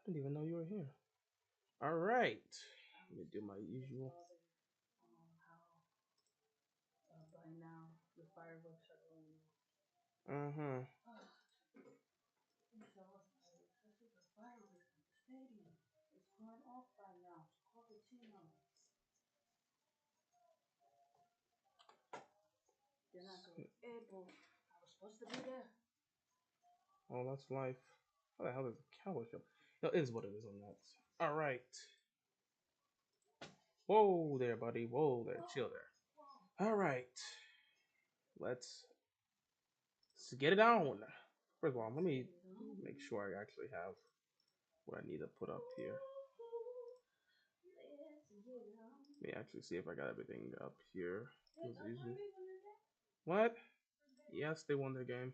didn't even know you were here. All right. Let me do my usual. By now, the fireworks are going Uh huh. This is the fireworks at the stadium. It's going off by now. Call the team out. They're not going. Hey, bro. I was supposed to be there. Oh, that's life. How the hell does the Cowboys show? No, it is what it is on that. All right. Whoa there, buddy. Whoa there. Chill there. All right. Let's get it on. First of all, let me make sure I actually have what I need to put up here. Let me actually see if I got everything up here. What? Yes, they won their game.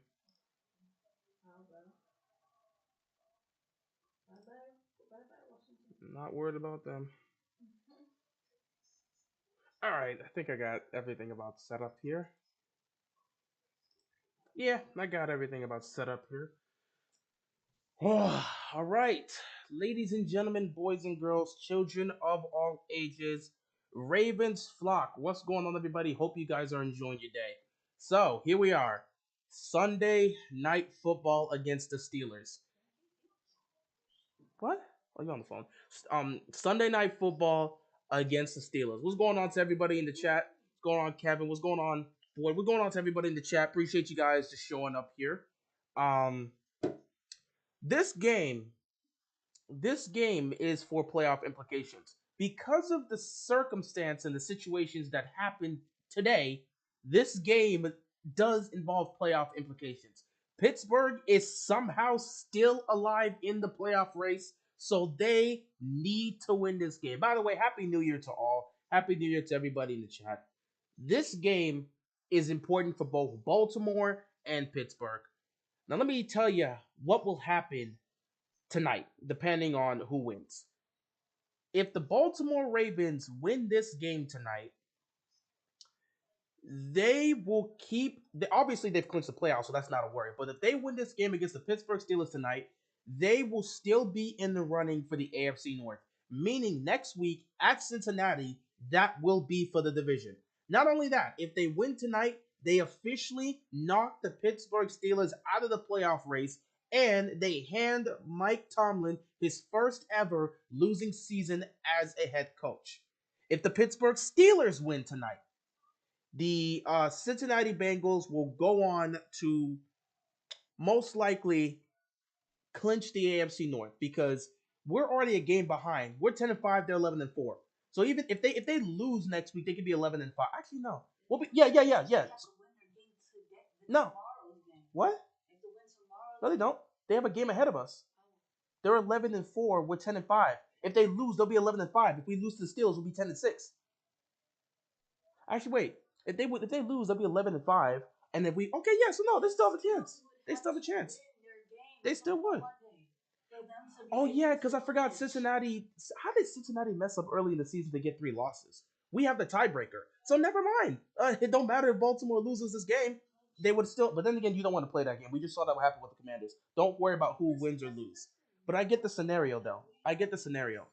Not worried about them. All right, I think I got everything about set up here. Yeah, I got everything about set up here. All right, ladies and gentlemen, boys and girls, children of all ages, Ravens flock. What's going on, everybody? Hope you guys are enjoying your day. So here we are, Sunday night football against the Steelers. What? Oh, you on the phone? Sunday night football against the Steelers. What's going on to everybody in the chat? What's going on, Kevin? What's going on, boy? What's going on to everybody in the chat? Appreciate you guys just showing up here. Um, this game this game is for playoff implications. Because of the circumstance and the situations that happened today, this game does involve playoff implications. Pittsburgh is somehow still alive in the playoff race, so they need to win this game. By the way, Happy New Year to all. Happy New Year to everybody in the chat. This game is important for both Baltimore and Pittsburgh. Now, let me tell you what will happen tonight, depending on who wins. If the Baltimore Ravens win this game tonight, they will keep. Obviously, they've clinched the playoffs, so that's not a worry. But if they win this game against the Pittsburgh Steelers tonight, they will still be in the running for the AFC North. Meaning next week at Cincinnati, that will be for the division. Not only that, if they win tonight, they officially knock the Pittsburgh Steelers out of the playoff race and they hand Mike Tomlin his first ever losing season as a head coach. If the Pittsburgh Steelers win tonight, the Cincinnati Bengals will go on to most likely clinch the AFC North because we're already a game behind. We're 10-5, they're 11-4. So even if they lose next week, they could be 11-5. Actually, no. We'll be, yeah. No. What? No, they don't. They have a game ahead of us. They're 11-4. We're 10-5. If they lose, they'll be 11-5. If we lose to the Steelers, we'll be 10-6. Actually, wait. If they lose, they'll be 11-5. And if we yeah, so no, they still have a chance. They still have a chance. They still would. Oh yeah, because I forgot Cincinnati. How did Cincinnati mess up early in the season to get 3 losses? We have the tiebreaker, so never mind. It don't matter if Baltimore loses this game; they would still. But then again, you don't want to play that game. We just saw that what happened with the Commanders. Don't worry about who wins or lose. But I get the scenario, though. I get the scenario.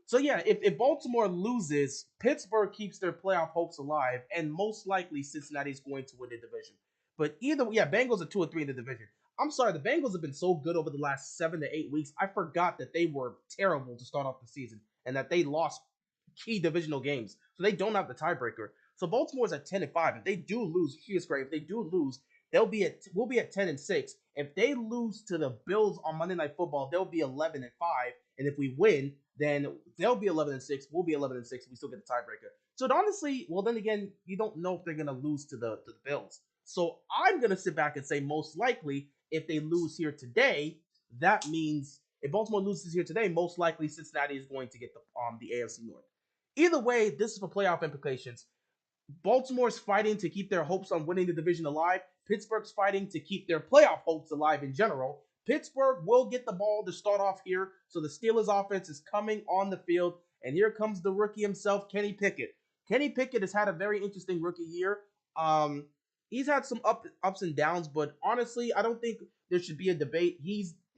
So yeah, if Baltimore loses, Pittsburgh keeps their playoff hopes alive, and most likely Cincinnati is going to win the division. But Bengals are 2 or 3 in the division. I'm sorry, the Bengals have been so good over the last 7 to 8 weeks. I forgot that they were terrible to start off the season and that they lost key divisional games, so they don't have the tiebreaker. So Baltimore's at 10-5. If they do lose, here's great. If they do lose, we'll be at 10-6. If they lose to the Bills on Monday Night Football, they'll be 11-5. And if we win, then they'll be 11-6. We'll be 11-6. We still get the tiebreaker. So honestly, well, then again, you don't know if they're gonna lose to the Bills. So I'm gonna sit back and say most likely if they lose here today, that means if Baltimore loses here today, most likely Cincinnati is going to get the AFC North. Either way, this is for playoff implications. Baltimore's fighting to keep their hopes on winning the division alive. Pittsburgh's fighting to keep their playoff hopes alive in general. Pittsburgh will get the ball to start off here. So the Steelers offense is coming on the field. And here comes the rookie himself, Kenny Pickett. Kenny Pickett has had a very interesting rookie year. He's had some ups and downs, but honestly, I don't think there should be a debate.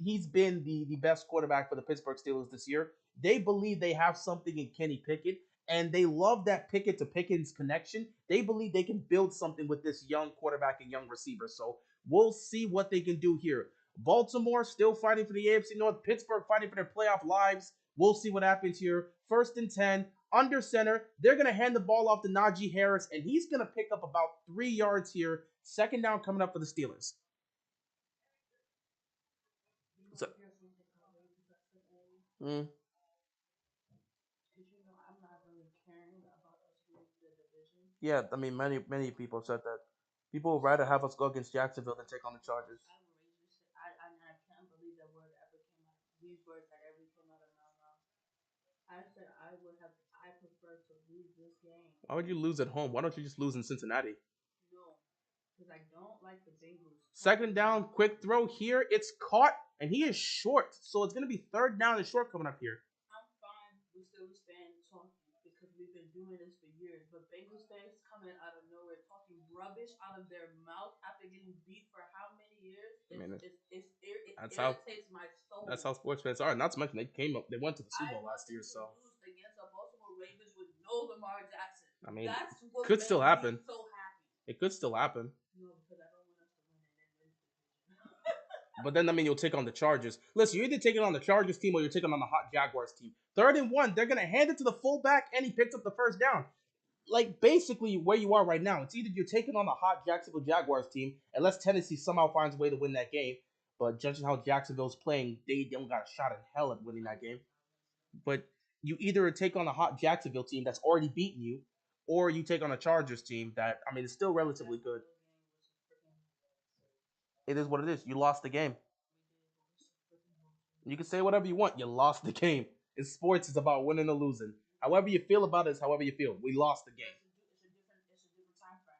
he's been the best quarterback for the Pittsburgh Steelers this year. They believe they have something in Kenny Pickett, and they love that Pickett to Pickens connection. They believe they can build something with this young quarterback and young receiver. So we'll see what they can do here. Baltimore still fighting for the AFC North. Pittsburgh fighting for their playoff lives. We'll see what happens here. 1st and 10, under center. They're going to hand the ball off to Najee Harris, and he's going to pick up about 3 yards here. 2nd down coming up for the Steelers. So, mm, I'm not really caring about us winning the division. yeah, I mean, many people have said that. People would rather have us go against Jacksonville than take on the Chargers. I can't believe that word ever came out. These words that ever came out of my mouth. I said I prefer to lose this game. Why would you lose at home? Why don't you just lose in Cincinnati? No, because I don't like the Bengals. 2nd down, quick throw here. It's caught, and he is short. So it's going to be 3rd down and short coming up here. I'm fine with Steelers fans talking because we've been doing this for years. But Bengals fans coming out of nowhere talking rubbish out of their mouth after getting beat for how many years? It That's how irritates my soul. that's how sports fans are. Not to mention they went to the Super Bowl last year, so lose against the Baltimore Ravens with no Lamar Jackson. I mean, That's what could still happen. me so happy. It could still happen. No, because I don't want us to win and then win. But then, I mean, you'll take on the Chargers. Listen, you're either taking on the Chargers team or you're taking on the hot Jaguars team. 3rd and 1, they're going to hand it to the fullback, and he picks up the 1st down. Like, basically, where you are right now, it's either you're taking on the hot Jacksonville Jaguars team, unless Tennessee somehow finds a way to win that game. But judging how Jacksonville's playing, they don't got a shot in hell at winning that game. But you either take on a hot Jacksonville team that's already beaten you, or you take on a Chargers team that, I mean, is still relatively good. It is what it is. You lost the game. You can say whatever you want. You lost the game. In sports, it's about winning or losing. However you feel about it is however you feel. We lost the game. It's a different time frame.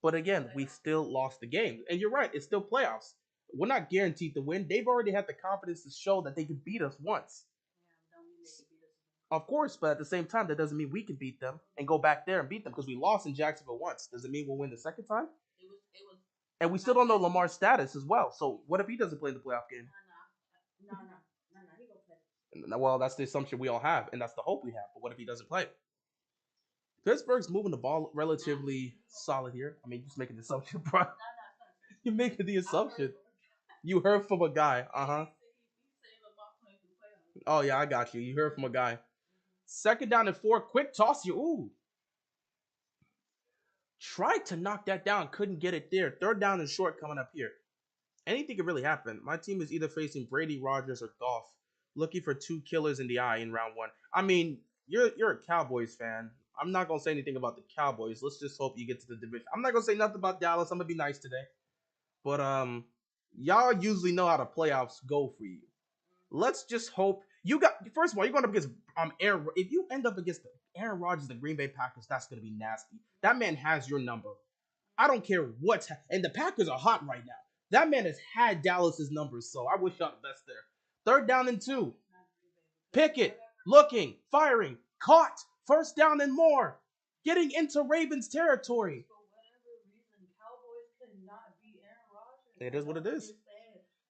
But again, we still lost the game. And you're right, it's still playoffs. We're not guaranteed to win. They've already had the confidence to show that they could beat us once. Yeah, don't mean they can beat us again. Of course, but at the same time, that doesn't mean we can beat them and go back there and beat them because we lost in Jacksonville once. Does it mean we'll win the second time? It was. And we still don't know Lamar's status as well. So what if he doesn't play in the playoff game? No. He gonna play. Well, that's the assumption we all have, and that's the hope we have. But what if he doesn't play? Pittsburgh's moving the ball relatively solid here. I mean, just making the assumption, bro. You're making the assumption. You heard from a guy. Oh, yeah, I got you. You heard from a guy. 2nd down and 4. Quick toss you. Ooh. Tried to knock that down. Couldn't get it there. 3rd down and short coming up here. Anything could really happen. My team is either facing Brady, Rodgers, or Goff. Looking for 2 killers in the eye in round 1. I mean, you're a Cowboys fan. I'm not going to say anything about the Cowboys. Let's just hope you get to the division. I'm not going to say nothing about Dallas. I'm going to be nice today. But y'all usually know how the playoffs go for you. Let's just hope you got. First of all, you're going up against Aaron. If you end up against Aaron Rodgers, the Green Bay Packers, that's going to be nasty. That man has your number. I don't care what's and the Packers are hot right now. That man has had Dallas's numbers, so I wish y'all the best there. 3rd down and 2. Pickett looking, firing, caught. 1st down and more. Getting into Ravens territory. For whatever reason, Cowboys could not beat Aaron Rodgers. It is what it is.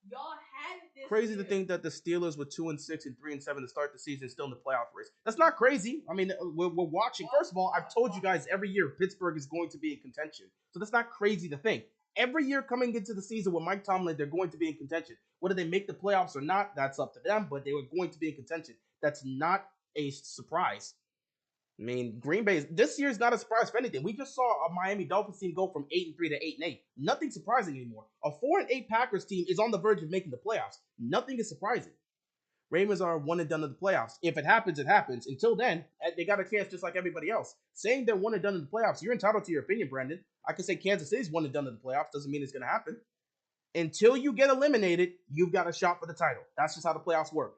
Y'all had it this Crazy year. to think that the Steelers were 2-6 and 3-7 to start the season, still in the playoff race. That's not crazy. I mean, we're watching. First of all, I've told you guys every year Pittsburgh is going to be in contention, so that's not crazy to think. Every year coming into the season with Mike Tomlin, they're going to be in contention. Whether they make the playoffs or not, that's up to them, but they were going to be in contention. That's not a surprise. I mean, Green Bay, this year is not a surprise for anything. We just saw a Miami Dolphins team go from 8-3 to 8-8. Nothing surprising anymore. A 4-8 Packers team is on the verge of making the playoffs. Nothing is surprising. Ravens are one and done in the playoffs. If it happens, it happens. Until then, they got a chance just like everybody else. Saying they're one and done in the playoffs, you're entitled to your opinion, Brandon. I can say Kansas City's one and done in the playoffs. Doesn't mean it's going to happen. Until you get eliminated, you've got a shot for the title. That's just how the playoffs work.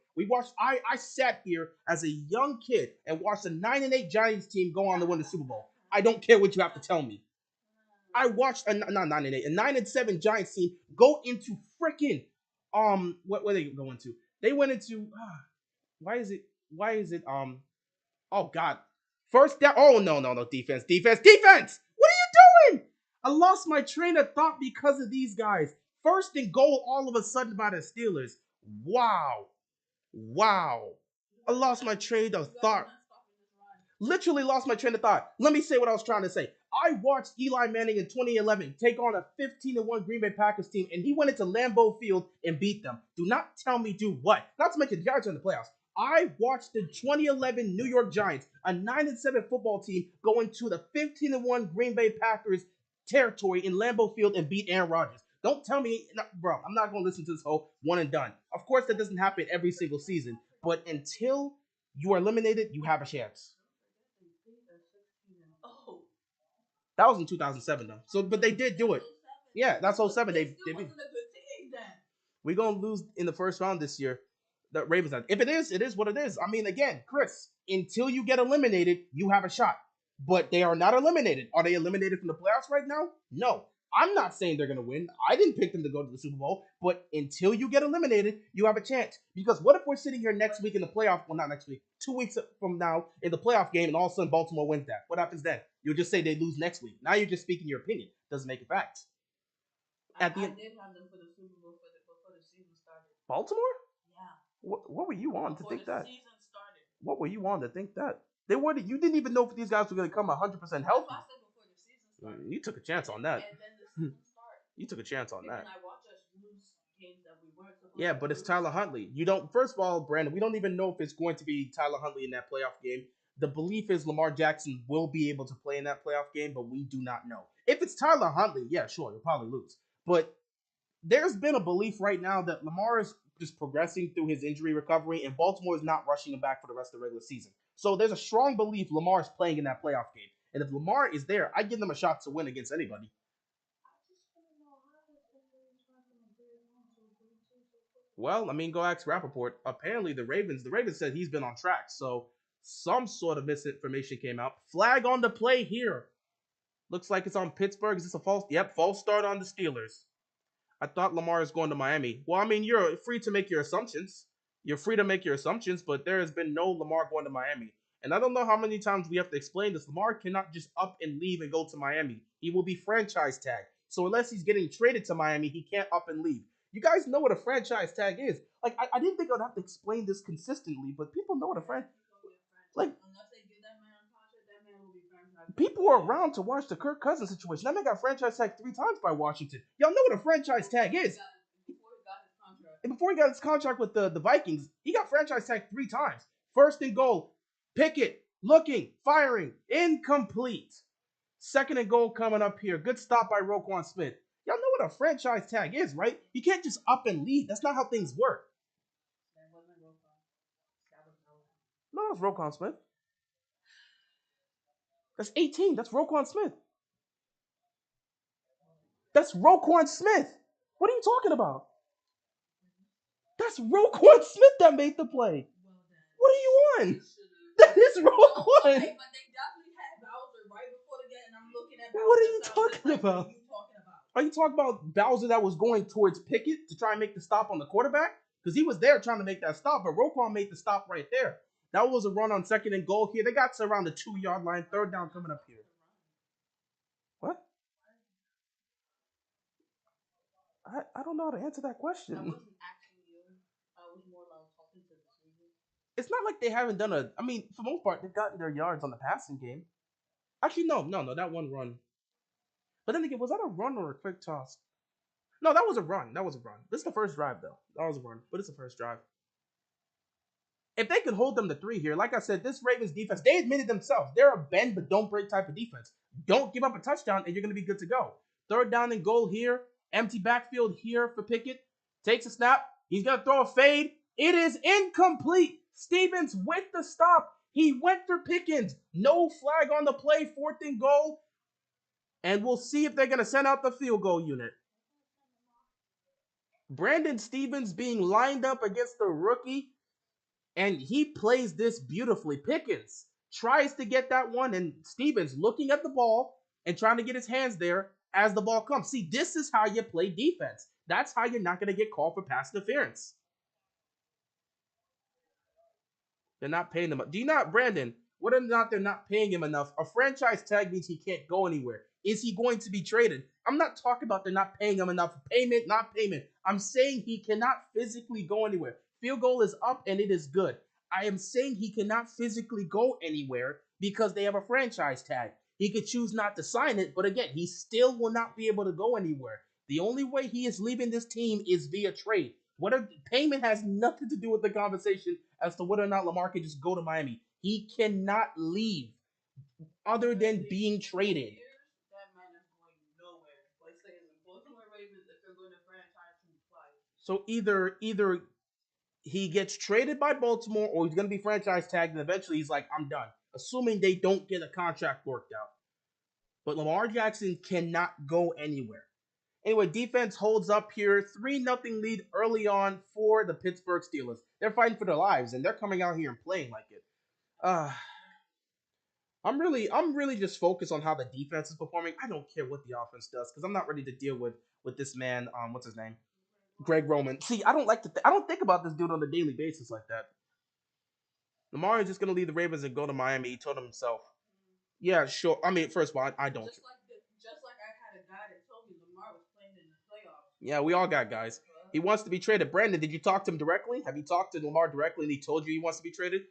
I sat here as a young kid and watched a 9-8 Giants team go on to win the Super Bowl. I don't care what you have to tell me. I watched a 9-7 Giants team go into freaking what were they going to? They went into why is it oh god. First down. Oh no, defense. What are you doing? I lost my train of thought because of these guys. First and goal all of a sudden by the Steelers. Wow. Wow. I lost my train of thought. Literally lost my train of thought. Let me say what I was trying to say. I watched Eli Manning in 2011 take on a 15-1 Green Bay Packers team, and he went into Lambeau Field and beat them. Do not tell me do what. Not to mention the Giants are in the playoffs. I watched the 2011 New York Giants, a 9-7 football team, go into the 15-1 Green Bay Packers territory in Lambeau Field and beat Aaron Rodgers. Don't tell me, no, bro, I'm not going to listen to this whole one and done. Of course, that doesn't happen every single season, but until you are eliminated, you have a chance. That was in 2007 though. So, but they did do it. Yeah, that's 07. They we're gonna lose in the first round this year. The Ravens. If it is what it is. I mean, again, Chris, until you get eliminated, you have a shot. But they are not eliminated. Are they eliminated from the playoffs right now? No. I'm not saying they're gonna win. I didn't pick them to go to the Super Bowl. But until you get eliminated, you have a chance. Because what if we're sitting here next week in the playoff? Well, not next week. 2 weeks from now in the playoff game, and all of a sudden Baltimore wins that. What happens then? You'll just say they lose next week. Now you're just speaking your opinion. Doesn't make it facts. I did have them for the Super Bowl before the season started. Baltimore? Yeah. What were you on to think that? Season started. What were you on to think that? They were. You didn't even know if these guys were going to come 100% healthy. I said before the season started. You took a chance on that. And then the season started. You took a chance on that. And I watched us lose games that we weren't supposed to. Yeah, but it's Tyler Huntley. You don't. First of all, Brandon, we don't even know if it's going to be Tyler Huntley in that playoff game. The belief is Lamar Jackson will be able to play in that playoff game, but we do not know. If it's Tyler Huntley, yeah, sure, you'll probably lose. But there's been a belief right now that Lamar is just progressing through his injury recovery, and Baltimore is not rushing him back for the rest of the regular season. So there's a strong belief Lamar is playing in that playoff game. And if Lamar is there, I give them a shot to win against anybody. Well, I mean, go ask Rappaport. Apparently, the Ravens said he's been on track. So some sort of misinformation came out. Flag on the play here. Looks like it's on Pittsburgh. Is this a false? Yep, false start on the Steelers. I thought Lamar is going to Miami. Well, I mean, you're free to make your assumptions. You're free to make your assumptions, but there has been no Lamar going to Miami. And I don't know how many times we have to explain this. Lamar cannot just up and leave and go to Miami. He will be franchise tagged. So unless he's getting traded to Miami, he can't up and leave. You guys know what a franchise tag is. Like, I didn't think I would have to explain this consistently, but people know what a franchise. Like, people are around to watch the Kirk Cousins situation. That man got franchise tagged 3 times by Washington. Y'all know what a franchise tag is. And before he got his contract with the Vikings, he got franchise tagged 3 times. First and goal, Pickett, looking, firing, incomplete. Second and goal coming up here. Good stop by Roquan Smith. Y'all know what a franchise tag is, right? You can't just up and leave. That's not how things work. No, that's Roquan Smith. That's 18. That's Roquan Smith. That's Roquan Smith. What are you talking about? That's Roquan Smith that made the play. What are you on? That is Roquan. But they definitely had Bowser right before the game, and I'm looking at Bowser. What are you talking about? Are you talking about Bowser that was going towards Pickett to try and make the stop on the quarterback? Because he was there trying to make that stop, but Roquan made the stop right there. That was a run on second and goal here. They got to around the 2-yard line. Third down coming up here. What? I don't know how to answer that question. I wasn't asking you. I was more like talking to the season. It's not like they haven't done I mean, for the most part, they've gotten their yards on the passing game. Actually, no, that one run. But then again, was that a run or a quick toss? No, that was a run. This is the first drive, though. That was a run, but it's the first drive. If they could hold them to 3 here, like I said, this Ravens defense, they admitted themselves, they're a bend but don't break type of defense. Don't give up a touchdown and you're going to be good to go. Third down and goal here. Empty backfield here for Pickett. Takes a snap. He's going to throw a fade. It is incomplete. Stevens with the stop. He went for Pickens. No flag on the play. 4th and goal. And we'll see if they're going to send out the field goal unit. Brandon Stevens being lined up against the rookie. And he plays this beautifully. Pickens tries to get that one, and Stevens looking at the ball and trying to get his hands there as the ball comes. See, this is how you play defense. That's how you're not going to get called for pass interference. They're not paying him. Do you not, Brandon, whether or not they're not paying him enough, a franchise tag means he can't go anywhere. is he going to be traded? I'm not talking about they're not paying him enough. Payment, not payment. I'm saying he cannot physically go anywhere. Field goal is up and it is good. I am saying he cannot physically go anywhere because they have a franchise tag. He could choose not to sign it, but again, he still will not be able to go anywhere. The only way he is leaving this team is via trade. Payment has nothing to do with the conversation as to whether or not Lamar can just go to Miami. He cannot leave other than being traded. That man is going nowhere. Like saying the Baltimore Ravens, if they're going to franchise him twice. So either he gets traded by Baltimore or he's going to be franchise tagged, and eventually he's like, I'm done. Assuming they don't get a contract worked out. But Lamar Jackson cannot go anywhere. Anyway, defense holds up here. 3-0 lead early on for the Pittsburgh Steelers. They're fighting for their lives, and they're coming out here and playing like it. I'm really just focused on how the defense is performing. I don't care what the offense does because I'm not ready to deal with this man. What's his name? Greg Roman. See, I don't like to. I don't think about this dude on a daily basis like that. Lamar is just gonna leave the Ravens and go to Miami. He told him himself. Yeah, sure. I mean, first of all, I don't. Just like I had a guy that told me Lamar was playing in the playoffs. Yeah, we all got guys. He wants to be traded. Brandon, did you talk to him directly? Have you talked to Lamar directly and he told you he wants to be traded?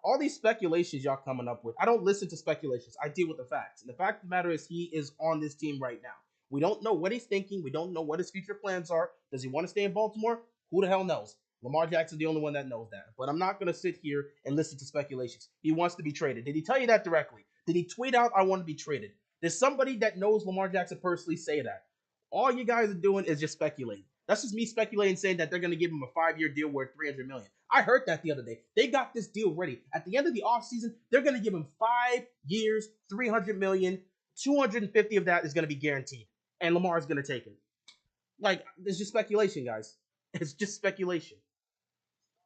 All these speculations y'all coming up with. I don't listen to speculations. I deal with the facts. And the fact of the matter is he is on this team right now. We don't know what he's thinking. We don't know what his future plans are. Does he want to stay in Baltimore? Who the hell knows? Lamar Jackson's the only one that knows that. But I'm not going to sit here and listen to speculations. He wants to be traded. Did he tell you that directly? Did he tweet out, I want to be traded? Did somebody that knows Lamar Jackson personally say that? All you guys are doing is just speculating. That's just me speculating, saying that they're going to give him a 5-year deal worth $300 million. I heard that the other day. They got this deal ready. At the end of the offseason, they're going to give him 5 years, $300 million. 250 of that is going to be guaranteed, and Lamar is going to take it. Like, it's just speculation, guys. It's just speculation.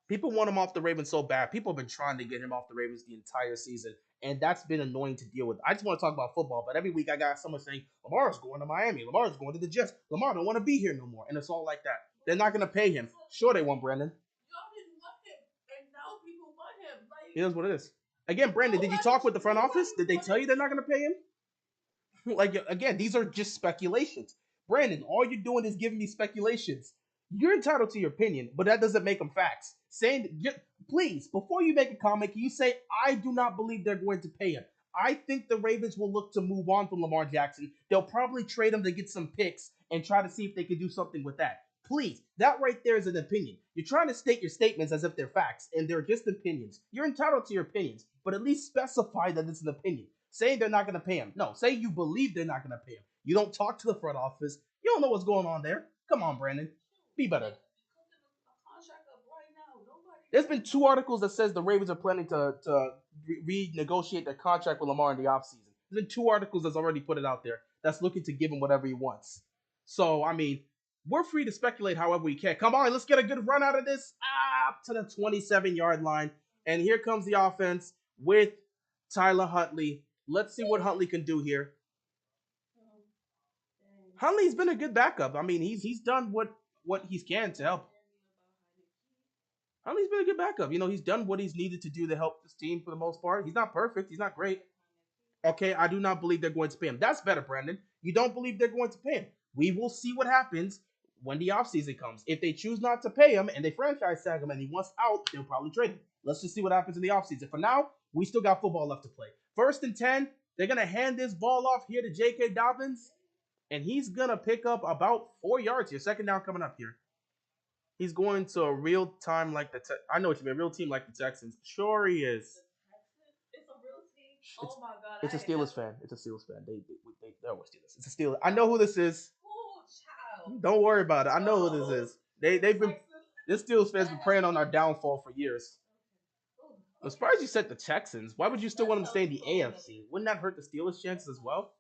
People want him off the Ravens so bad. People have been trying to get him off the Ravens the entire season, and that's been annoying to deal with. I just want to talk about football, but every week I got someone saying, Lamar's going to Miami. Lamar's going to the Jets. Lamar don't want to be here no more, and it's all like that. They're not going to pay him. Sure they won't, Brandon. Y'all didn't want him, and now people want him. Like, here's what it is. Again, Brandon, did you talk with the front office? Did they tell you they're not going to pay him? Like, again, these are just speculations. Brandon, all you're doing is giving me speculations. You're entitled to your opinion, but that doesn't make them facts. Please, before you make a comment, can you say, I do not believe they're going to pay him? I think the Ravens will look to move on from Lamar Jackson. They'll probably trade him to get some picks and try to see if they can do something with that. Please, that right there is an opinion. You're trying to state your statements as if they're facts, and they're just opinions. You're entitled to your opinions, but at least specify that it's an opinion. Saying they're not going to pay him. No, say you believe they're not going to pay him. You don't talk to the front office. You don't know what's going on there. Come on, Brandon. Be better. There's been 2 articles that says the Ravens are planning to renegotiate their contract with Lamar in the offseason. There's been 2 articles that's already put it out there that's looking to give him whatever he wants. So, I mean, we're free to speculate however we can. Come on, let's get a good run out of this. Up to the 27-yard line. And here comes the offense with Tyler Huntley. Let's see what Huntley can do here. Huntley's been a good backup. I mean, he's done what he can to help. Huntley's been a good backup. You know, he's done what he's needed to do to help this team for the most part. He's not perfect. He's not great. Okay, I do not believe they're going to pay him. That's better, Brandon. You don't believe they're going to pay him. We will see what happens when the offseason comes. If they choose not to pay him and they franchise tag him and he wants out, they'll probably trade him. Let's just see what happens in the offseason. For now, we still got football left to play. 1st and 10, they're going to hand this ball off here to J.K. Dobbins, and he's going to pick up about 4 yards here. 2nd down coming up here. He's going to a real time like I know what you mean, a real team like the Texans. Sure he is. It's a real team? Oh my God. It's a Steelers fan. It's a Steelers fan. They're always Steelers. It's a Steelers. I know who this is. Oh, child. Don't worry about it. I know who this is. This Steelers fan's been preying on our downfall for years. I'm surprised you said the Texans. Why would you still want them to stay in the AFC? Wouldn't that hurt the Steelers' chances as well?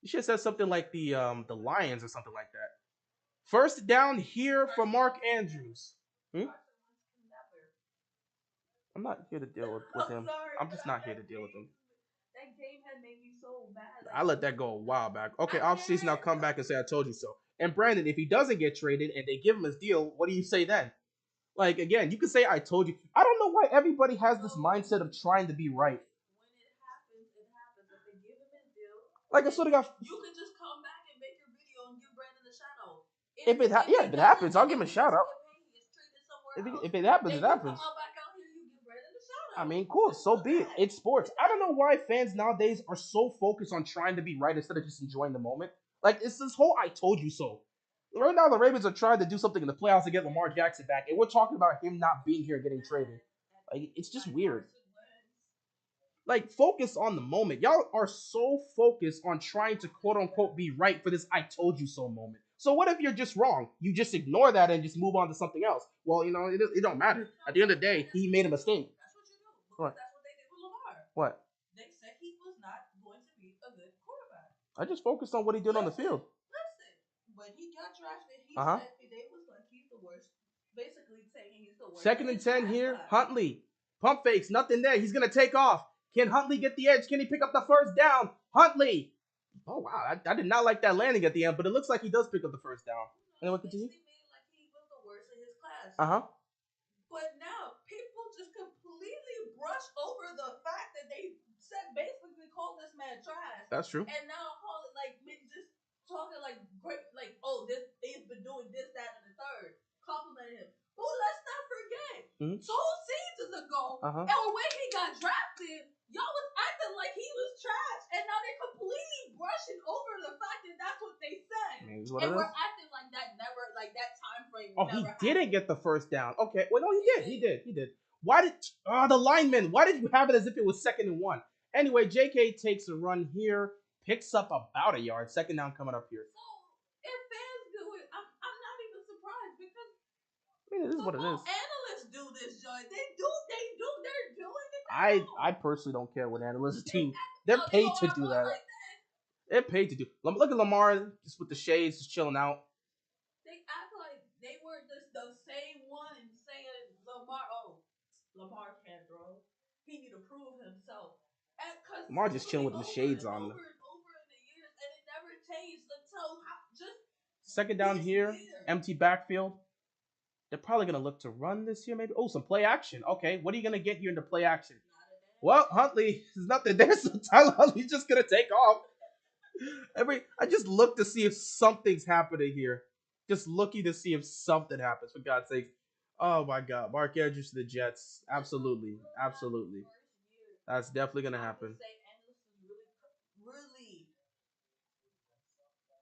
You should have said something like the Lions or something like that. 1st down here for Mark Andrews. I'm not here to deal with him. I'm just not here to deal with him. That game had made me so bad. I let that go a while back. Okay, offseason, I'll come back and say I told you so. And Brandon, if he doesn't get traded and they give him his deal, what do you say then? Like, again, you can say I told you. I don't know why everybody has this mindset of trying to be right. When it happens, it happens. If they give him his deal. Like I sort of got. You could just come back and make your video and give Brandon a shout out. If it happens, I'll give him a shout out. If it happens, it happens. I mean, cool. So be it. It's sports. I don't know why fans nowadays are so focused on trying to be right instead of just enjoying the moment. Like, it's this whole "I told you so." Right now, the Ravens are trying to do something in the playoffs to get Lamar Jackson back, and we're talking about him not being here, getting traded. Like, it's just weird. Like, focus on the moment. Y'all are so focused on trying to quote unquote be right for this "I told you so" moment. So what if you're just wrong? You just ignore that and just move on to something else. Well, it don't matter. At the end of the day, he made a mistake. That's what you do. Because that's what they did with Lamar. What? They said he was not going to be a good quarterback. I just focused on what he did on the field. Listen, when he got drafted, he said they was like he's the worst. Basically saying he's the worst. 2nd and 10 here. Huntley. Pump fakes. Nothing there. He's going to take off. Can Huntley get the edge? Can he pick up the first down? Huntley. Oh, wow. I did not like that landing at the end, but it looks like he does pick up the first down. And what continue? Like he was the worst in his class. But now people just completely brush over the fact that they said basically called this man trash. That's true. And now call it like just talking like great, like he's been doing this, that, and the third, complimenting him. But let's not forget, 2 seasons ago, and when he got drafted, y'all was acting like he was trash, and now they're completely brushing over the fact that that's what they said, and we're acting like that time frame. Oh, he didn't get the first down. Okay, well, no, he did. Why did the lineman? Why did you have it as if it was 2nd and 1? Anyway, JK takes a run here, picks up about a yard. 2nd down coming up here. So if fans do it, I'm not even surprised because. I mean, it is what it is. Analysts do this, Joy. They're doing it. I personally don't care what analysts do. They're paid to do that. They're paid to do. Look at Lamar just with the shades, just chilling out. They act like they were just the same ones saying Lamar can't throw. He need to prove himself. Lamar just chilling with the shades on. Over in the years, and it never changed until just 2nd down here, empty backfield. They're probably going to look to run this here, maybe. Oh, some play action. Okay, what are you going to get here in the play action? Well, Huntley, there's nothing there, so Tyler Huntley's just going to take off. I just look to see if something's happening here. Just looking to see if something happens, for God's sake. Oh, my God. Mark Andrews to the Jets. Absolutely. Absolutely. That's definitely going to happen. Really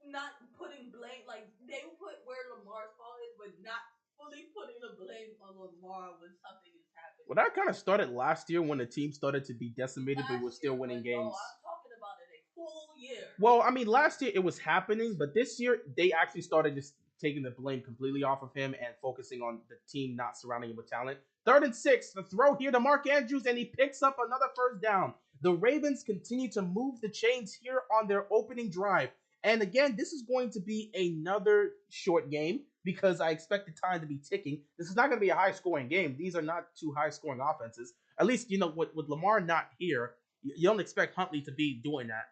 not putting blame, like, they put where Lamar's fault is, but not fully putting the blame on Lamar when something is happening. Well, that kind of started last year when the team started to be decimated, but we were still winning games. I'm talking about it a full year. Well, I mean, last year it was happening, but this year they actually started just taking the blame completely off of him and focusing on the team not surrounding him with talent. 3rd and 6, the throw here to Mark Andrews, and he picks up another first down. The Ravens continue to move the chains here on their opening drive. And again, this is going to be another short game because I expect the time to be ticking. This is not going to be a high-scoring game. These are not 2 high-scoring offenses. At least, with Lamar not here, you don't expect Huntley to be doing that.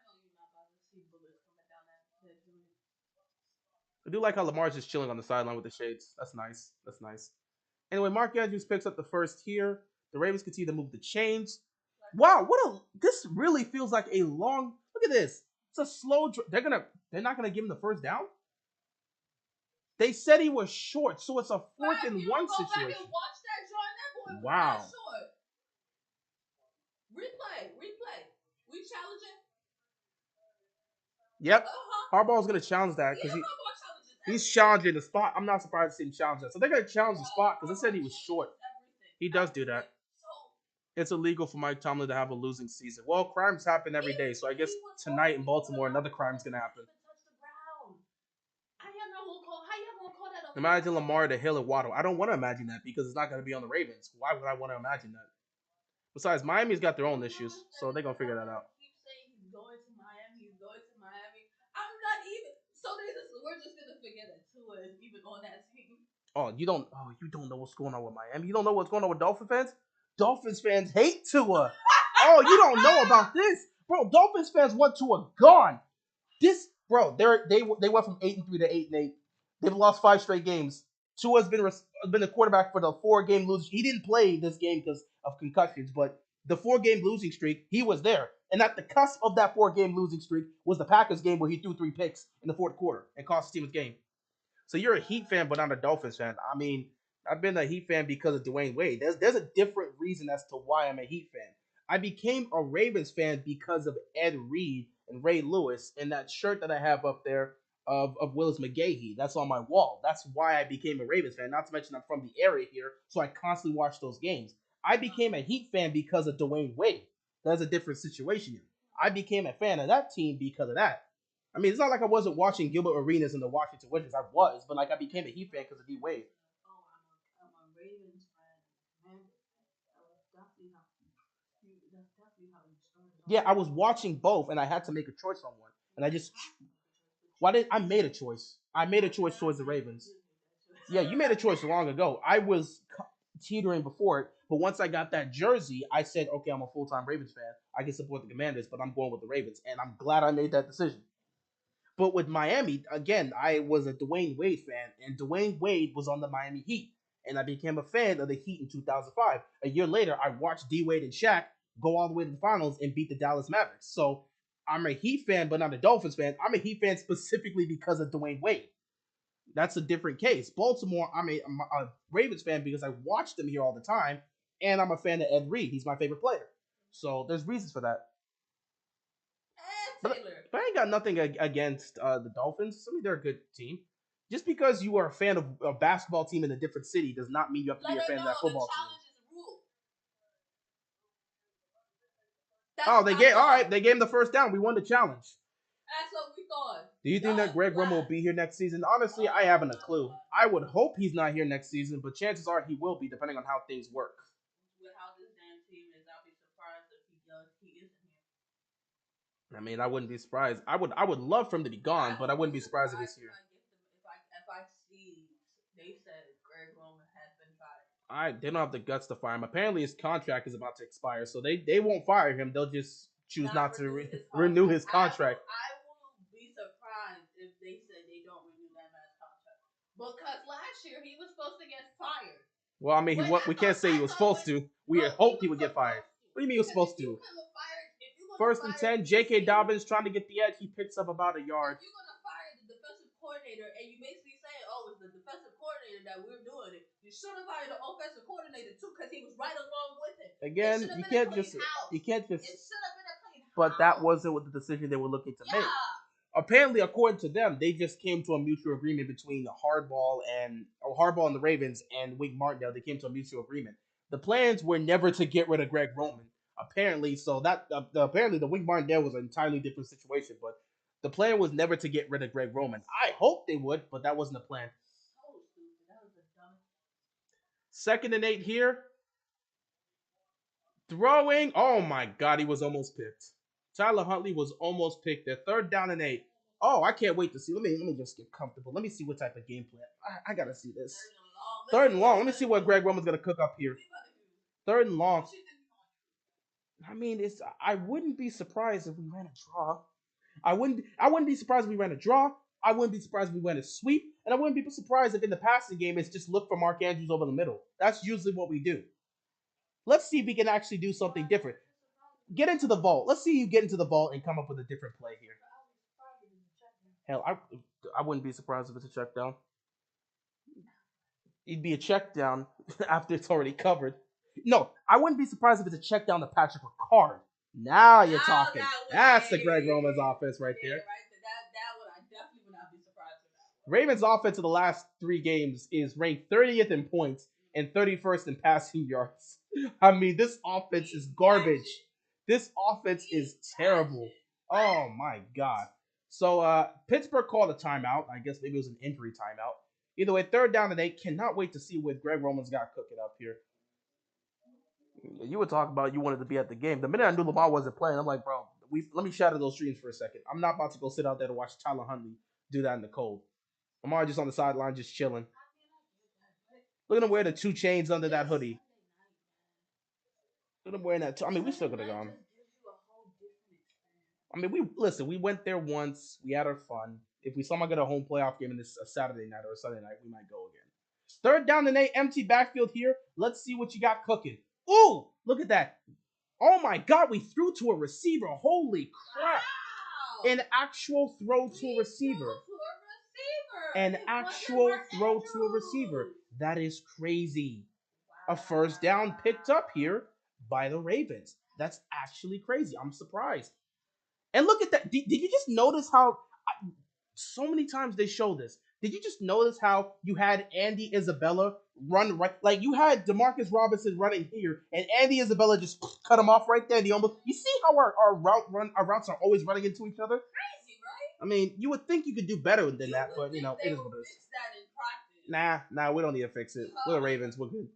I do like how Lamar's just chilling on the sideline with the shades. That's nice. Anyway, Mark Andrews picks up the first here. The Ravens continue to move the chains. Wow, this really feels like a long. Look at this. It's a slow. They're not gonna give him the first down. They said he was short, so it's a 4th and 1 situation. Wow. Replay. We challenge it. Yep. Harbaugh's gonna challenge that because he's challenging the spot. I'm not surprised to see him challenge that. So they're gonna challenge the spot because they said he was short. He does do that. It's illegal for Mike Tomlin to have a losing season. Well, crimes happen every day, so I guess tonight in Baltimore, another crime's gonna happen. Imagine Lamar to Hill and Waddle. I don't want to imagine that because it's not going to be on the Ravens. Why would I want to imagine that? Besides, Miami's got their own issues, so they're going to figure that out. Keep saying he's going to Miami. I'm not even. So we're just going to forget that Tua is even on that team. You don't know what's going on with Miami. You don't know what's going on with Dolphin fans? Dolphins fans hate Tua. You don't know about this. Bro, Dolphins fans want Tua gone. They went from 8-3 to 8-8. They've lost 5 straight games. Tua's been the quarterback for the 4-game losing. He didn't play this game because of concussions, but The 4-game losing streak, he was there. And at the cusp of that 4-game losing streak was the Packers game where he threw 3 picks in the fourth quarter and cost his team a game. So you're a Heat fan, but not a Dolphins fan. I mean, I've been a Heat fan because of Dwayne Wade. There's a different reason as to why I'm a Heat fan. I became a Ravens fan because of Ed Reed and Ray Lewis and that shirt that I have up there of Willis McGahee. That's on my wall. That's why I became a Ravens fan. Not to mention I'm from the area here, so I constantly watch those games. I became a Heat fan because of Dwayne Wade. That's a different situation. I became a fan of that team because of that. I mean, it's not like I wasn't watching Gilbert Arenas and the Washington Wizards. I was, but like I became a Heat fan because of D Wade. Oh, I'm a Ravens fan. Man, that was definitely how that's definitely how you started off. Yeah, I was watching both, and I had to make a choice on one, and I just why did I made a choice? I made a choice towards the Ravens. Yeah, you made a choice long ago. I was teetering before it, but once I got that jersey, I said, okay, I'm a full time Ravens fan. I can support the Commanders, but I'm going with the Ravens, and I'm glad I made that decision. But with Miami, again, I was a Dwayne Wade fan, and Dwayne Wade was on the Miami Heat, and I became a fan of the Heat in 2005. A year later, I watched D Wade and Shaq go all the way to the finals and beat the Dallas Mavericks. So I'm a Heat fan, but not a Dolphins fan. I'm a Heat fan specifically because of Dwayne Wade. That's a different case. Baltimore, I'm a Ravens fan because I watch them here all the time, and I'm a fan of Ed Reed. He's my favorite player. So there's reasons for that. And Taylor. But I ain't got nothing against the Dolphins. I mean, they're a good team. Just because you are a fan of a basketball team in a different city does not mean you have to be a fan of that football team. Oh, they gave all right. They gave him the first down. We won the challenge. That's what we thought. Do you think that Greg Roman will be here next season? Honestly, I haven't a clue. I would hope he's not here next season, but chances are he will be, depending on how things work. With how this damn team is, I'll be surprised if he isn't here. I mean, I wouldn't be surprised. I would love for him to be gone, but I wouldn't be surprised if he's here. If I see they said Greg Roman has been fired. They don't have the guts to fire him. Apparently, his contract is about to expire, so they won't fire him. They'll just choose not to renew his contract. I will be surprised if they said they don't renew that man's contract because last year he was supposed to get fired. Well, I mean, we can't say he was supposed to. We hoped he would get fired. What do you mean he was supposed to? First and 10, J.K. Dobbins trying to get the edge. He picks up about a yard. If you're going to fire the defensive coordinator and you basically say, oh, it's the defensive coordinator that we're doing it, you should have fired the offensive coordinator too because he was right along with it. Again, you can't just. It should have been a clean house. But that wasn't what the decision they were looking to make. Apparently, according to them, they just came to a mutual agreement between Hardball and the Ravens and Wink Martindale. They came to a mutual agreement. The plans were never to get rid of Greg Roman. Apparently, so that apparently the Wink Martindale was an entirely different situation. But the plan was never to get rid of Greg Roman. I hope they would, but that wasn't the plan. Second and 8 here. Throwing. Oh my God, he was almost picked. Tyler Huntley was almost picked there. Third down and 8. Oh, I can't wait to see. Let me just get comfortable. Let me see what type of game plan. I gotta see this. Third and long. Let me see what Greg Roman's gonna cook up here. Third and long. I mean, I wouldn't be surprised if we ran a draw. I wouldn't be surprised if we ran a draw. I wouldn't be surprised if we ran a sweep. And I wouldn't be surprised if in the passing game it's just look for Mark Andrews over the middle. That's usually what we do. Let's see if we can actually do something different. Get into the vault. Let's see you get into the vault and come up with a different play here. Hell, I wouldn't be surprised if it's a check down. It'd be a check down after it's already covered. No, I wouldn't be surprised if it's a check down to Patrick Ricard. Now you're talking. That's the Greg Roman's offense right there. That would I definitely would not be surprised with that. Ravens' offense in the last 3 games is ranked 30th in points and 31st in passing yards. I mean, this offense is garbage. This offense is terrible. Oh my God. So Pittsburgh called a timeout. I guess maybe it was an injury timeout. Either way, third down and 8. Cannot wait to see what Greg Roman's got cooking up here. You were talking about you wanted to be at the game. The minute I knew Lamar wasn't playing, I'm like, bro, let me shatter those dreams for a second. I'm not about to go sit out there to watch Tyler Huntley do that in the cold. Lamar just on the sideline, just chilling. Look at him wearing the 2 chains under that hoodie. Look at him wearing that. I mean, we still could have gone. I mean, we went there once. We had our fun. If we somehow get a home playoff game in this a Saturday night or a Sunday night, we might go again. Third down and 8, empty backfield here. Let's see what you got cooking. Ooh, look at that. Oh my God, we threw to a receiver. Holy crap. Wow. An actual throw to a receiver. An actual throw to a receiver. That is crazy. Wow. A first down picked up here by the Ravens. That's actually crazy. I'm surprised. And look at that. Did you just notice how so many times they show this? Did you just notice how you had Andy Isabella run right? Like you had Demarcus Robinson running here, and Andy Isabella just cut him off right there. You see how our routes are always running into each other? Crazy, right? I mean, you would think you could do better than that, but you know, it is what it is. Nah, we don't need to fix it. We're the Ravens. We're good.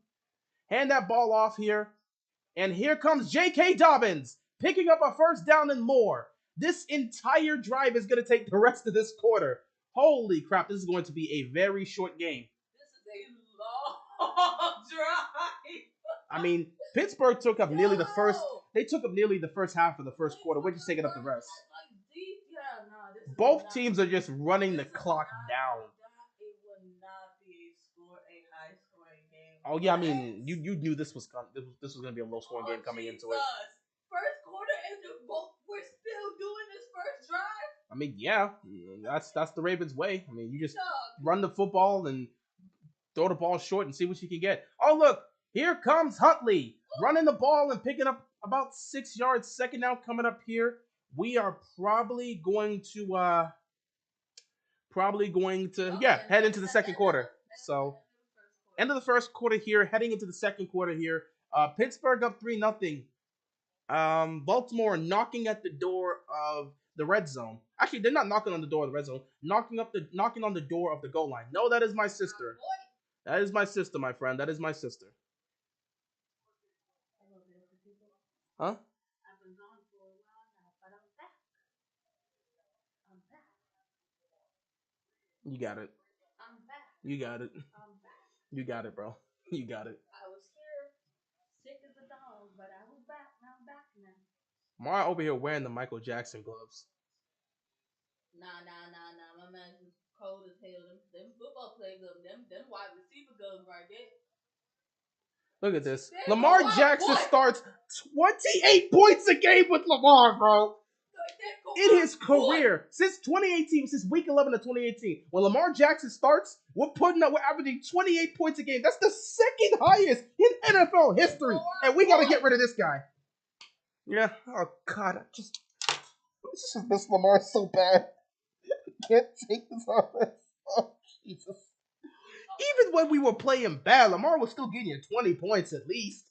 Hand that ball off here. And here comes J.K. Dobbins picking up a first down and more. This entire drive is going to take the rest of this quarter. Holy crap, this is going to be a very short game. This is a long drive. I mean, Pittsburgh took up nearly the first. They took up nearly the first half of the first quarter. We're just taking up the rest. Both teams are just running the clock down. It would not be a high-scoring game. Oh yeah, I mean, you knew this was going to be a low-scoring game coming into it. First quarter and we're still doing this first drive. I mean, yeah, that's the Ravens' way. I mean, you just run the football and throw the ball short and see what you can get. Oh look, here comes Huntley running the ball and picking up about 6 yards. Second down coming up here. We are probably going to head into the second quarter. So end of the first quarter here, heading into the second quarter here. Pittsburgh up 3-0. Baltimore knocking at the door of the red zone. Actually, they're not knocking on the door of the red zone. Knocking on the door of the goal line. No, that is my sister. That is my sister, my friend. That is my sister. Huh? I've been gone for a while now, but I'm back. I'm back. You got it. I'm back. You got it. I'm back. You got it, bro. You got it. I was here, sick as a dog, but I was back. Now I'm back now. Mara over here wearing the Michael Jackson gloves. Nah. My man's is cold as hell. Them football players, them wide receiver guns right there. Look at this. Lamar Jackson starts 28 points a game with Lamar, bro. In his career, since 2018, since week 11 of 2018, when Lamar Jackson starts, we're averaging 28 points a game. That's the second highest in NFL history. And we got to get rid of this guy. Yeah. Oh, God. This just miss Lamar so bad. I can't take this offense. Oh, Jesus. Even when we were playing bad, Lamar was still getting you 20 points at least.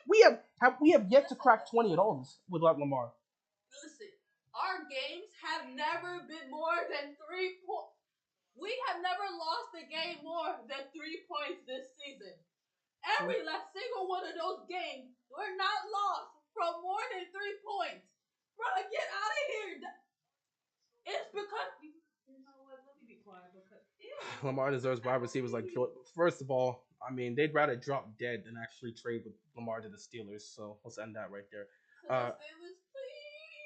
We have yet to crack 20 at all without Lamar. Listen, our games have never been more than 3 points. We have never lost a game more than 3 points this season. Every last single one of those games, we're not lost from more than 3 points. Bro, get out of here. It's because you know what? Let me be quiet because Lamar deserves wide receivers like Jordan. First of all, I mean, they'd rather drop dead than actually trade with Lamar to the Steelers. So let's end that right there.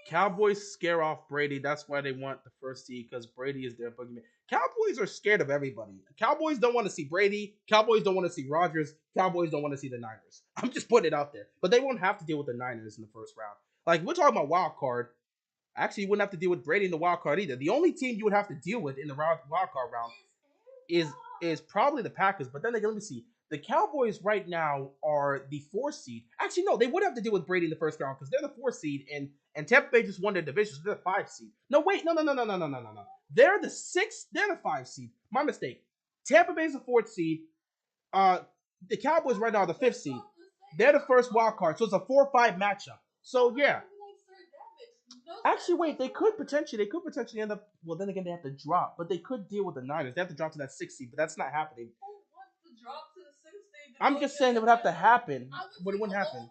Cowboys scare off Brady. That's why they want the first seed, because Brady is their boogeyman. Cowboys are scared of everybody. Cowboys don't want to see Brady. Cowboys don't want to see Rodgers. Cowboys don't want to see the Niners. I'm just putting it out there. But they won't have to deal with the Niners in the first round. Like, we're talking about wild card. Actually, you wouldn't have to deal with Brady in the wild card either. The only team you would have to deal with in the wild card round is probably the Packers. But then again, let me see. The Cowboys right now are the 4th seed. Actually, no, they would have to deal with Brady in the first round because they're the 4th seed, and Tampa Bay just won their division, so they're the 5th seed. No, wait, no. They're the 6th. They're the 5th seed. My mistake. Tampa Bay's the 4th seed. The Cowboys right now are the 5th seed. They're the first wild card, so it's a 4-5 matchup. So yeah. Actually, wait. They could potentially end up. Well, then again, they have to drop, but they could deal with the Niners. They have to drop to that 6th seed, but that's not happening. I'm just saying it would have to happen, but it wouldn't happen.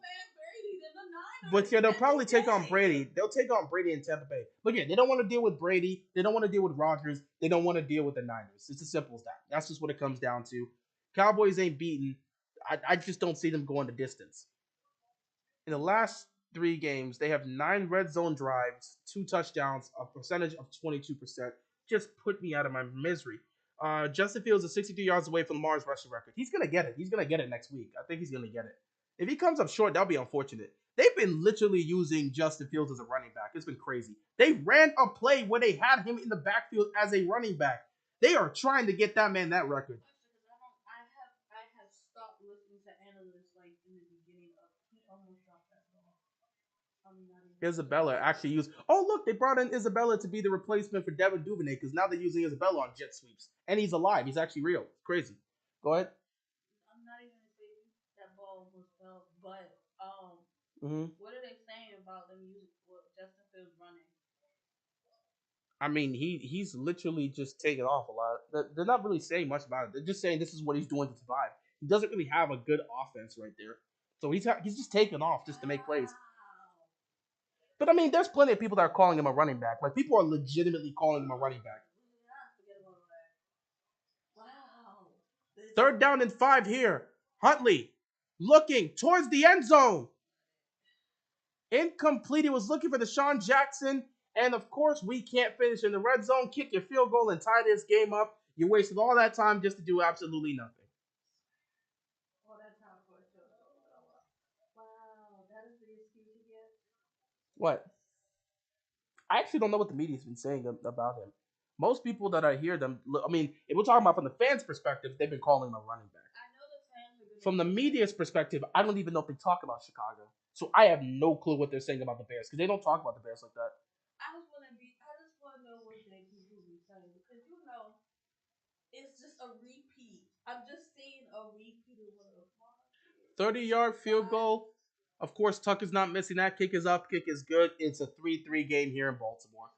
But yeah, they'll probably take on Brady. They'll take on Brady in Tampa Bay. But yeah, they don't want to deal with Brady. They don't want to deal with Rodgers. They don't want to deal with the Niners. It's as simple as that. That's just what it comes down to. Cowboys ain't beaten. I just don't see them going the distance. In the last 3 games, they have 9 red zone drives, 2 touchdowns, a percentage of 22%. Just put me out of my misery. Justin Fields is 63 yards away from Lamar's rushing record. He's going to get it. He's going to get it next week. I think he's going to get it. If he comes up short, that'll be unfortunate. They've been literally using Justin Fields as a running back. It's been crazy. They ran a play where they had him in the backfield as a running back. They are trying to get that man that record. I have stopped listening to analysts like in the beginning of he almost dropped that ball. Isabella actually used. Oh look, they brought in Isabella to be the replacement for Devin Duvernay because now they're using Isabella on jet sweeps, and he's alive. He's actually real. It's crazy. Go ahead. I'm not even saying that ball was felt, but what are they saying about them using Justin Fields running? I mean, he's literally just taking off a lot. They're not really saying much about it. They're just saying this is what he's doing to survive. He doesn't really have a good offense right there, so he's just taking off just to make plays. But I mean, there's plenty of people that are calling him a running back. Like people are legitimately calling him a running back. Wow. Third down and 5 here. Huntley looking towards the end zone. Incomplete. He was looking for Deshaun Jackson. And of course, we can't finish in the red zone, kick your field goal, and tie this game up. You wasted all that time just to do absolutely nothing. All that time for a field goal. Wow, that is the excuse you get. What? I actually don't know what the media's been saying about him. Most people that I hear them, I mean, if we're talking about from the fans' perspective, they've been calling him a running back. I know the fans are good. From the media's perspective, I don't even know if they talk about Chicago. So I have no clue what they're saying about the Bears because they don't talk about the Bears like that. I just want to know what they people be saying because it's just a repeat. I'm just seeing a repeat of what 30-yard field goal. Of course, Tuck is not missing. That kick is up. Kick is good. It's a 3-3 game here in Baltimore.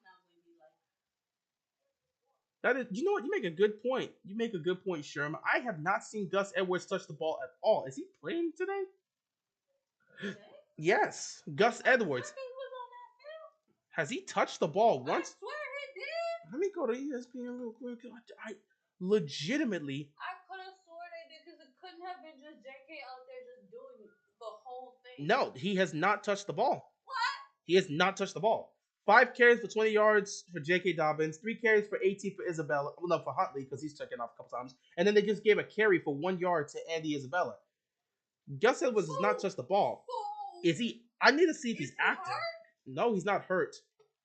That is, you know what? You make a good point. You make a good point, Sherman. I have not seen Gus Edwards touch the ball at all. Is he playing today? Yes, Gus Edwards. Has he touched the ball once? I swear he did. Let me go to ESPN real quick. I legitimately. I could have sworn they did because it couldn't have been just JK out there just doing the whole thing. No, he has not touched the ball. What? He has not touched the ball. 5 carries for 20 yards for J.K. Dobbins, 3 carries for 18 for Isabella. Well, no, for Huntley because he's checking off a couple times, and then they just gave a carry for 1 yard to Andy Isabella. Gus Edwards has not touched the ball. Is he? I need to see if he's active. No, he's not hurt.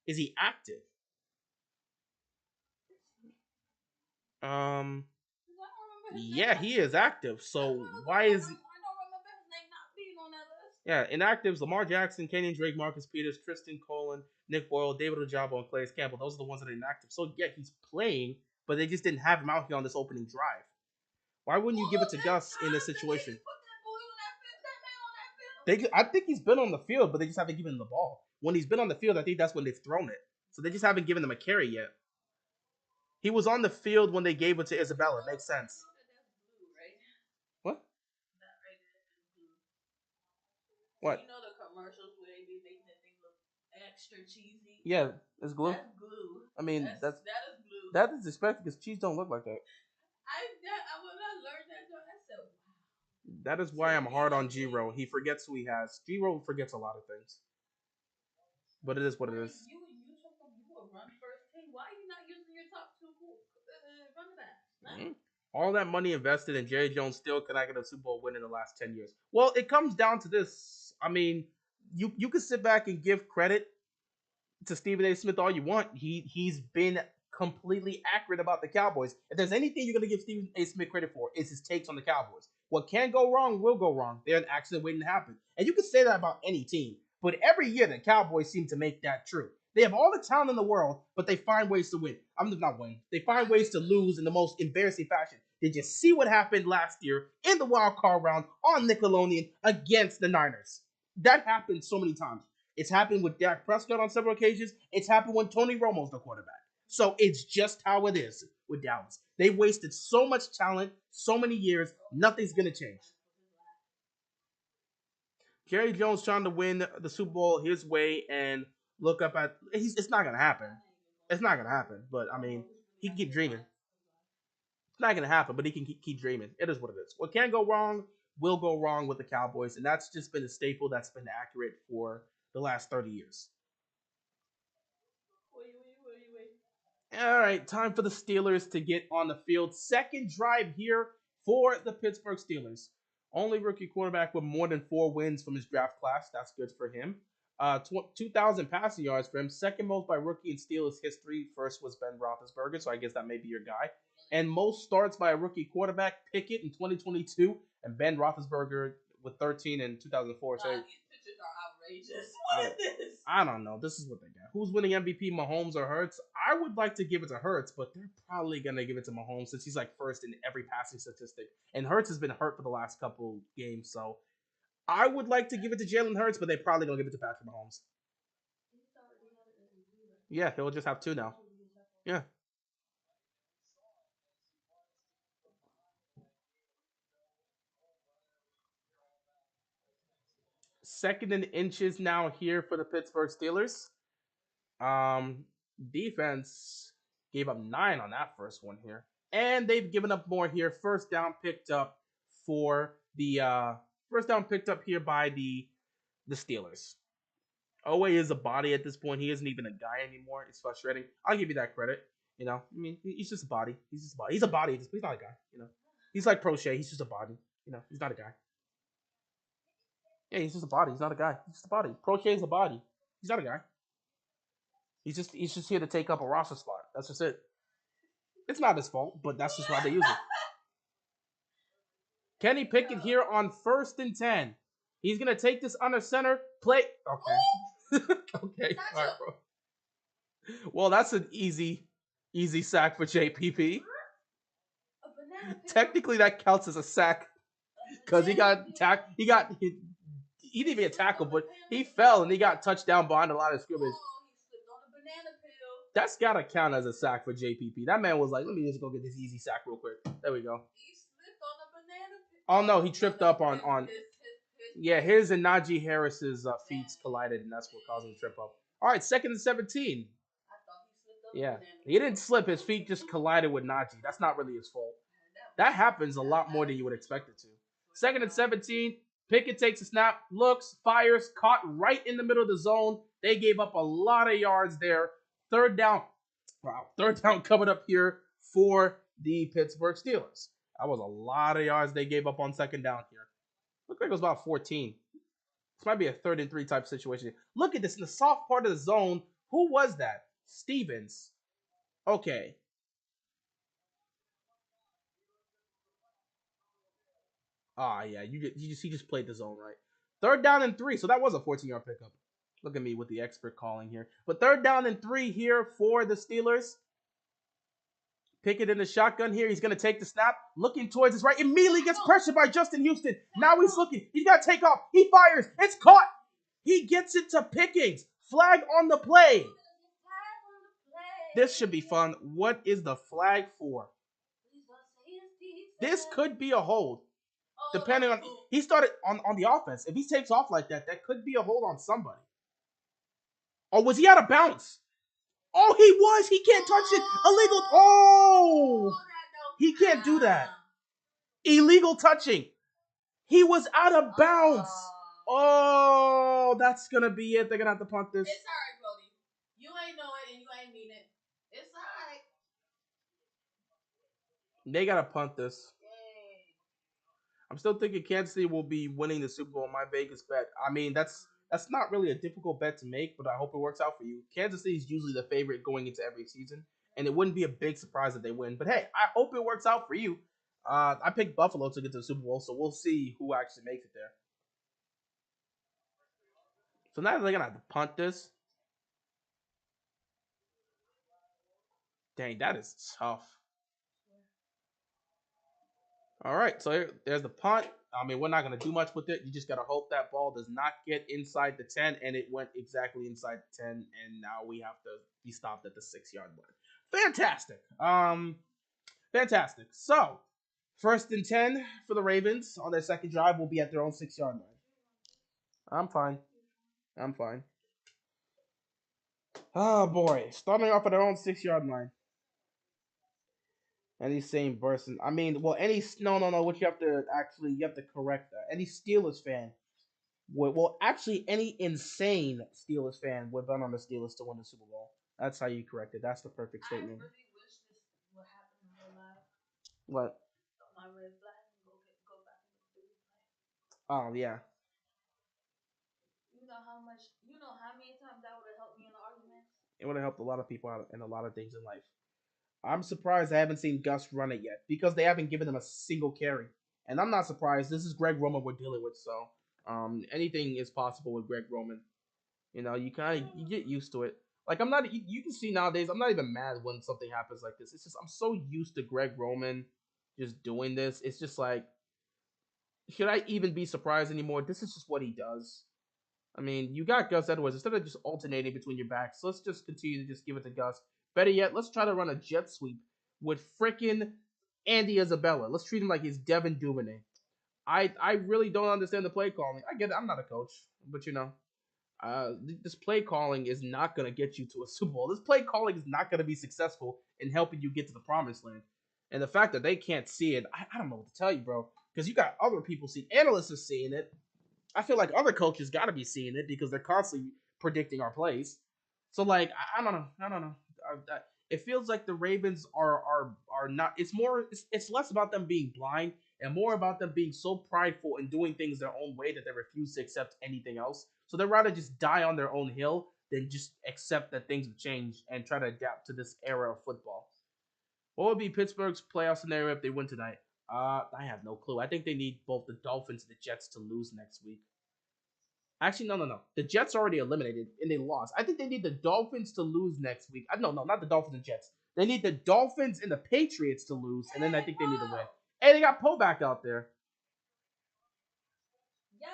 Is he active? Yeah, he is active. So why is he? I don't remember his name not being on that list. Yeah, inactives: Lamar Jackson, Kenyon Drake, Marcus Peters, Tristan Colin, Nick Boyle, David Ojabo, and Calais Campbell. Those are the ones that are inactive. So yeah, he's playing, but they just didn't have him out here on this opening drive. Why wouldn't you give it to Gus in this situation? I think he's been on the field, but they just haven't given him the ball. When he's been on the field, I think that's when they've thrown it. So they just haven't given him a carry yet. He was on the field when they gave it to Isabella. It makes sense. What? What? You know the commercials where they be making the thing look extra cheesy? Yeah, it's glue. That's glue. I mean, that is glue. That is expected because cheese don't look like that. When I learned that, I said, wow. That is why I'm hard on Giro. He forgets who he has. Giro forgets a lot of things. But it is what it is. You a run first team. Why are you not using your top 2 running backs? All that money invested and Jerry Jones still cannot get a Super Bowl win in the last 10 years. Well, it comes down to this. I mean, you can sit back and give credit to Stephen A. Smith all you want. He's been completely accurate about the Cowboys. If there's anything you're going to give Stephen A. Smith credit for, it's his takes on the Cowboys. What can go wrong will go wrong. They're an accident waiting to happen. And you can say that about any team. But every year, the Cowboys seem to make that true. They have all the talent in the world, but they find ways to win. I'm not winning. They find ways to lose in the most embarrassing fashion. Did you see what happened last year in the wild card round on Nickelodeon against the Niners? That happened so many times. It's happened with Dak Prescott on several occasions. It's happened when Tony Romo's the quarterback. So it's just how it is with Dallas. They wasted so much talent, so many years. Nothing's going to change. Jerry Jones trying to win the Super Bowl his way and look up at... It's not going to happen. It's not going to happen. But, I mean, he can keep dreaming. It's not going to happen, but he can keep dreaming. It is what it is. What can go wrong will go wrong with the Cowboys. And that's just been a staple that's been accurate for the last 30 years. All right, time for the Steelers to get on the field. Second drive here for the Pittsburgh Steelers. Only rookie quarterback with more than 4 wins from his draft class. That's good for him. 2,000 passing yards for him. Second most by rookie in Steelers history. First was Ben Roethlisberger, so I guess that may be your guy. And most starts by a rookie quarterback, Pickett in 2022, and Ben Roethlisberger with 13 in 2004. So these pictures are outrageous. What is this? I don't know. This is what they got. Who's winning MVP, Mahomes or Hurts? I would like to give it to Hurts, but they're probably going to give it to Mahomes since he's like first in every passing statistic. And Hurts has been hurt for the last couple games, so I would like to give it to Jalen Hurts, but they're probably going to give it to Patrick Mahomes. Yeah, he'll just have 2 now. Yeah. Second in inches now here for the Pittsburgh Steelers. Um, Defense gave up 9 on that first one here, and they've given up more here. First down picked up for the first down picked up here by the Steelers. Owe is a body at this point. He isn't even a guy anymore. It's frustrating. I'll give you that credit. You know, I mean, he's just a body. He's just a body. He's a body. He's not a guy. You know, he's like Prochet. He's just a body. You know, he's not a guy. Yeah, he's just a body. He's not a guy. He's just a body. Prochet is a body. He's not a guy. He's just here to take up a roster spot. That's just it. It's not his fault, but that's just why they use it. Kenny Pickett here on 1st and 10. He's gonna take this under center. Play. Okay. Okay. All right, bro. Well, that's an easy sack for JPP. Technically, that counts as a sack because he didn't even get tackled, but he fell and he got touched down behind a lot of scrimmage. That's gotta count as a sack for JPP. That man was like, let me just go get this easy sack real quick. There we go. He slipped on a banana peel. Oh no, he tripped up on yeah, his and Najee Harris's feet collided, and that's what caused him to trip up. All right, 2nd and 17. Yeah, he didn't slip. His feet just collided with Najee. That's not really his fault. That happens a lot more than you would expect it to. 2nd and 17. Pickett takes a snap, looks, fires, caught right in the middle of the zone. They gave up a lot of yards there. Third down. Wow. Third down coming up here for the Pittsburgh Steelers. That was a lot of yards they gave up on 2nd down here. Looked like it was about 14. This might be a 3rd and 3 type situation. Look at this in the soft part of the zone. Who was that? Stevens. Okay. Yeah, he just played the zone right. 3rd down and 3, so that was a 14-yard pickup. Look at me with the expert calling here. But 3rd down and 3 here for the Steelers. Pickett in the shotgun here. He's going to take the snap. Looking towards his right. Immediately gets pressured by Justin Houston. Now he's looking. He's got to take off. He fires. It's caught. He gets it to Pickens. Flag on the play. This should be fun. What is the flag for? This could be a hold. Depending on, he started on the offense. If he takes off like that, that could be a hold on somebody. Or was he out of bounds? Oh, he was. He can't touch it. Illegal. Oh, he can't do that. Illegal touching. He was out of bounds. Oh, that's going to be it. They're going to have to punt this. It's all right, Brody. You ain't know it and you ain't mean it. It's all right. They got to punt this. I'm still thinking Kansas City will be winning the Super Bowl. My Vegas bet. I mean, that's not really a difficult bet to make, but I hope it works out for you. Kansas City is usually the favorite going into every season, and it wouldn't be a big surprise if they win. But hey, I hope it works out for you. I picked Buffalo to get to the Super Bowl, so we'll see who actually makes it there. So now they're gonna have to punt this. Dang, that is tough. All right, so there's the punt. I mean, we're not going to do much with it. You just got to hope that ball does not get inside the 10, and it went exactly inside the 10, and now we have to be stopped at the 6-yard line. Fantastic. Fantastic. So, 1st and 10 for the Ravens on their second drive will be at their own 6-yard line. I'm fine. Oh, boy. Starting off at their own 6-yard line. Any same person. I mean, well, no. What you have to correct that. Any Steelers fan actually, any insane Steelers fan would bet on the Steelers to win the Super Bowl. That's how you correct it. That's the perfect statement. I really wish this would happen in real life. What? My red flag and go back and do it. Oh yeah, You know how many times that would have helped me in the arguments. it would have helped a lot of people out in a lot of things in life. I'm surprised I haven't seen Gus run it yet because they haven't given him a single carry, and I'm not surprised. This is Greg Roman we're dealing with, so anything is possible with Greg Roman. You know, you kind of you get used to it. Like I'm not, you can see nowadays. I'm not even mad when something happens like this. It's just I'm so used to Greg Roman just doing this. It's just like, should I even be surprised anymore? This is just what he does. I mean, you got Gus Edwards. Instead of just alternating between your backs, let's just continue to just give it to Gus. Better yet, let's try to run a jet sweep with freaking Andy Isabella. Let's treat him like he's Devin Duvernay. I really don't understand the play calling. I get it. I'm not a coach, but you know, this play calling is not going to get you to a Super Bowl. This play calling is not going to be successful in helping you get to the promised land. And the fact that they can't see it, I don't know what to tell you, bro. Because you got other people seeing, analysts are seeing it. I feel like other coaches got to be seeing it because they're constantly predicting our plays. So like, I don't know, I don't know. It feels like the Ravens are not. It's more. It's less about them being blind and more about them being so prideful and doing things their own way that they refuse to accept anything else. So they'd rather just die on their own hill than just accept that things have changed and try to adapt to this era of football. What would be Pittsburgh's playoff scenario if they win tonight? I have no clue. I think they need both the Dolphins and the Jets to lose next week. Actually, no, no, no. The Jets are already eliminated and they lost. I think they need the Dolphins to lose next week. No, no, not the Dolphins and Jets. They need the Dolphins and the Patriots to lose, and then I think they need to win. Hey, they got Poe back out there. Yeah.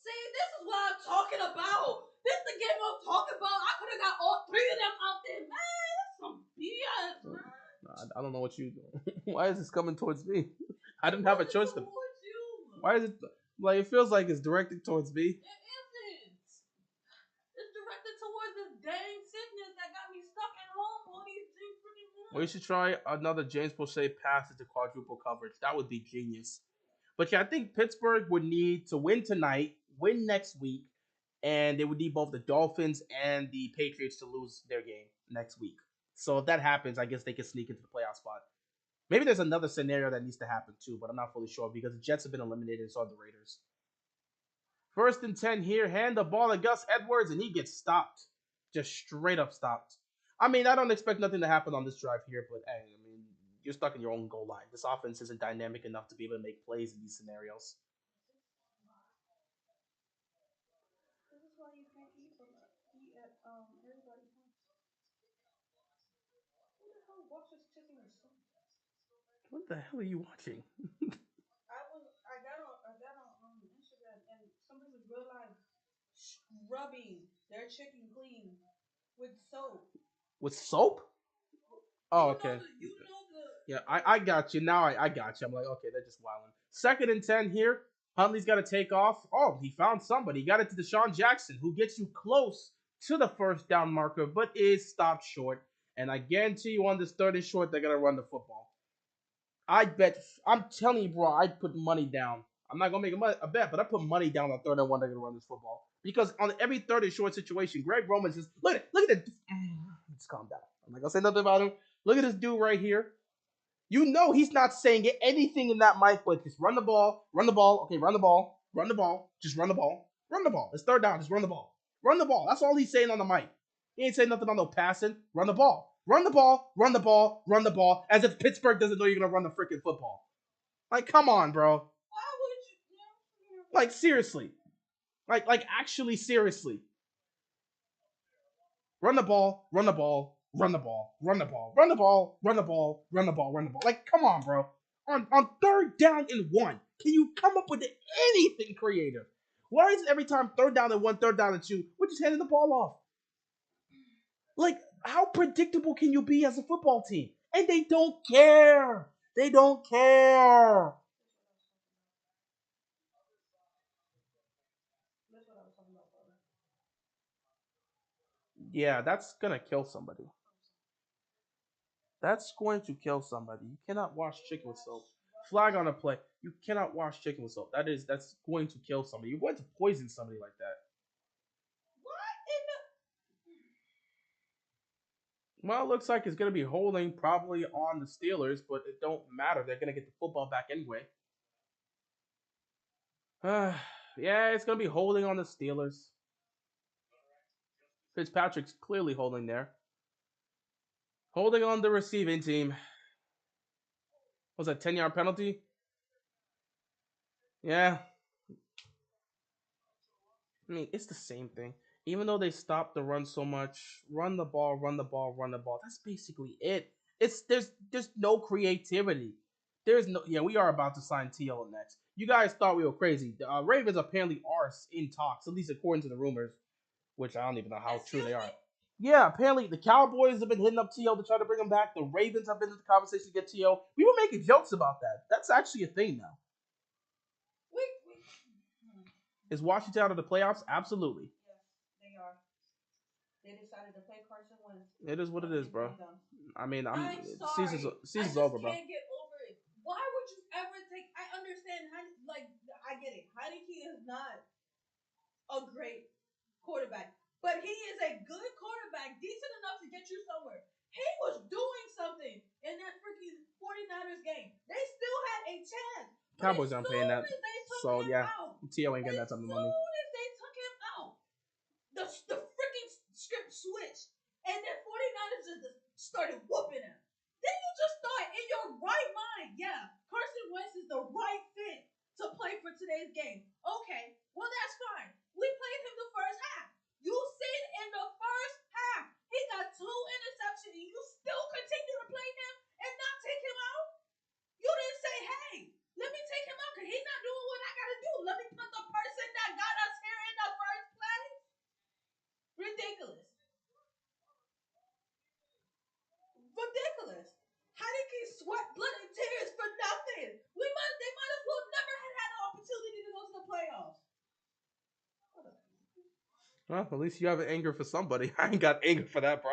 See, this is what I'm talking about. This is the game I'm talking about. I could have got all three of them out there, man. That's some BS, man. I don't know what you. Why is this coming towards me? I didn't have a choice. Why is it like it feels like it's directed towards me? It isn't. It's directed towards this dang sickness that got me stuck at home all these freaking months. We should try another James Prochet pass into quadruple coverage. That would be genius. But yeah, I think Pittsburgh would need to win tonight, win next week, and they would need both the Dolphins and the Patriots to lose their game next week. So if that happens, I guess they can sneak into the playoff spot. Maybe there's another scenario that needs to happen too, but I'm not fully sure because the Jets have been eliminated and so have the Raiders. First and 10 here, hand the ball to Gus Edwards, and he gets stopped. Just straight up stopped. I mean, I don't expect nothing to happen on this drive here, but hey, I mean, you're stuck in your own goal line. This offense isn't dynamic enough to be able to make plays in these scenarios. This is why you can't eat at everybody's house. Who the hell watches chicken and soup? What the hell are you watching? I got on Instagram and some people real life scrubbing their chicken clean with soap. With soap? Oh, You know okay. the you know the Yeah, I got you. Now I got you. I'm like, okay, they're just wilding. Second and 10 here. Huntley's got to take off. Oh, he found somebody. He got it to Deshaun Jackson, who gets you close to the first down marker, but is stopped short. And I guarantee you on this third and short, they're going to run the football. I bet, I'm telling you, bro, I'd put money down. I'm not going to make a bet, but I put money down on third and one, they're going to run this football. Because on every third and short situation, Greg Roman says, look at it. Let's calm down. I'm not going to say nothing about him. Look at this dude right here. You know he's not saying anything in that mic, but just run the ball, run the ball. Okay, run the ball, run the ball, just run the ball, run the ball. It's third down, just run the ball, run the ball. That's all he's saying on the mic. He ain't saying nothing on no passing. Run the ball, run the ball, run the ball, run the ball. As if Pittsburgh doesn't know you're gonna run the freaking football. Like, come on, bro. why would you? Like seriously, like actually seriously. Run the ball, run the ball, run the ball, run the ball, run the ball, run the ball, run the ball, run the ball. Like, come on, bro. On third down and one, can you come up with anything creative? Why is it every time third down and one, third down and two, we're just handing the ball off? Like, how predictable can you be as a football team? And they don't care. They don't care. That's what I was talking about, brother. Yeah, that's gonna kill somebody. That's going to kill somebody. You cannot wash chicken with soap. Flag on a play. You cannot wash chicken with soap. That's going to kill somebody. You're going to poison somebody like that. What in the? Well, it looks like it's going to be holding probably on the Steelers, but it don't matter. They're going to get the football back anyway. Yeah, it's gonna be holding on the Steelers. Fitzpatrick's clearly holding there. Holding on the receiving team. Was that 10-yard penalty? Yeah. I mean, it's the same thing. Even though they stopped the run so much, run the ball, run the ball, run the ball. That's basically it. It's there's no creativity. There's no we are about to sign T.O. next. You guys thought we were crazy. The Ravens apparently are in talks, at least according to the rumors, which I don't even know how true they are. Yeah, apparently the Cowboys have been hitting up T.O. to try to bring him back. The Ravens have been in the conversation to get T.O. We were making jokes about that. That's actually a thing now. Is Washington out of the playoffs? Absolutely. Yes, they are. They decided to play Carson Wentz. It is what it is, bro. I mean, I'm sorry. season's over, bro. I can't get over it. Why would you ever take? I understand. I get it. Heineke is not a great quarterback, but he is a good quarterback, decent enough to get you somewhere. He was doing something in that freaking 49ers game. They still had a chance. Cowboys aren't paying that. So yeah, T.O. ain't getting that type of money. As soon as they took him out, the freaking script switched, and then 49ers just started whooping him. Then you just thought in your right mind, yeah, Carson Wentz is the right fit to play for today's game. Okay, well that's fine. We played him the first half. You seen in the first half, he got 2 interceptions, and you still continue to play him and not take him out? You didn't say, hey, let me take him out because he's not doing what I got to do. Let me put the person that got us here in the first place. Ridiculous. Ridiculous. How did he sweat blood and tears for nothing? They might as well never had an opportunity to go to the playoffs. Well, at least you have an anger for somebody. I ain't got anger for that, bro.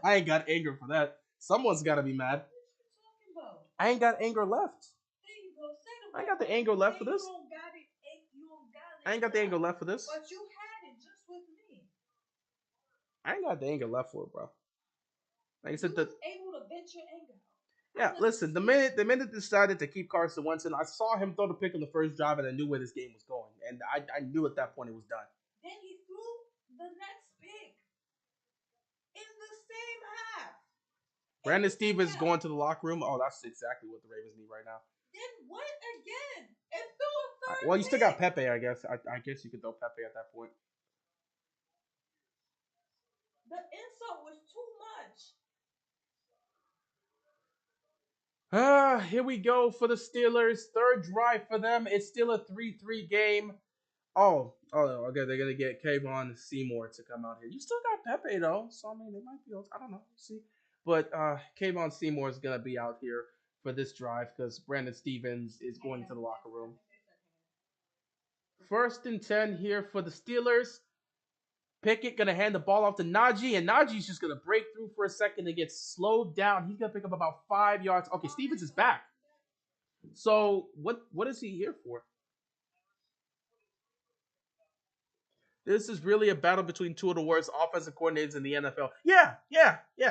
I ain't got anger for that. Someone's got to be mad. What you talking about? I ain't got anger left. There you go. I ain't got the anger left for this. You don't got it. You don't got it. I ain't got the anger left for this. But you had it just with me. I ain't got the anger left for it, bro. Like I said, you was able to vent your anger out. Yeah, listen. The minute they decided to keep Carson Wentz in, I saw him throw the pick on the first drive, and I knew where this game was going, and I knew at that point it was done. Then he threw the next pick in the same half. Brandon Stevens going to the locker room. Oh, that's exactly what the Ravens need right now. Then what again? And threw a third. Well, you still got Pepe, I guess. I guess you could throw Pepe at that point. The insult was too much. Here we go for the Steelers. Third drive for them. It's still a 3-3 game. Oh, okay. They're gonna get Kayvon Seymour to come out here. You still got Pepe though, so I mean they might be. I don't know. See, but Kayvon Seymour is gonna be out here for this drive because Brandon Stevens is going to the locker room. 1st and 10 here for the Steelers. Pickett gonna hand the ball off to Najee, and Najee's just gonna break through for a second and get slowed down. He's gonna pick up about 5 yards. Okay, Stevens is back. So what is he here for? This is really a battle between two of the worst offensive coordinators in the NFL. Yeah.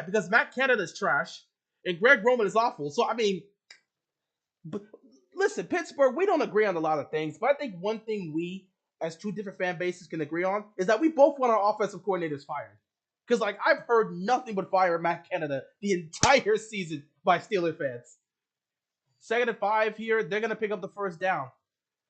Because Matt Canada's trash and Greg Roman is awful. So I mean, listen, Pittsburgh, we don't agree on a lot of things, but I think one thing we, as two different fan bases, can agree on is that we both want our offensive coordinators fired. Because like I've heard nothing but fire Matt Canada the entire season by Steelers fans. 2nd and 5 here, they're gonna pick up the first down.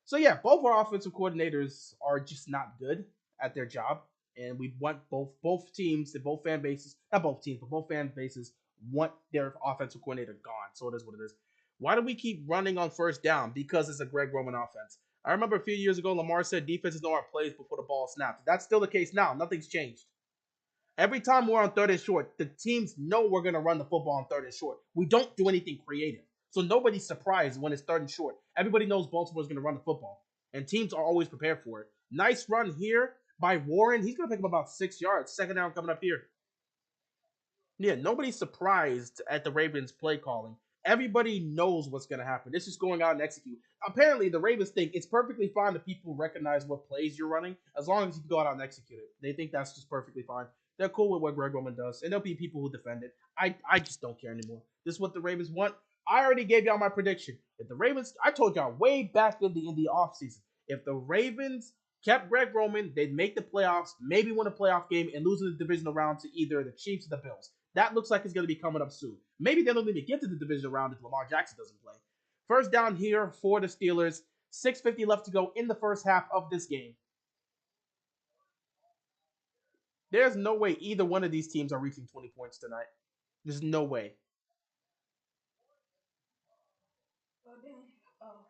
So yeah, both our offensive coordinators are just not good at their job, and we want both teams and both fan bases, not both teams, but both fan bases want their offensive coordinator gone. So it is what it is. Why do we keep running on first down? Because it's a Greg Roman offense. I remember a few years ago, Lamar said defenses know our plays before the ball snaps. That's still the case now. Nothing's changed. Every time we're on 3rd and short, the teams know we're going to run the football on 3rd and short. We don't do anything creative. So nobody's surprised when it's 3rd and short. Everybody knows Baltimore's going to run the football. And teams are always prepared for it. Nice run here by Warren. He's going to pick up about 6 yards. 2nd down coming up here. Yeah, nobody's surprised at the Ravens play calling. Everybody knows what's going to happen. This is going out and execute. Apparently, the Ravens think it's perfectly fine that people recognize what plays you're running as long as you can go out and execute it. They think that's just perfectly fine. They're cool with what Greg Roman does, and there'll be people who defend it. I just don't care anymore. This is what the Ravens want. I already gave y'all my prediction. If the Ravens, I told y'all way back in the offseason, If the Ravens kept Greg Roman, they'd make the playoffs, maybe win a playoff game, and lose in the divisional round to either the Chiefs or the Bills. That looks like it's going to be coming up soon. Maybe they don't even get to the divisional round if Lamar Jackson doesn't play. First down here for the Steelers. 6:50 left to go in the first half of this game. There's no way either one of these teams are reaching 20 points tonight. There's no way. Oh, dang. Oh,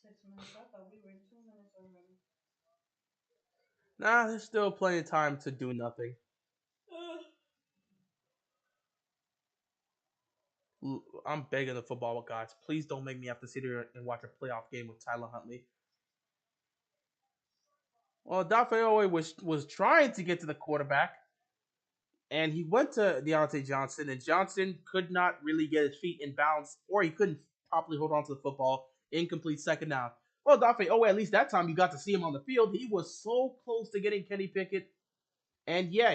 6 minutes. I thought we were in 2 minutes already. Nah, there's still plenty of time to do nothing. I'm begging the football guys, please don't make me have to sit here and watch a playoff game with Tyler Huntley. Well, Dafe was trying to get to the quarterback, and he went to Deontay Johnson, and Johnson could not really get his feet in bounds, or he couldn't properly hold on to the football. Incomplete second down. Well, Dafe, at least that time you got to see him on the field. He was so close to getting Kenny Pickett. And yeah,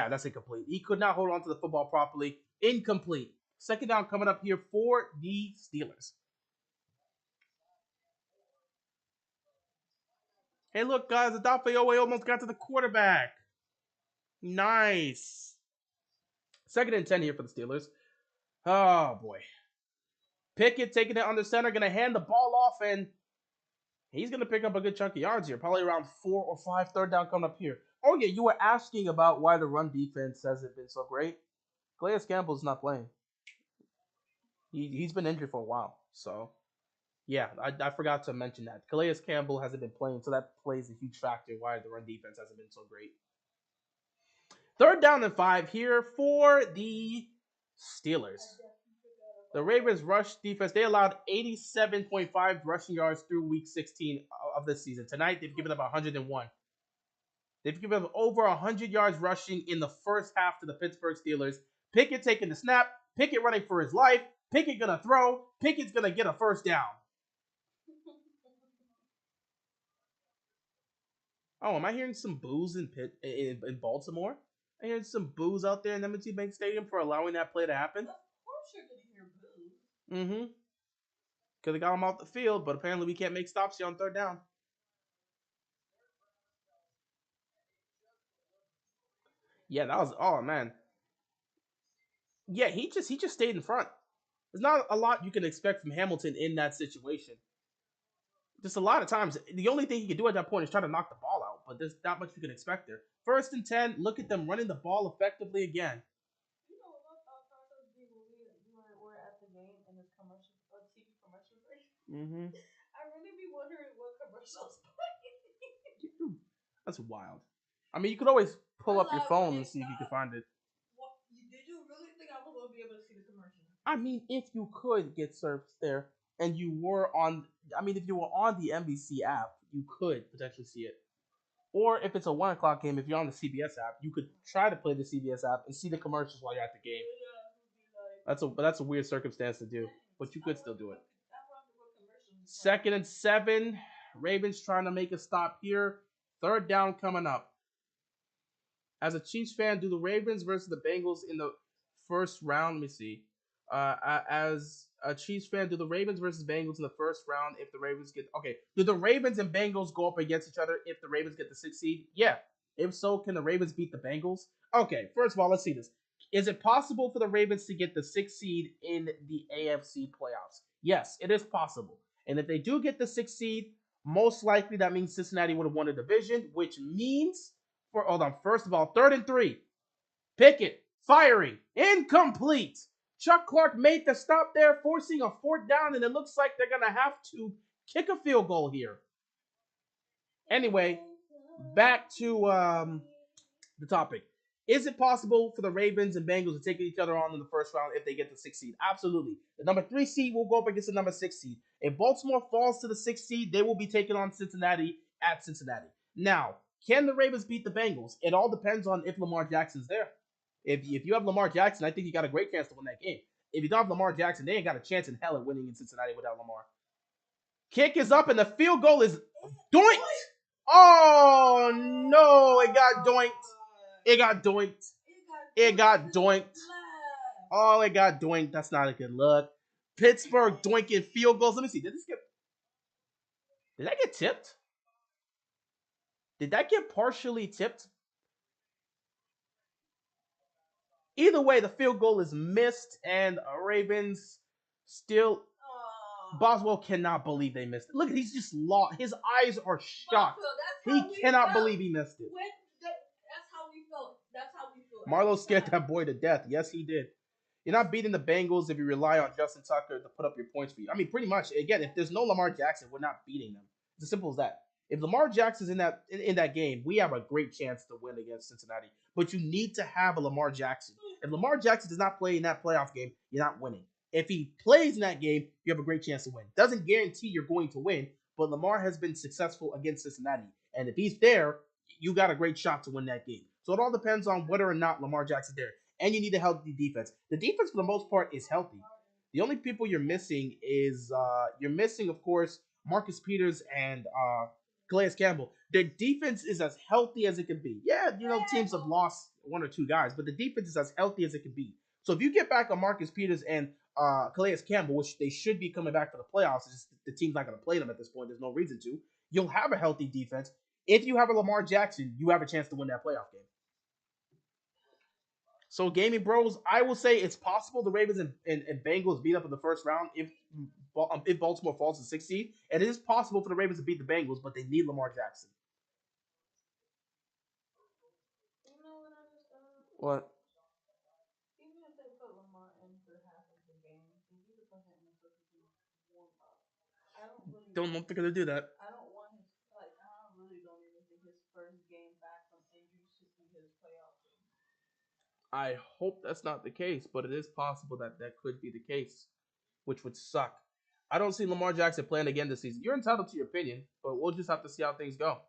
that's incomplete. He could not hold on to the football properly. Incomplete. Second down coming up here for the Steelers. Hey, look, guys, Adafe Owe almost got to the quarterback. Nice. Second and 10 here for the Steelers. Oh, boy. Pickett taking it under center, going to hand the ball off, and he's going to pick up a good chunk of yards here. Probably around 4 or 5. Third down coming up here. Oh, yeah, you were asking about why the run defense hasn't been so great. Calais Campbell's not playing. He's been injured for a while. So, yeah, I forgot to mention that. Calais Campbell hasn't been playing, so that plays a huge factor why the run defense hasn't been so great. Third down and 5 here for the Steelers. The Ravens rush defense, they allowed 87.5 rushing yards through week 16 of this season. Tonight, they've given up 101. They've given up over 100 yards rushing in the first half to the Pittsburgh Steelers. Pickett taking the snap. Pickett running for his life. Pickett going to throw. Pickett's going to get a first down. Oh, am I hearing some boos in Baltimore? I hearing some boos out there in M&T Bank Stadium for allowing that play to happen? Of course you're going to hear boos. Mm-hmm. Because they got him off the field, but apparently we can't make stops here on third down. Yeah, that was, oh, man. Yeah, he just stayed in front. There's not a lot you can expect from Hamilton in that situation. Just a lot of times, the only thing he can do at that point is try to knock the ball out, but there's not much you can expect there. First and 10, look at them running the ball effectively again. You know what I thought would be when we were at the game and this commercial, TV commercial break? Mm-hmm. I really be wondering what commercials playing. That's wild. I mean, you could always pull up your phone and see if you can find it. What, did you really think I was going to be able to see the commercial? I mean, if you could get surfed there, and if you were on the NBC app, you could potentially see it. Or if it's a 1 o'clock game, if you're on the CBS app, you could try to play the CBS app and see the commercials while you're at the game. That's a weird circumstance to do, but you could still do it. Second and 7, Ravens trying to make a stop here. Third down coming up. As a Chiefs fan, do the Ravens versus the Bengals in the first round? Let me see. As a Chiefs fan, do the Ravens versus Bengals in the first round if the Ravens get... Okay, do the Ravens and Bengals go up against each other if the Ravens get the 6th seed? Yeah. If so, can the Ravens beat the Bengals? Okay, first of all, let's see this. Is it possible for the Ravens to get the 6th seed in the AFC playoffs? Yes, it is possible. And if they do get the 6th seed, most likely that means Cincinnati would have won the division, which means... First of all, 3rd and 3. Pickett, firing, incomplete. Chuck Clark made the stop there, forcing a 4th down, and it looks like they're going to have to kick a field goal here. Anyway, back to the topic. Is it possible for the Ravens and Bengals to take each other on in the first round if they get the 6th seed? Absolutely. The number 3 seed will go up against the number 6 seed. If Baltimore falls to the 6th seed, they will be taking on Cincinnati at Cincinnati. Now, can the Ravens beat the Bengals? It all depends on if Lamar Jackson's there. If you have Lamar Jackson, I think you got a great chance to win that game. If you don't have Lamar Jackson, they ain't got a chance in hell at winning in Cincinnati without Lamar. Kick is up, and the field goal is doinked. Oh, no, it got doinked. It got doinked. It got doinked. Oh, it got doinked. That's not a good look. Pittsburgh doinking field goals. Let me see. Did this get... Did that get tipped? Did that get partially tipped? Either way, the field goal is missed, and Ravens still. Boswell cannot believe they missed it. Look, he's just lost. His eyes are shocked. He cannot believe he missed it. That's how we felt. That's how we felt. Marlo scared that boy to death. Yes, he did. You're not beating the Bengals if you rely on Justin Tucker to put up your points for you. I mean, pretty much. Again, if there's no Lamar Jackson, we're not beating them. It's as simple as that. If Lamar Jackson's in that game, we have a great chance to win against Cincinnati. But you need to have a Lamar Jackson. If Lamar Jackson does not play in that playoff game, you're not winning. If he plays in that game, you have a great chance to win. Doesn't guarantee you're going to win, but Lamar has been successful against Cincinnati. And if he's there, you got a great shot to win that game. So it all depends on whether or not Lamar Jackson's there. And you need a healthy defense. The defense, for the most part, is healthy. The only people you're missing is, of course, Marcus Peters and Calais Campbell. Their defense is as healthy as it can be. Yeah, teams have lost one or two guys, but the defense is as healthy as it can be. So if you get back on Marcus Peters and Calais Campbell, which they should be coming back for the playoffs, it's just the team's not going to play them at this point. There's no reason to. You'll have a healthy defense. If you have a Lamar Jackson, you have a chance to win that playoff game. So, Gaming Bros, I will say it's possible the Ravens and Bengals beat up in the first round if Baltimore falls to 6 seed. And it is possible for the Ravens to beat the Bengals, but they need Lamar Jackson. You know what I just What? Even if they put Lamar in for half of the game, they need to put him in for warm up. I don't really Don't think they're gonna do that. I don't want his I really don't even think his first game back from injury should be his playoff game. I hope that's not the case, but it is possible that could be the case, which would suck. I don't see Lamar Jackson playing again this season. You're entitled to your opinion, but we'll just have to see how things go.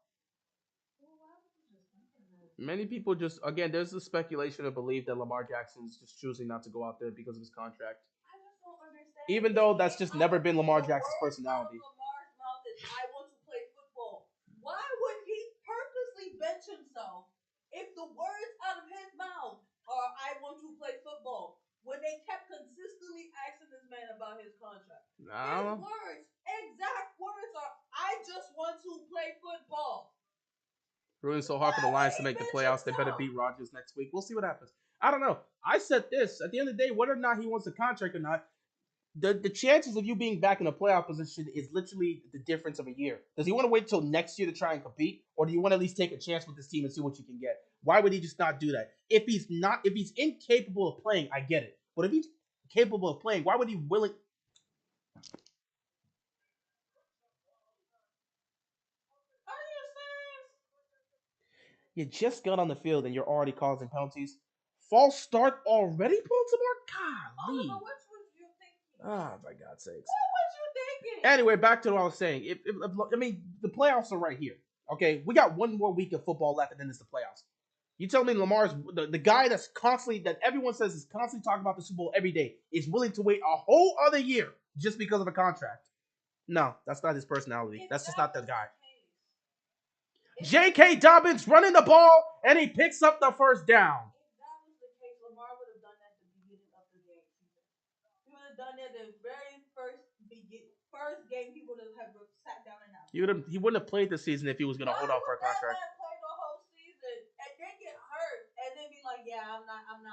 Many people just, again, there's the speculation or belief that Lamar Jackson's just choosing not to go out there because of his contract. I just don't understand. Even though that's just never been Lamar Jackson's personality. Lamar's mouth is, I want to play football. Why would he purposely bench himself if the words out of his mouth are, I want to play football, when they kept consistently asking this man about his contract? His words, exact words are, I just want to play football. Rooting so hard for the Lions to make the playoffs. They better beat Rodgers next week. We'll see what happens. I don't know. I said this. At the end of the day, whether or not he wants a contract or not, the chances of you being back in a playoff position is literally the difference of a year. Does he want to wait till next year to try and compete? Or do you want to at least take a chance with this team and see what you can get? Why would he just not do that? If he's incapable of playing, I get it. But if he's capable of playing, why would he willing... You just got on the field and you're already causing penalties. False start already, Baltimore? Golly. What was you thinking? Oh, my God's sakes. What was you thinking? Anyway, back to what I was saying. The playoffs are right here. Okay, we got one more week of football left, and then it's the playoffs. You tell me Lamar's the guy that everyone says is constantly talking about the Super Bowl every day is willing to wait a whole other year just because of a contract? No, that's not his personality. That's just not the guy. J.K. Dobbins running the ball, and he picks up the first down. If that was the case, Lamar would have done that at the beginning of the game. He would have done that the very first game. He would have sat down and out. He wouldn't have played the season if he was going to hold out for a contract. Play the whole season and then get hurt and then be like, yeah, I'm not going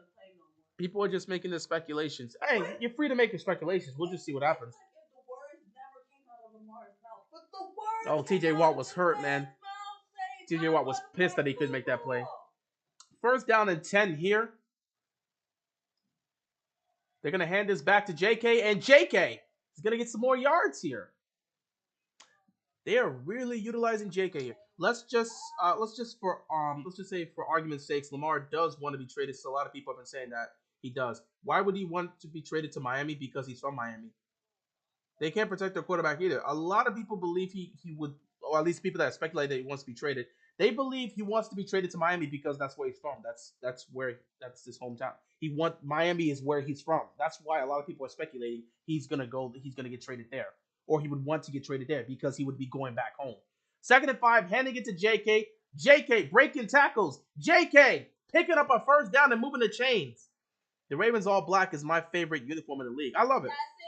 to play no more. People are just making the speculations. Hey, you're free to make your speculations. We'll just see what happens. The words never came out of Lamar's mouth, but the words. Oh, T.J. Watt was hurt, man. T.J. Watt was pissed that he couldn't make that play. First down and 10 here. They're going to hand this back to J.K. And J.K. is going to get some more yards here. They are really utilizing J.K. here. Let's just say for argument's sake, Lamar does want to be traded. So a lot of people have been saying that he does. Why would he want to be traded to Miami? Because he's from Miami. They can't protect their quarterback either. A lot of people believe he would, or at least people that speculate that he wants to be traded. They believe he wants to be traded to Miami because that's where he's from. That's his hometown. Miami is where he's from. That's why a lot of people are speculating he's gonna get traded there. Or he would want to get traded there because he would be going back home. 2nd and 5, handing it to JK. JK breaking tackles. JK picking up a first down and moving the chains. The Ravens all black is my favorite uniform in the league. I love it. Yes, it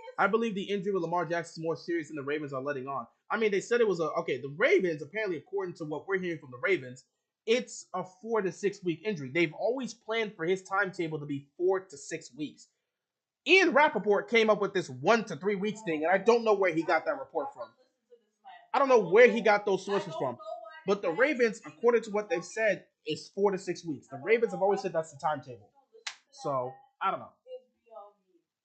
is. I believe the injury with Lamar Jackson is more serious than the Ravens are letting on. I mean, they said it was the Ravens, apparently, according to what we're hearing from the Ravens, it's a 4 to 6 week injury. They've always planned for his timetable to be 4 to 6 weeks. Ian Rappaport came up with this 1 to 3 weeks thing, and I don't know where he got that report from. I don't know where he got those sources from. But the Ravens, according to what they've said, is 4 to 6 weeks. The Ravens have always said that's the timetable. So, I don't know.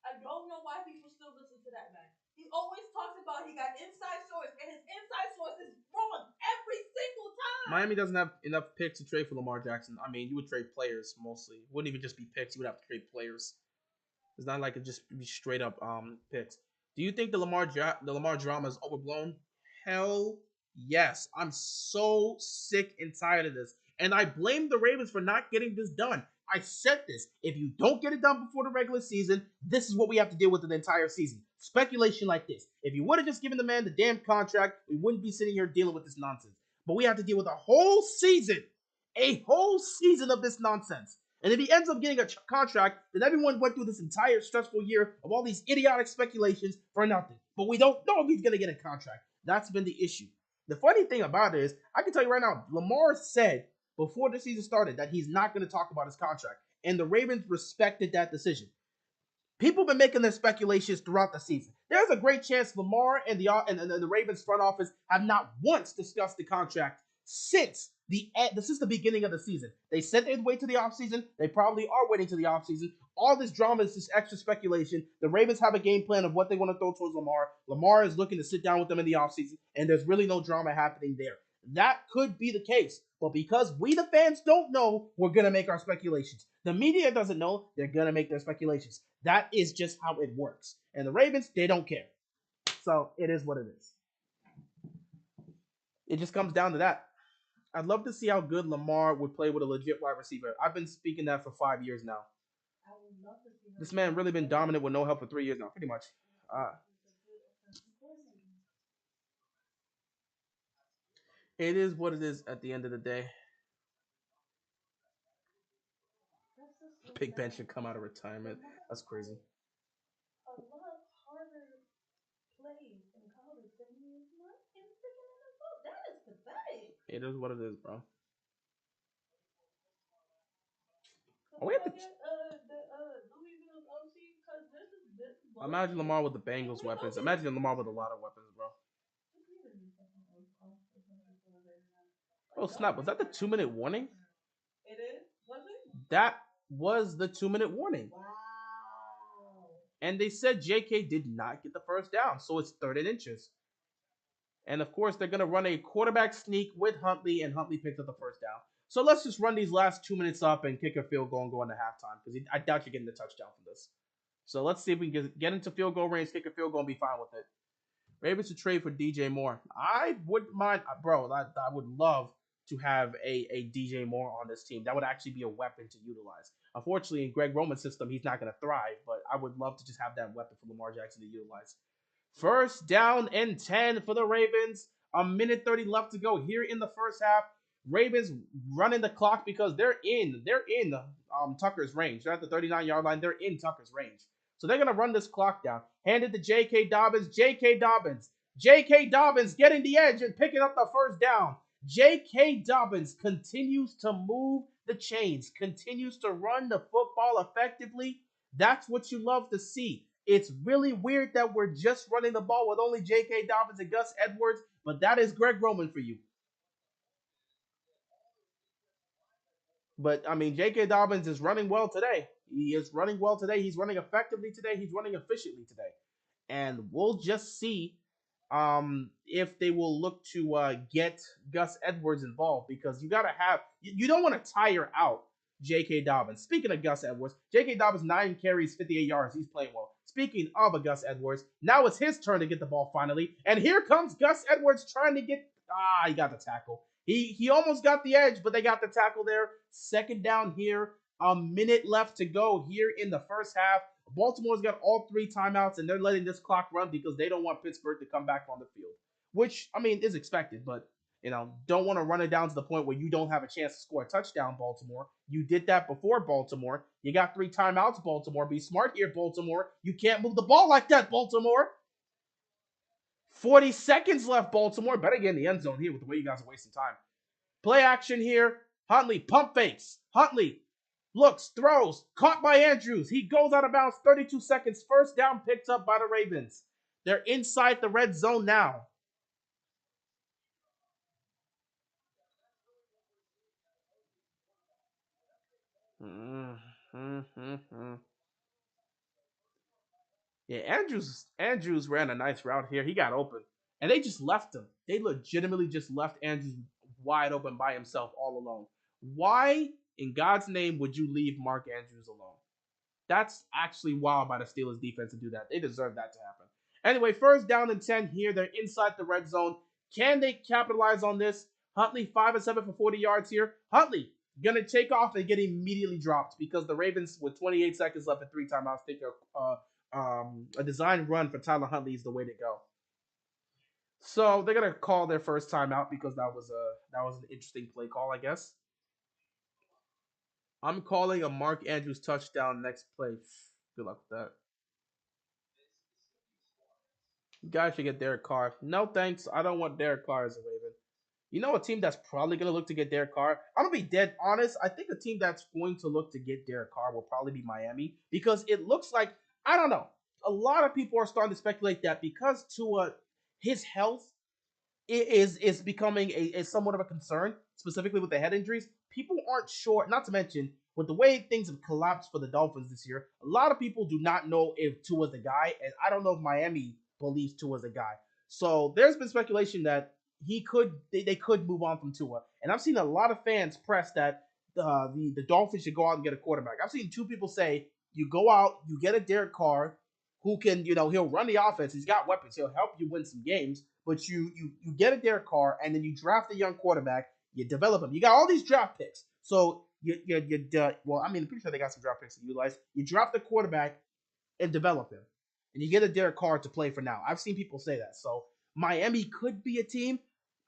I don't know why people still listen to that man. He always talks about he got inside source, and his inside source is wrong every single time. Miami doesn't have enough picks to trade for Lamar Jackson. I mean, you would trade players mostly. It wouldn't even just be picks. You would have to trade players. It's not like it just be straight up picks. Do you think the Lamar drama is overblown? Hell yes. I'm so sick and tired of this. And I blame the Ravens for not getting this done. I said this. If you don't get it done before the regular season, this is what we have to deal with the entire season. Speculation like this. If you would have just given the man the damn contract, we wouldn't be sitting here dealing with this nonsense. But we have to deal with a whole season of this nonsense. And if he ends up getting a contract, then everyone went through this entire stressful year of all these idiotic speculations for nothing. But we don't know if he's going to get a contract. That's been the issue. The funny thing about it is, I can tell you right now, Lamar said before the season started that he's not going to talk about his contract. And the Ravens respected that decision. People have been making their speculations throughout the season. There's a great chance Lamar and the Ravens front office have not once discussed the contract since the beginning of the season. They said they'd wait to the offseason. They probably are waiting to the offseason. All this drama is just extra speculation. The Ravens have a game plan of what they want to throw towards Lamar. Lamar is looking to sit down with them in the offseason, and there's really no drama happening there. That could be the case. But because we, the fans, don't know, we're going to make our speculations. The media doesn't know, they're going to make their speculations. That is just how it works. And the Ravens, they don't care. So it is what it is. It just comes down to that. I'd love to see how good Lamar would play with a legit wide receiver. I've been speaking that for 5 years now. This man really been dominant with no help for 3 years now, pretty much. It is what it is at the end of the day. Big Ben should come out of retirement. That's crazy. A lot harder plays in college than he is not in freaking NFL. That is pathetic. It is what it is, bro. We have to Louisville's OC because this is imagine Lamar with the Bengals weapons. Imagine Lamar with a lot of weapons, bro. Oh snap! Was that the 2-minute warning? It is. Was it? That was the 2-minute warning. Wow. And they said JK did not get the first down, so it's 3rd and inches. And of course, they're gonna run a quarterback sneak with Huntley, and Huntley picked up the first down. So let's just run these last 2 minutes up and kick a field goal and go into halftime because I doubt you're getting the touchdown from this. So let's see if we can get into field goal range, kick a field goal, and be fine with it. Ravens to trade for DJ Moore. I wouldn't mind, bro. I would love to have a DJ Moore on this team. That would actually be a weapon to utilize. Unfortunately, in Greg Roman's system, he's not going to thrive, but I would love to just have that weapon for Lamar Jackson to utilize. 1st down and 10 for the Ravens. 1:30 left to go here in the first half. Ravens running the clock because they're in Tucker's range. They're at the 39-yard line. They're in Tucker's range. So they're going to run this clock down. Hand it to J.K. Dobbins. J.K. Dobbins getting the edge and picking up the first down. J.K. Dobbins continues to move the chains, continues to run the football effectively. That's what you love to see. It's really weird that we're just running the ball with only J.K. Dobbins and Gus Edwards, but that is Greg Roman for you. But, I mean, J.K. Dobbins is running well today. He is running well today. He's running effectively today. He's running efficiently today. And we'll just see if they will look to get Gus Edwards involved because you got to have – you don't want to tire out J.K. Dobbins. Speaking of Gus Edwards, J.K. Dobbins, 9 carries, 58 yards. He's playing well. Speaking of a Gus Edwards, now it's his turn to get the ball finally. And here comes Gus Edwards trying to get – he got the tackle. He almost got the edge, but they got the tackle there. 2nd down here. A minute left to go here in the first half. Baltimore's got all 3 timeouts, and they're letting this clock run because they don't want Pittsburgh to come back on the field. Which, I mean, is expected, but, don't want to run it down to the point where you don't have a chance to score a touchdown, Baltimore. You did that before, Baltimore. You got 3 timeouts, Baltimore. Be smart here, Baltimore. You can't move the ball like that, Baltimore. 40 seconds left, Baltimore. Better get in the end zone here with the way you guys are wasting time. Play action here. Huntley pump fakes. Huntley looks, throws, caught by Andrews. He goes out of bounds. 32 seconds. First down picked up by the Ravens. They're inside the red zone now. Yeah, Andrews ran a nice route here. He got open, and they just left him. They legitimately just left Andrews wide open by himself, all alone. Why, in God's name, would you leave Mark Andrews alone? That's actually wild by the Steelers defense to do that. They deserve that to happen. Anyway, first down and 10 here. They're inside the red zone. Can they capitalize on this? Huntley 5 and 7 for 40 yards here. Huntley gonna take off and get immediately dropped because the Ravens, with 28 seconds left and 3 timeouts, think a design run for Tyler Huntley is the way to go. So they're gonna call their first timeout because that was an interesting play call, I guess. I'm calling a Mark Andrews touchdown next play. Good luck with that. You guys should get Derek Carr. No thanks. I don't want Derek Carr as a Raven. You know a team that's probably going to look to get Derek Carr? I'm going to be dead honest. I think a team that's going to look to get Derek Carr will probably be Miami because it looks like, I don't know, a lot of people are starting to speculate that because Tua, his health is becoming a somewhat of a concern, specifically with the head injuries. People aren't sure, not to mention, with the way things have collapsed for the Dolphins this year, a lot of people do not know if Tua's the guy, and I don't know if Miami believes Tua's the guy. So there's been speculation that they could move on from Tua, and I've seen a lot of fans press that the Dolphins should go out and get a quarterback. I've seen two people say you go out, you get a Derek Carr, who can, he'll run the offense. He's got weapons. He'll help you win some games. But you get a Derek Carr, and then you draft a young quarterback. You develop him. You got all these draft picks. So well, I mean, I'm pretty sure they got some draft picks to utilize. You draft the quarterback and develop him, and you get a Derek Carr to play for now. I've seen people say that. So Miami could be a team.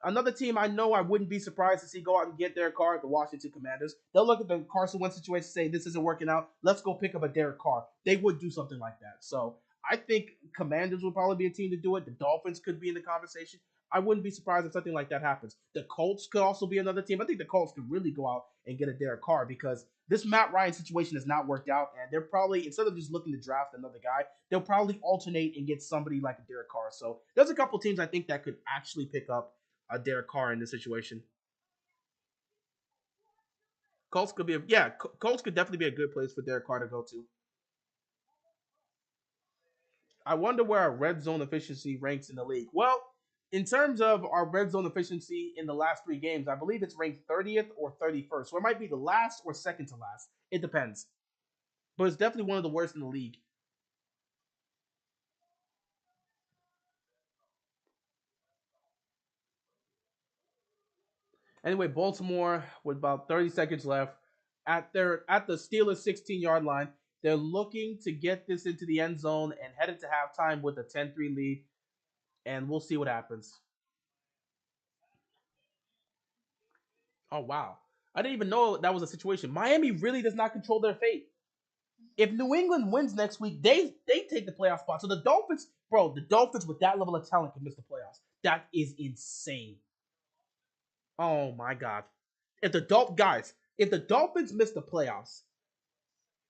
Another team I know I wouldn't be surprised to see go out and get Derek Carr, the Washington Commanders. They'll look at the Carson Wentz situation and say, this isn't working out. Let's go pick up a Derek Carr. They would do something like that. So I think Commanders will probably be a team to do it. The Dolphins could be in the conversation. I wouldn't be surprised if something like that happens. The Colts could also be another team. I think the Colts could really go out and get a Derek Carr because this Matt Ryan situation has not worked out, and they're probably, instead of just looking to draft another guy, they'll probably alternate and get somebody like a Derek Carr. So there's a couple teams I think that could actually pick up a Derek Carr in this situation. Colts could be Colts could definitely be a good place for Derek Carr to go to. I wonder where our red zone efficiency ranks in the league. Well, in terms of our red zone efficiency in the last 3 games, I believe it's ranked 30th or 31st. So it might be the last or second to last. It depends. But it's definitely one of the worst in the league. Anyway, Baltimore with about 30 seconds left at the Steelers 16-yard line. They're looking to get this into the end zone and head into halftime with a 10-3 lead, and we'll see what happens. Oh wow. I didn't even know that was a situation. Miami really does not control their fate. If New England wins next week, they take the playoff spot. So the Dolphins, bro, the Dolphins with that level of talent can miss the playoffs. That is insane. Oh my god. If the Dolphins miss the playoffs,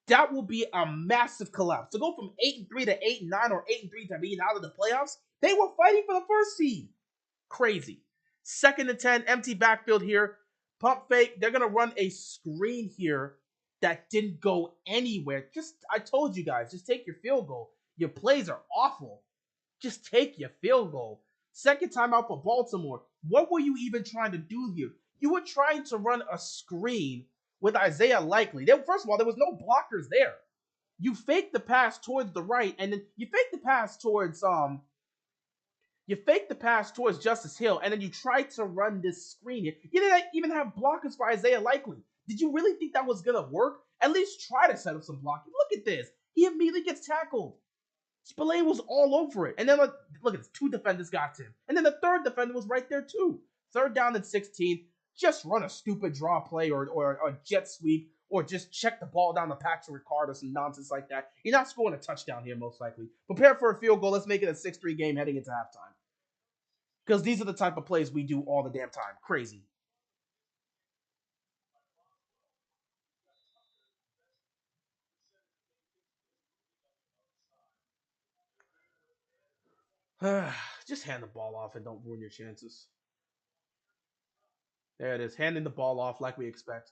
that will be a massive collapse. To go from 8-3 to 8-9 or 8-3 to being out of the playoffs, they were fighting for the first seed. Crazy. Second and 10, empty backfield here. Pump fake. They're gonna run a screen here that didn't go anywhere. I told you guys, just take your field goal. Your plays are awful. Just take your field goal. Second time out for Baltimore. What were you even trying to do here? You were trying to run a screen with Isaiah Likely. First of all, there was no blockers there. You faked the pass towards the right, and then you faked the pass towards Justice Hill, and then you tried to run this screen here. You didn't even have blockers for Isaiah Likely. Did you really think that was gonna work? At least try to set up some blocking. Look at this. He immediately gets tackled. Spillane was all over it. And then look at this. 2 defenders got to him. And then the third defender was right there too. Third down and 16. Just run a stupid draw play or a jet sweep or just check the ball down to Patrick Ricard or some nonsense like that. You're not scoring a touchdown here most likely. Prepare for a field goal. Let's make it a 6-3 game heading into halftime. Because these are the type of plays we do all the damn time. Crazy. Just hand the ball off and don't ruin your chances. There it is. Handing the ball off like we expect.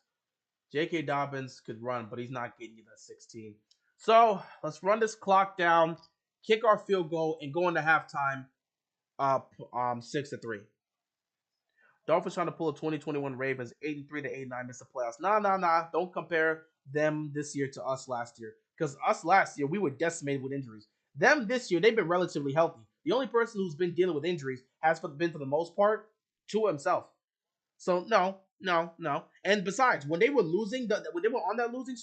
J.K. Dobbins could run, but he's not getting you that 16. So let's run this clock down, kick our field goal, and go into halftime up 6-3. Dolphins trying to pull a 2021 Ravens 83 to 89 miss the playoffs. Nah. Don't compare them this year to us last year. Because us last year, we were decimated with injuries. Them this year, they've been relatively healthy. The only person who's been dealing with injuries has been, for the most part, Tua himself. So no. And besides, when they were when they were on that losing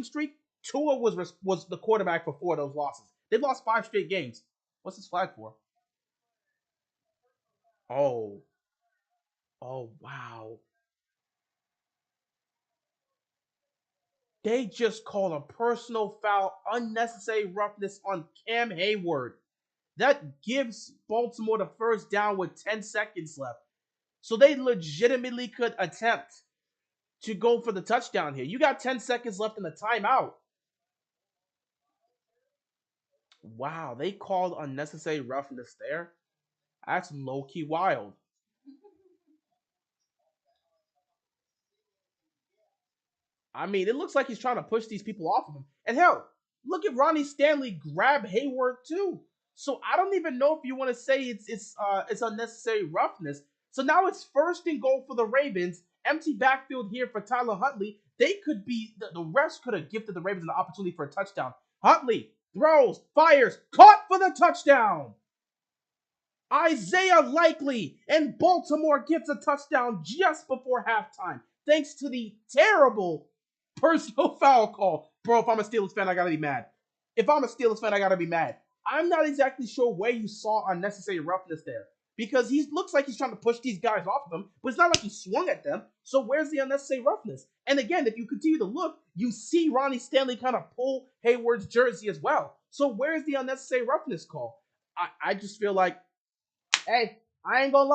streak, Tua was the quarterback for 4 of those losses. They've lost 5 straight games. What's this flag for? Oh, oh wow. They just called a personal foul, unnecessary roughness on Cam Hayward. That gives Baltimore the first down with 10 seconds left. So they legitimately could attempt to go for the touchdown here. You got 10 seconds left in the timeout. Wow, they called unnecessary roughness there. That's low key wild. I mean, it looks like he's trying to push these people off of him. And hell, look at Ronnie Stanley grab Hayward too. So I don't even know if you want to say it's unnecessary roughness. So now it's first and goal for the Ravens. Empty backfield here for Tyler Huntley. They could be the refs could have gifted the Ravens an opportunity for a touchdown. Huntley throws, fires, caught for the touchdown. Isaiah Likely and Baltimore gets a touchdown just before halftime, thanks to the terrible personal foul call. Bro, if I'm a Steelers fan, I gotta be mad. If I'm a Steelers fan, I gotta be mad. I'm not exactly sure where you saw unnecessary roughness there. Because he looks like he's trying to push these guys off of him, but it's not like he swung at them. So where's the unnecessary roughness? And again, if you continue to look, you see Ronnie Stanley kind of pull Hayward's jersey as well. So where's the unnecessary roughness call? I just feel like, hey, I ain't gonna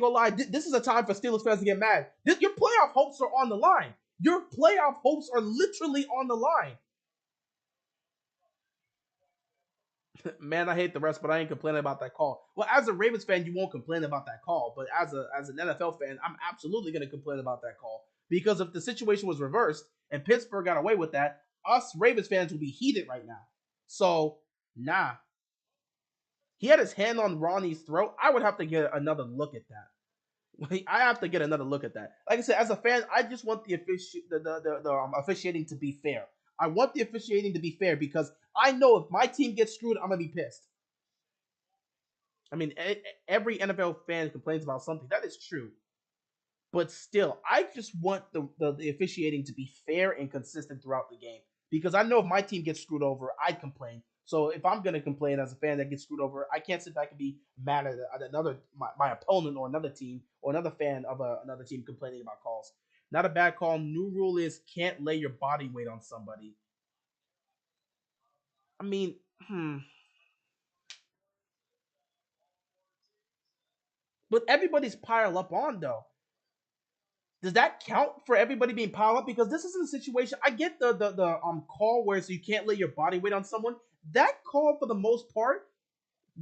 lie. This is a time for Steelers fans to get mad. Your playoff hopes are on the line. Your playoff hopes are literally on the line. Man, I hate the rest, but I ain't complaining about that call. Well, as a Ravens fan, you won't complain about that call, but as an NFL fan, I'm absolutely going to complain about that call because if the situation was reversed and Pittsburgh got away with that, us Ravens fans would be heated right now. So, nah, he had his hand on Ronnie's throat. I would have to get another look at that. I have to get another look at that. Like I said, as a fan, I just want the officiating to be fair. I want the officiating to be fair because I know if my team gets screwed, I'm gonna be pissed. I mean, every NFL fan complains about something. That is true. But still, I just want the officiating to be fair and consistent throughout the game. Because I know if my team gets screwed over, I'd complain. So if I'm going to complain as a fan that gets screwed over, I can't sit back and be mad at another my opponent or another team or another fan of another team complaining about calls. Not a bad call. New rule is can't lay your body weight on somebody. I mean, but everybody's piled up on though. Does that count for everybody being piled up? Because this isn't a situation. I get the call where so you can't lay your body weight on someone. That call for the most part,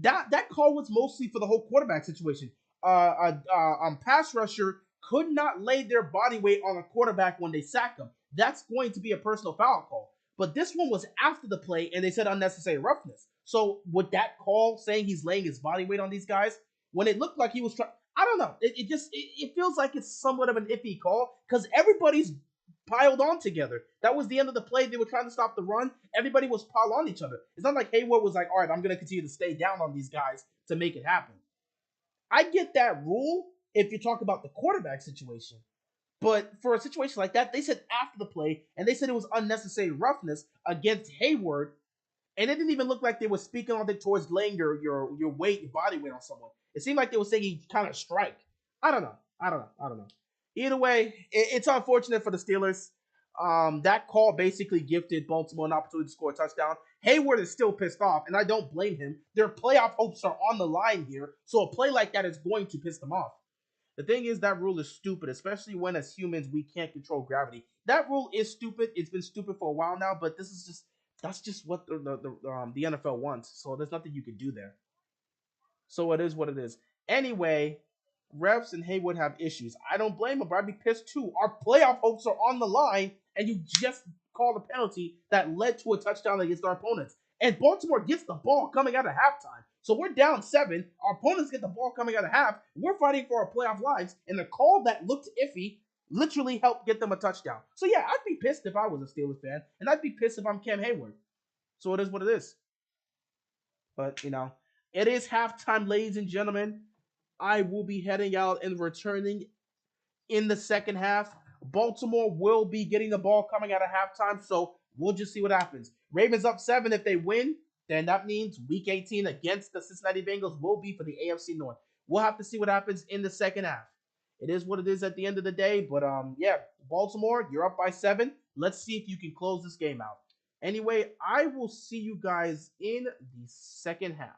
that call was mostly for the whole quarterback situation. Pass rusher could not lay their body weight on a quarterback when they sack him. That's going to be a personal foul call. But this one was after the play, and they said unnecessary roughness. So would that call saying he's laying his body weight on these guys when it looked like he was trying? I don't know. It feels like it's somewhat of an iffy call because everybody's piled on together. That was the end of the play. They were trying to stop the run. Everybody was piled on each other. It's not like Hayward was like, all right, I'm going to continue to stay down on these guys to make it happen. I get that rule if you talk about the quarterback situation. But for a situation like that, they said after the play, and they said it was unnecessary roughness against Hayward, and it didn't even look like they were speaking on it towards laying your weight, your body weight on someone. It seemed like they were saying he kind of strike. I don't know. Either way, it's unfortunate for the Steelers. That call basically gifted Baltimore an opportunity to score a touchdown. Hayward is still pissed off, and I don't blame him. Their playoff hopes are on the line here, so a play like that is going to piss them off. The thing is, that rule is stupid, especially when as humans we can't control gravity. That rule is stupid. It's been stupid for a while now, but this is just that's just what the NFL wants. So there's nothing you can do there. So it is what it is. Anyway, refs and Haywood have issues. I don't blame them, but I'd be pissed too. Our playoff hopes are on the line, and you just called a penalty that led to a touchdown against our opponents. And Baltimore gets the ball coming out of halftime. So we're down 7. Our opponents get the ball coming out of half. We're fighting for our playoff lives, and the call that looked iffy literally helped get them a touchdown. So yeah, I'd be pissed if I was a Steelers fan, and I'd be pissed if I'm Cam Hayward. So it is what it is. But it is halftime, ladies and gentlemen. I will be heading out and returning in the second half. Baltimore will be getting the ball coming out of halftime, so we'll just see what happens. Ravens up 7. If they win, then that means week 18 against the Cincinnati Bengals will be for the AFC North. We'll have to see what happens in the second half. It is what it is at the end of the day, but yeah, Baltimore, you're up by 7. Let's see if you can close this game out. Anyway, I will see you guys in the second half.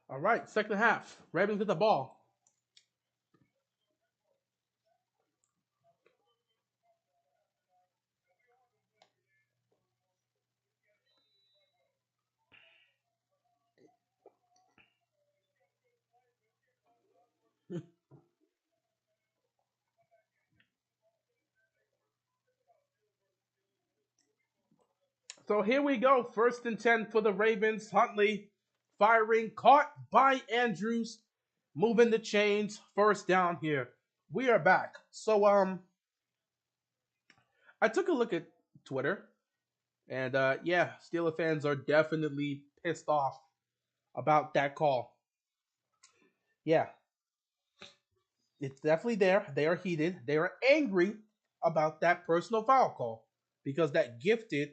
All right, second half. Ravens with the ball. So here we go. First and 10 for the Ravens. Huntley firing, caught by Andrews, moving the chains. First down here. We are back. So I took a look at Twitter, and yeah, Steeler fans are definitely pissed off about that call. Yeah, it's definitely there. They are heated. They are angry about that personal foul call because that gifted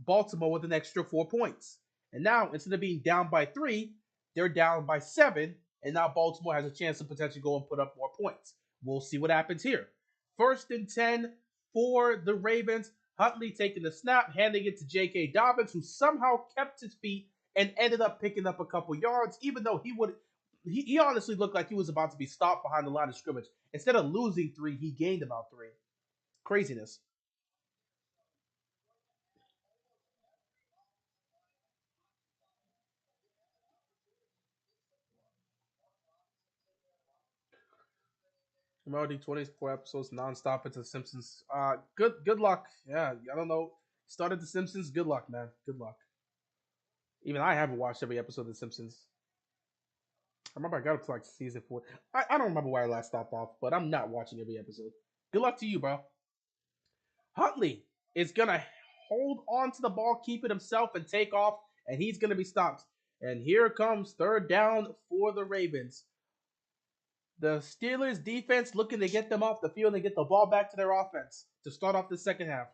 Baltimore with an extra 4 points. And now, instead of being down by three, they're down by seven. And now Baltimore has a chance to potentially go and put up more points. We'll see what happens here. First and 10 for the Ravens. Huntley taking the snap, handing it to J.K. Dobbins, who somehow kept his feet and ended up picking up a couple yards, even though he honestly looked like he was about to be stopped behind the line of scrimmage. Instead of losing three, he gained about three. Craziness. I'm already 24 episodes nonstop into The Simpsons. Good luck. Yeah, I don't know. Started The Simpsons. Good luck, man. Good luck. Even I haven't watched every episode of The Simpsons. I remember I got up to like season four. I don't remember where I last stopped off, but I'm not watching every episode. Good luck to you, bro. Huntley is gonna hold on to the ball, keep it himself, and take off, and he's gonna be stopped. And here comes third down for the Ravens. The Steelers defense looking to get them off the field and get the ball back to their offense to start off the second half.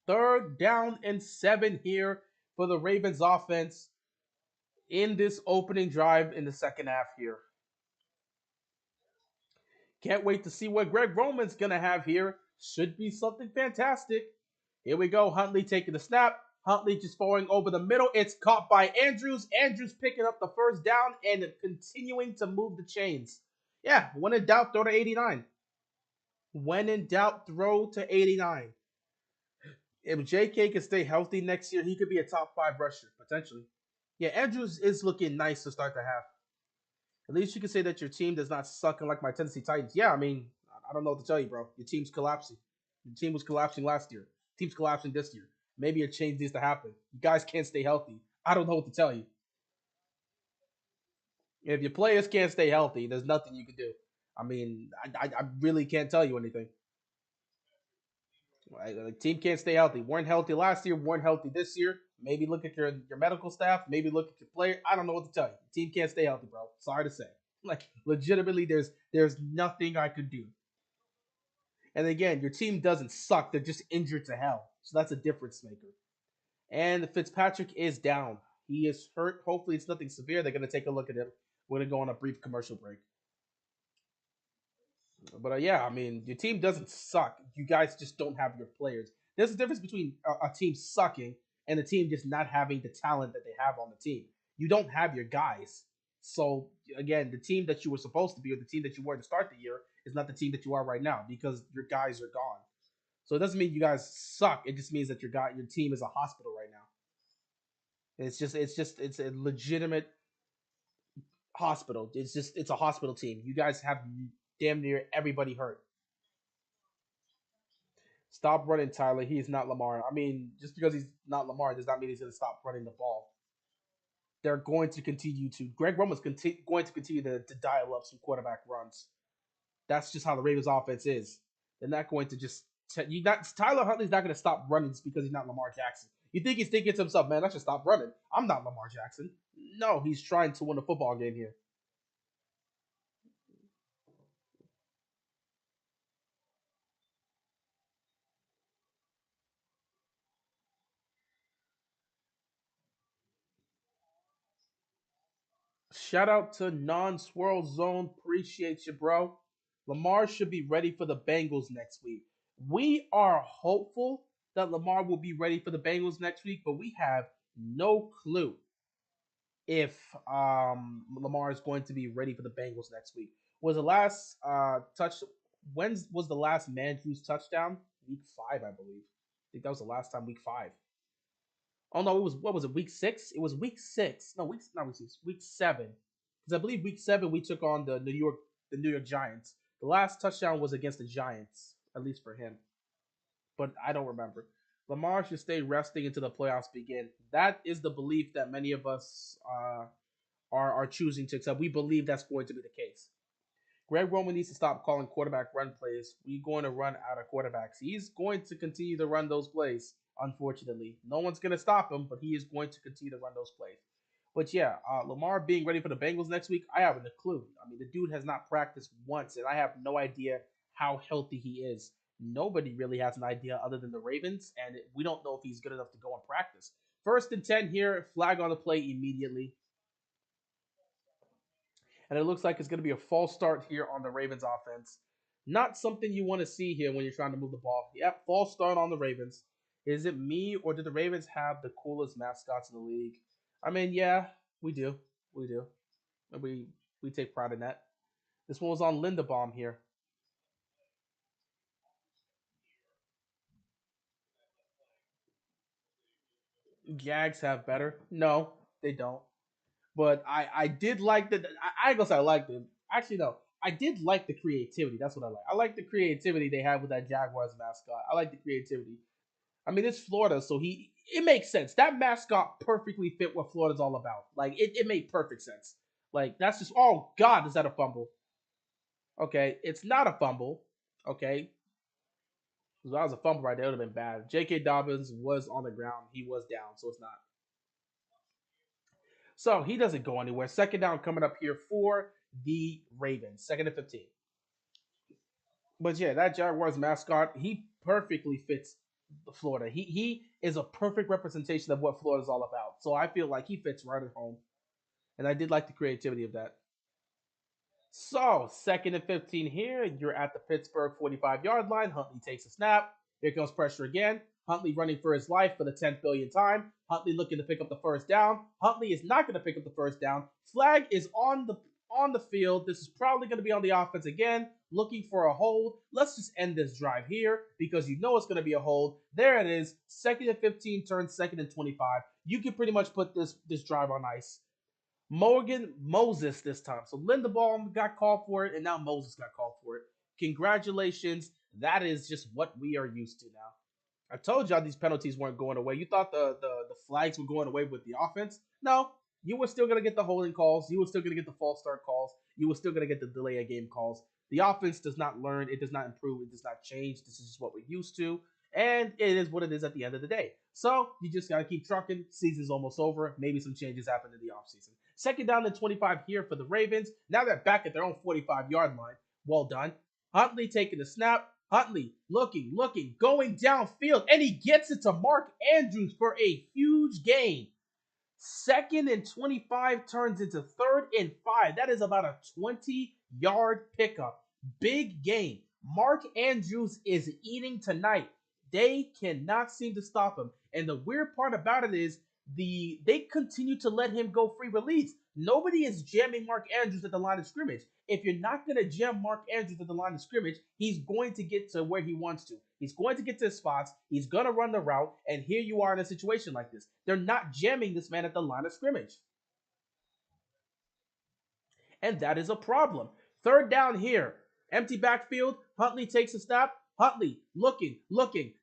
Third down and 7 here for the Ravens offense in this opening drive in the second half here. Can't wait to see what Greg Roman's going to have here. Should be something fantastic. Here we go. Huntley taking the snap. Huntley just throwing over the middle. It's caught by Andrews. Andrews picking up the first down and continuing to move the chains. Yeah, when in doubt, throw to 89. When in doubt, throw to 89. If JK can stay healthy next year, he could be a top five rusher, potentially. Yeah, Andrews is looking nice to start the half. At least you can say that your team does not suck like my Tennessee Titans. Yeah, I mean, I don't know what to tell you, bro. Your team's collapsing. Your team was collapsing last year. Team's collapsing this year. Maybe a change needs to happen. You guys can't stay healthy. I don't know what to tell you. If your players can't stay healthy, there's nothing you can do. I mean, I really can't tell you anything. Right? The team can't stay healthy. Weren't healthy last year. Weren't healthy this year. Maybe look at your medical staff. Maybe look at your player. I don't know what to tell you. The team can't stay healthy, bro. Sorry to say. Like legitimately, there's nothing I could do. And again, your team doesn't suck. They're just injured to hell. So that's a difference maker. And Fitzpatrick is down. He is hurt. Hopefully, it's nothing severe. They're gonna take a look at him. We're gonna go on a brief commercial break. But yeah, I mean, your team doesn't suck. You guys just don't have your players. There's a difference between a team sucking and a team just not having the talent that they have on the team. You don't have your guys. So again, the team that you were supposed to be or the team that you were to start the year is not the team that you are right now because your guys are gone. So it doesn't mean you guys suck. It just means that your team is a hospital right now. It's a legitimate hospital. It's a hospital team. You guys have damn near everybody hurt. Stop running, Tyler. He is not Lamar. I mean, just because he's not Lamar does not mean he's going to stop running the ball. They're going to continue to. Greg Roman's going to continue to dial up some quarterback runs. That's just how the Ravens offense is. They're not going to just. You not Tyler Huntley's not going to stop running just because he's not Lamar Jackson. You think he's thinking to himself, man, I should stop running. I'm not Lamar Jackson. No, he's trying to win a football game here. Shout out to Non Swirl Zone. Appreciate you, bro. Lamar should be ready for the Bengals next week. We are hopeful that Lamar will be ready for the Bengals next week, but we have no clue if Lamar is going to be ready for the Bengals next week. Was the last touch? When was the last Mandrews touchdown? Week 5, I believe. I think that was the last time. Week 5. Oh no, it was what was it? Week 6? It was week 6. No, week not week 6. Week 7. Because I believe week 7 we took on the New York Giants. The last touchdown was against the Giants, at least for him. But I don't remember. Lamar should stay resting until the playoffs begin. That is the belief that many of us are choosing to accept. We believe that's going to be the case. Greg Roman needs to stop calling quarterback run plays. We're going to run out of quarterbacks. He's going to continue to run those plays, unfortunately. No one's going to stop him, but he is going to continue to run those plays. But yeah, Lamar being ready for the Bengals next week, I haven't a clue. I mean, the dude has not practiced once, and I have no idea how healthy he is. Nobody really has an idea other than the Ravens, and we don't know if he's good enough to go and practice. First and 10 here, flag on the play immediately. And it looks like it's going to be a false start here on the Ravens offense. Not something you want to see here when you're trying to move the ball. Yep, false start on the Ravens. Is it me or do the Ravens have the coolest mascots in the league? I mean, yeah, we do. We do. And we take pride in that. This one was on Lindebaum here. Jags have better. No, they don't. But I did like the. I guess I liked it. Actually, no. I did like the creativity. That's what I like. I like the creativity they have with that Jaguars mascot. I like the creativity. I mean, it's Florida, so it makes sense. That mascot perfectly fit what Florida's all about. Like it made perfect sense. Like that's just oh god, is that a fumble? Okay, it's not a fumble. Okay, if that was a fumble right there, it would have been bad. J.K. Dobbins was on the ground. He was down, so it's not. So he doesn't go anywhere. Second down coming up here for the Ravens. Second and 15. But yeah, that Jaguars mascot, he perfectly fits Florida. He is a perfect representation of what Florida's all about. So I feel like he fits right at home. And I did like the creativity of that. So, second and 15 here. You're at the Pittsburgh 45-yard line. Huntley takes a snap. Here comes pressure again. Huntley running for his life for the 10th billionth time. Huntley looking to pick up the first down. Huntley is not going to pick up the first down. Flag is on the field. This is probably going to be on the offense again, looking for a hold. Let's just end this drive here because you know it's going to be a hold. There it is. Second and 15 turns second and 25. You can pretty much put this drive on ice. Morgan Moses this time. So Lindebaum got called for it, and now Moses got called for it. Congratulations. That is just what we are used to now. I told y'all these penalties weren't going away. You thought the flags were going away with the offense? No. You were still going to get the holding calls. You were still going to get the false start calls. You were still going to get the delay of game calls. The offense does not learn. It does not improve. It does not change. This is just what we're used to. And it is what it is at the end of the day. So you just got to keep trucking. Season's almost over. Maybe some changes happen in the offseason. Second down and 25 here for the Ravens. Now they're back at their own 45-yard line. Well done. Huntley taking the snap. Huntley looking, going downfield, and he gets it to Mark Andrews for a huge gain. Second and 25 turns into third and 5. That is about a 20-yard pickup. Big gain. Mark Andrews is eating tonight. They cannot seem to stop him. And the weird part about it is they continue to let him go free release. Nobody is jamming Mark Andrews at the line of scrimmage. If you're not going to jam Mark Andrews at the line of scrimmage, he's going to get to where he wants to. He's going to get to his spots. He's going to run the route. And here you are in a situation like this. They're not jamming this man at the line of scrimmage. And that is a problem. Third down here. Empty backfield. Huntley takes a snap. Huntley looking.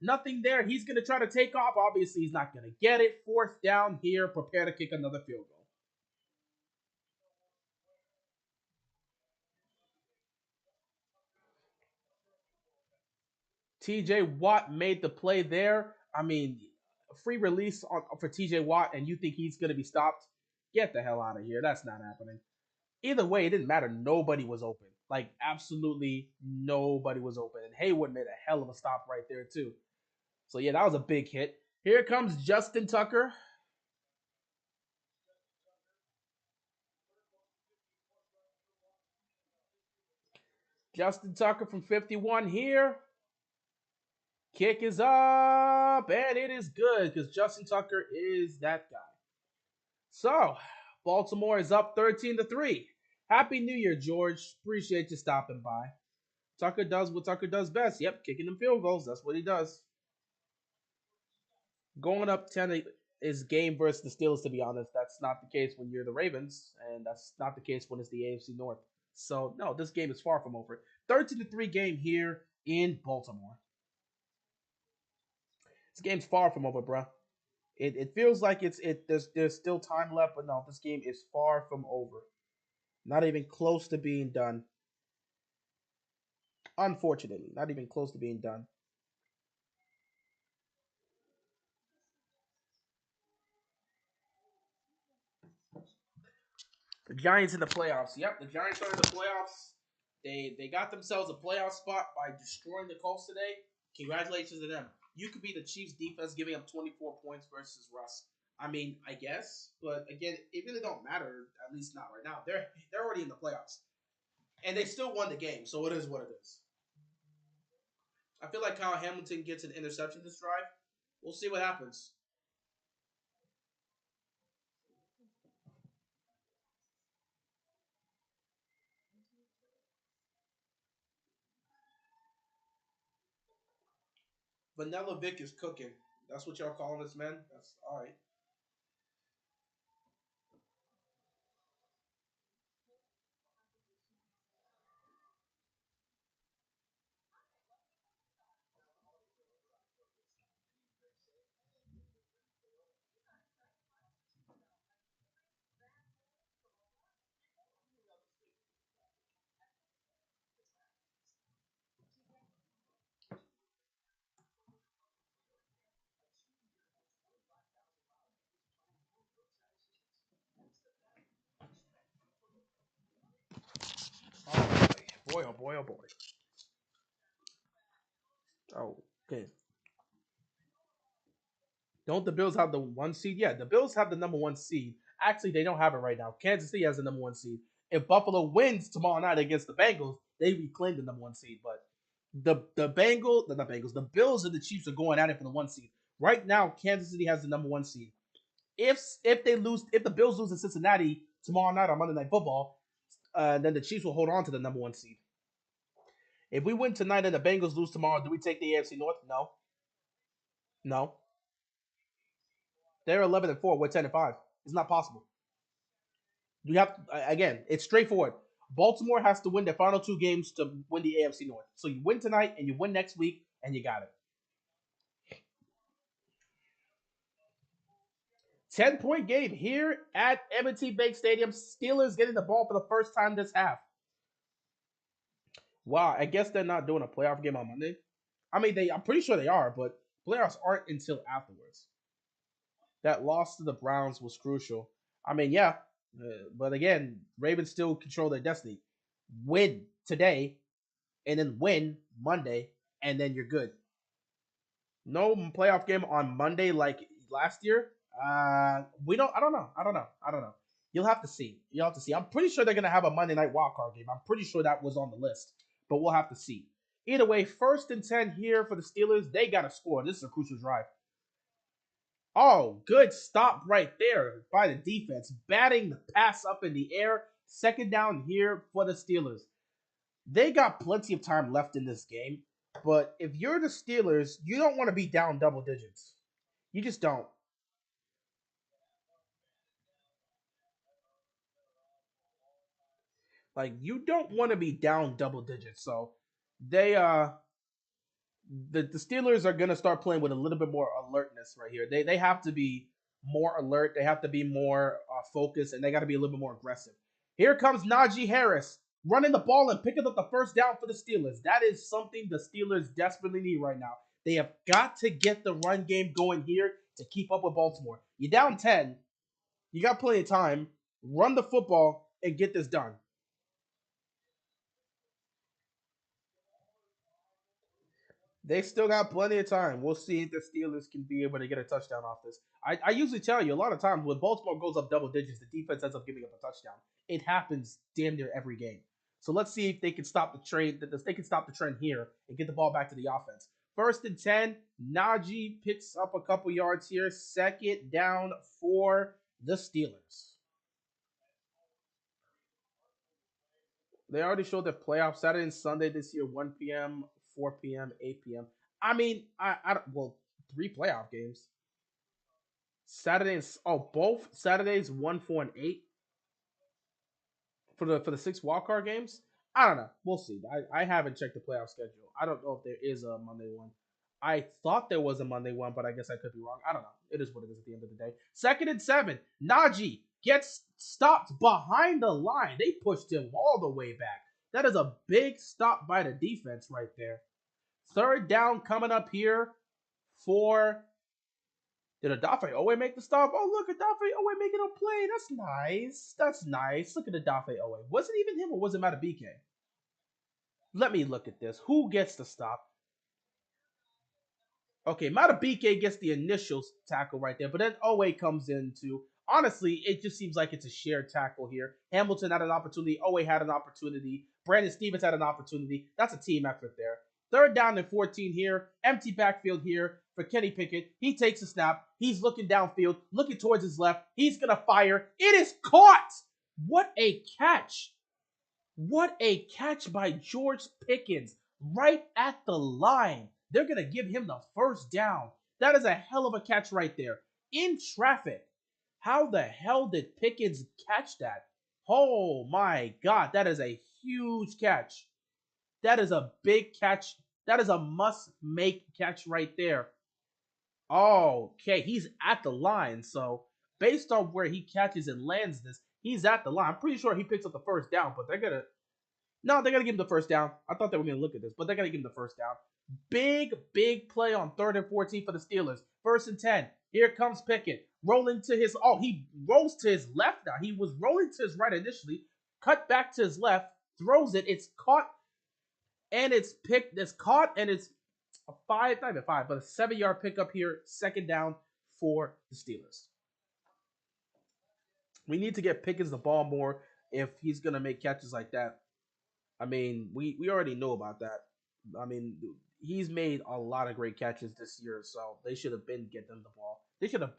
Nothing there. He's going to try to take off. Obviously, he's not going to get it. Fourth down here. Prepare to kick another field goal. TJ Watt made the play there. I mean, free release for TJ Watt, and you think he's going to be stopped? Get the hell out of here. That's not happening. Either way, it didn't matter. Nobody was open. Like, absolutely nobody was open. And Haywood made a hell of a stop right there, too. So, yeah, that was a big hit. Here comes Justin Tucker. Justin Tucker from 51 here. Kick is up, and it is good because Justin Tucker is that guy. So, Baltimore is up 13-3. Happy New Year, George. Appreciate you stopping by. Tucker does what Tucker does best. Yep, kicking them field goals. That's what he does. Going up 10 is game versus the Steelers, to be honest. That's not the case when you're the Ravens, and that's not the case when it's the AFC North. So, no, this game is far from over. 13-3 game here in Baltimore. This game's far from over, bro. It feels like there's still time left, but no, this game is far from over. Not even close to being done. Unfortunately, not even close to being done. The Giants in the playoffs. Yep, the Giants are in the playoffs. They got themselves a playoff spot by destroying the Colts today. Congratulations to them. You could be the Chiefs defense giving up 24 points versus Russ. I mean, I guess, but again, it really don't matter. At least not right now. They're already in the playoffs, and they still won the game. So it is what it is. I feel like Kyle Hamilton gets an interception this drive. We'll see what happens. Vanilla Vic is cooking. That's what y'all calling this, man. That's all right. Oh boy, oh boy, oh boy. Oh, okay. Don't the Bills have the one seed? Yeah, the Bills have the number one seed. Actually, they don't have it right now. Kansas City has the number one seed. If Buffalo wins tomorrow night against the Bengals, they reclaim the number one seed. But the Bengals, the Bills and the Chiefs are going at it for the one seed. Right now, Kansas City has the number one seed. If the Bills lose in Cincinnati tomorrow night on Monday Night Football, then the Chiefs will hold on to the number one seed. If we win tonight and the Bengals lose tomorrow, do we take the AFC North? No, no. They're 11-4. We're 10-5. It's not possible. You have again. It's straightforward. Baltimore has to win their final two games to win the AFC North. So you win tonight and you win next week, and you got it. 10-point game here at M&T Bank Stadium. Steelers getting the ball for the first time this half. Wow, I guess they're not doing a playoff game on Monday. I mean, I'm pretty sure they are, but playoffs aren't until afterwards. That loss to the Browns was crucial. I mean, yeah, but again, Ravens still control their destiny. Win today, and then win Monday, and then you're good. No playoff game on Monday like last year. We don't. I don't know. I don't know. I don't know. You'll have to see. You'll have to see. I'm pretty sure they're gonna have a Monday night wildcard game. I'm pretty sure that was on the list, but we'll have to see. Either way, 1st and 10 here for the Steelers. They got to score. This is a crucial drive. Oh, good stop right there by the defense. Batting the pass up in the air. 2nd down here for the Steelers. They got plenty of time left in this game, but if you're the Steelers, you don't want to be down double digits. You just don't. Like you don't want to be down double digits. So they the Steelers are gonna start playing with a little bit more alertness right here. They have to be more alert. They have to be more focused, and they got to be a little bit more aggressive. Here comes Najee Harris running the ball and picking up the first down for the Steelers. That is something the Steelers desperately need right now. They have got to get the run game going here to keep up with Baltimore. You're down 10. You got plenty of time. Run the football and get this done. They still got plenty of time. We'll see if the Steelers can be able to get a touchdown off this. I usually tell you a lot of times when Baltimore goes up double digits, the defense ends up giving up a touchdown. It happens damn near every game. So let's see if they can stop the trend. That they can stop the trend here and get the ball back to the offense. First and 10. Najee picks up a couple yards here. Second down for the Steelers. They already showed their playoffs Saturday and Sunday this year, 1 p.m., 4 p.m., 8 p.m. I mean, well, three playoff games. Saturdays, oh, both Saturdays, 1, 4, and 8 for the six wildcard games. I don't know. We'll see. I haven't checked the playoff schedule. I don't know if there is a Monday one. I thought there was a Monday one, but I guess I could be wrong. I don't know. It is what it is at the end of the day. Second and 7. Najee gets stopped behind the line. They pushed him all the way back. That is a big stop by the defense right there. Third down coming up here for. Did Adafe Owe make the stop? Oh, look, Adafe Owe making a play. That's nice. That's nice. Look at Adafe Owe. Was it even him or was it Matabike? Let me look at this. Who gets the stop? Okay, Matabike gets the initial tackle right there, but then Owe comes in too. Honestly, it just seems like it's a shared tackle here. Hamilton had an opportunity. Owe had an opportunity. Brandon Stevens had an opportunity. That's a team effort there. Third down and 14 here. Empty backfield here for Kenny Pickett. He takes a snap. He's looking downfield, looking towards his left. He's going to fire. It is caught. What a catch. What a catch by George Pickens right at the line. They're going to give him the first down. That is a hell of a catch right there. In traffic. How the hell did Pickens catch that? Oh my God. That is a huge catch. That is a big catch. That is a must-make catch right there. Okay, he's at the line. So based on where he catches and lands this, he's at the line. I'm pretty sure he picks up the first down, but they're gonna give him the first down. I thought they were gonna look at this, but they're gonna give him the first down. Big play on 3rd and 14 for the Steelers. First and 10. Here comes Pickett. Rolling to his he rolls to his left now. He was rolling to his right initially. Cut back to his left, throws it. It's caught and it's picked. It's caught and it's a not even 5, but a 7-yard pickup here. Second down for the Steelers. We need to get Pickens the ball more if he's gonna make catches like that. I mean, we already know about that. I mean, he's made a lot of great catches this year, so they should have been getting him the ball. They should have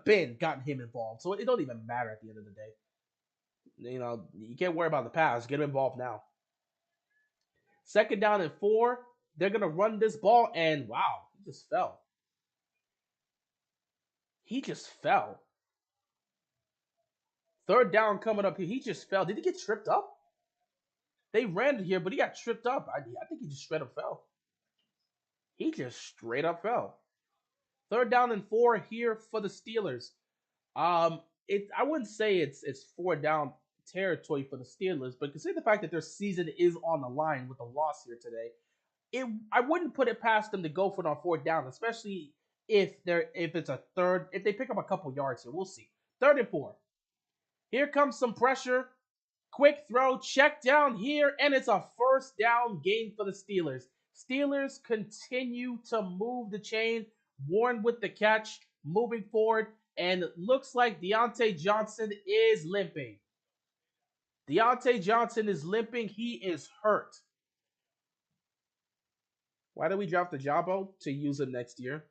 been gotten him involved. So it don't even matter at the end of the day. You can't worry about the pass. Get him involved now. Second down and 4. They're gonna run this ball, and wow, he just fell. He just fell. Third down coming up here. He just fell. Did he get tripped up? They ran it here, but he got tripped up. I think he just straight up fell. He just straight up fell. Third down and 4 here for the Steelers. I wouldn't say it's 4 down territory for the Steelers, but consider the fact that their season is on the line with a loss here today. I wouldn't put it past them to go for it on 4th down, especially if it's a third, if they pick up a couple yards here. We'll see. 3rd and 4. Here comes some pressure. Quick throw, check down here, and it's a first down gain for the Steelers. Steelers continue to move the chain. Warren with the catch, moving forward, and looks like Deontay Johnson is limping. Deontay Johnson is limping. He is hurt. Why did we drop the Jabbo? To use him next year.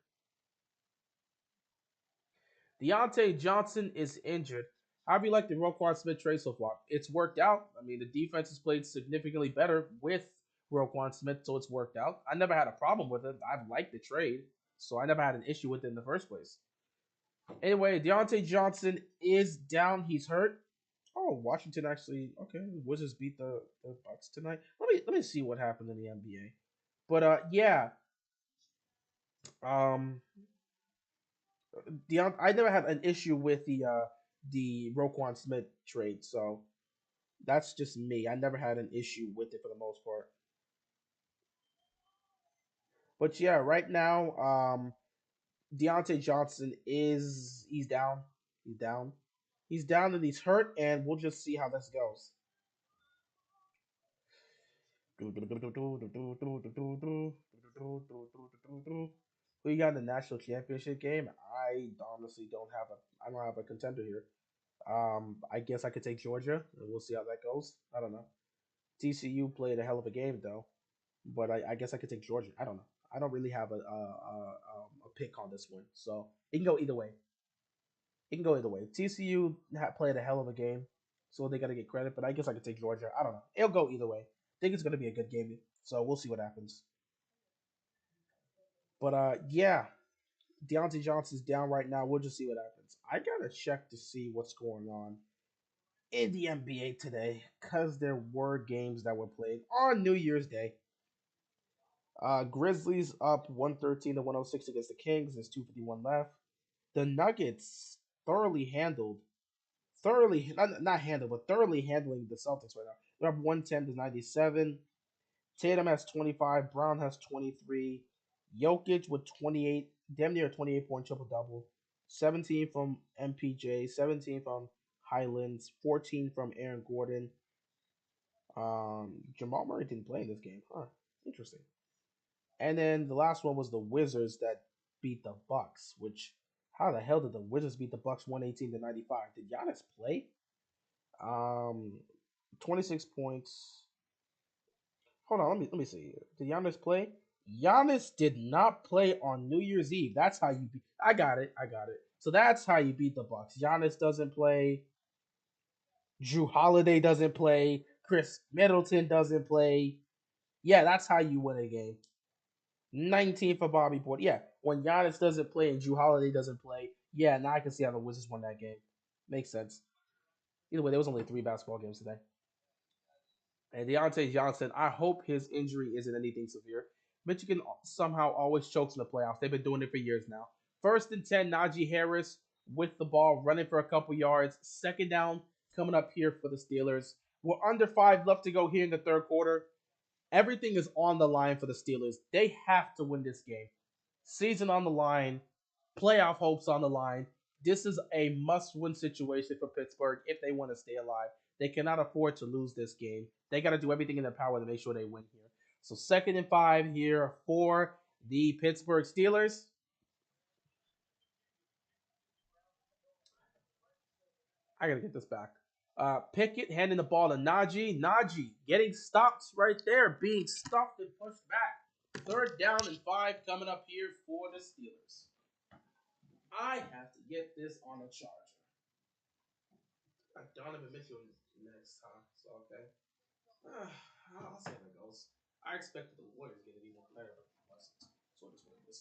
Deontay Johnson is injured. How do you like the Roquan Smith trade so far? It's worked out. I mean, the defense has played significantly better with Roquan Smith, so it's worked out. I never had a problem with it. I've liked the trade, so I never had an issue with it in the first place. Anyway, Deontay Johnson is down. He's hurt. Oh, Washington actually Wizards beat the Bucks tonight. Let me see what happened in the NBA. But yeah. I never had an issue with the Roquan Smith trade, so that's just me. I never had an issue with it for the most part. But yeah, right now, Deontay Johnson he's down. He's down. He's down and he's hurt, and we'll just see how this goes. We got the national championship game. I honestly I don't have a contender here. I guess I could take Georgia, and we'll see how that goes. I don't know. TCU played a hell of a game though, but I guess I could take Georgia. I don't know. I don't really have a pick on this one, so it can go either way. It can go either way. TCU played a hell of a game, so they got to get credit. But I guess I could take Georgia. I don't know. It'll go either way. I think it's going to be a good game, so we'll see what happens. But yeah, Deontay Johnson's down right now. We'll just see what happens. I gotta check to see what's going on in the NBA today because there were games that were played on New Year's Day. Grizzlies up 113 to 106 against the Kings. There's 2:51 left. The Nuggets thoroughly handled, thoroughly not handled, but thoroughly handling the Celtics right now. They're up 110 to 97. Tatum has 25. Brown has 23. Jokic with 28, damn near a 28-point triple double. 17 from MPJ, 17 from Highlands, 14 from Aaron Gordon. Jamal Murray didn't play in this game. Huh. Interesting. And then the last one was the Wizards that beat the Bucks, which how the hell did the Wizards beat the Bucks 118 to 95? Did Giannis play? Um 26 points. Hold on, let me see. Did Giannis play? Giannis did not play on New Year's Eve. That's how you beat. I got it. I got it. So that's how you beat the Bucks. Giannis doesn't play. Drew Holiday doesn't play. Chris Middleton doesn't play. Yeah, that's how you win a game. 19 for Bobby Portis. Yeah, when Giannis doesn't play and Drew Holiday doesn't play, yeah, now I can see how the Wizards won that game. Makes sense. Either way, there was only 3 basketball games today. And Deontay Johnson, I hope his injury isn't anything severe. Michigan somehow always chokes in the playoffs. They've been doing it for years now. First and 10, Najee Harris with the ball, running for a couple yards. Second down, coming up here for the Steelers. We're under 5 left to go here in the third quarter. Everything is on the line for the Steelers. They have to win this game. Season on the line, playoff hopes on the line. This is a must-win situation for Pittsburgh if they want to stay alive. They cannot afford to lose this game. They got to do everything in their power to make sure they win here. So 2nd and 5 here for the Pittsburgh Steelers. I gotta get this back. Pickett handing the ball to Najee. Najee getting stopped right there, being stopped and pushed back. 3rd down and 5 coming up here for the Steelers. I have to get this on a charger. Donovan Mitchell next time, so okay. I'll see how that goes. I expected the Warriors to get any more better, but it wasn't. So it is what it is.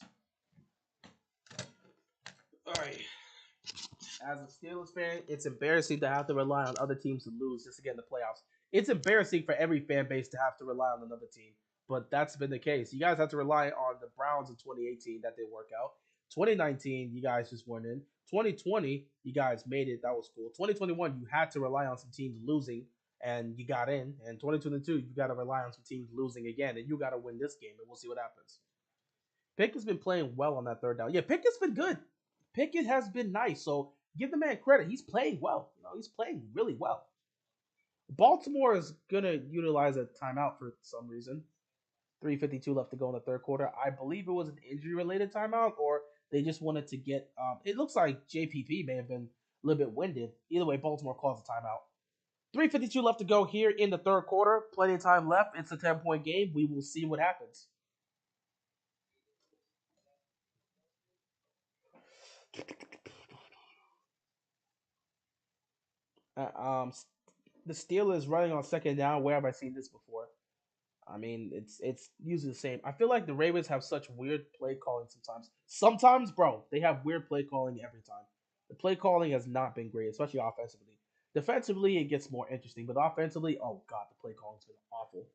All right. As a Steelers fan, it's embarrassing to have to rely on other teams to lose just to get in the playoffs. It's embarrassing for every fan base to have to rely on another team, but that's been the case. You guys have to rely on the Browns in 2018 that didn't work out. 2019, you guys just weren't in. 2020, you guys made it. That was cool. 2021, you had to rely on some teams losing, and you got in. And 2022, you got to rely on some teams losing again, and you got to win this game, and we'll see what happens. Pickett's been playing well on that 3rd down. Yeah, Pickett's been good. Pickett has been nice, so give the man credit. He's playing well. He's playing really well. Baltimore is gonna utilize a timeout for some reason. 3:52 left to go in the third quarter. I believe it was an injury-related timeout, or they just wanted to get. It looks like JPP may have been a little bit winded. Either way, Baltimore calls a timeout. 3:52 left to go here in the third quarter. Plenty of time left. It's a 10-point game. We will see what happens. Uh, um, the Steelers running on 2nd down. Where have I seen this before? I mean, it's usually the same. I feel like the Ravens have such weird play calling sometimes. Sometimes, bro, they have weird play calling every time. The play calling has not been great, especially offensively. Defensively, it gets more interesting, but offensively, oh god, the play calling's been awful.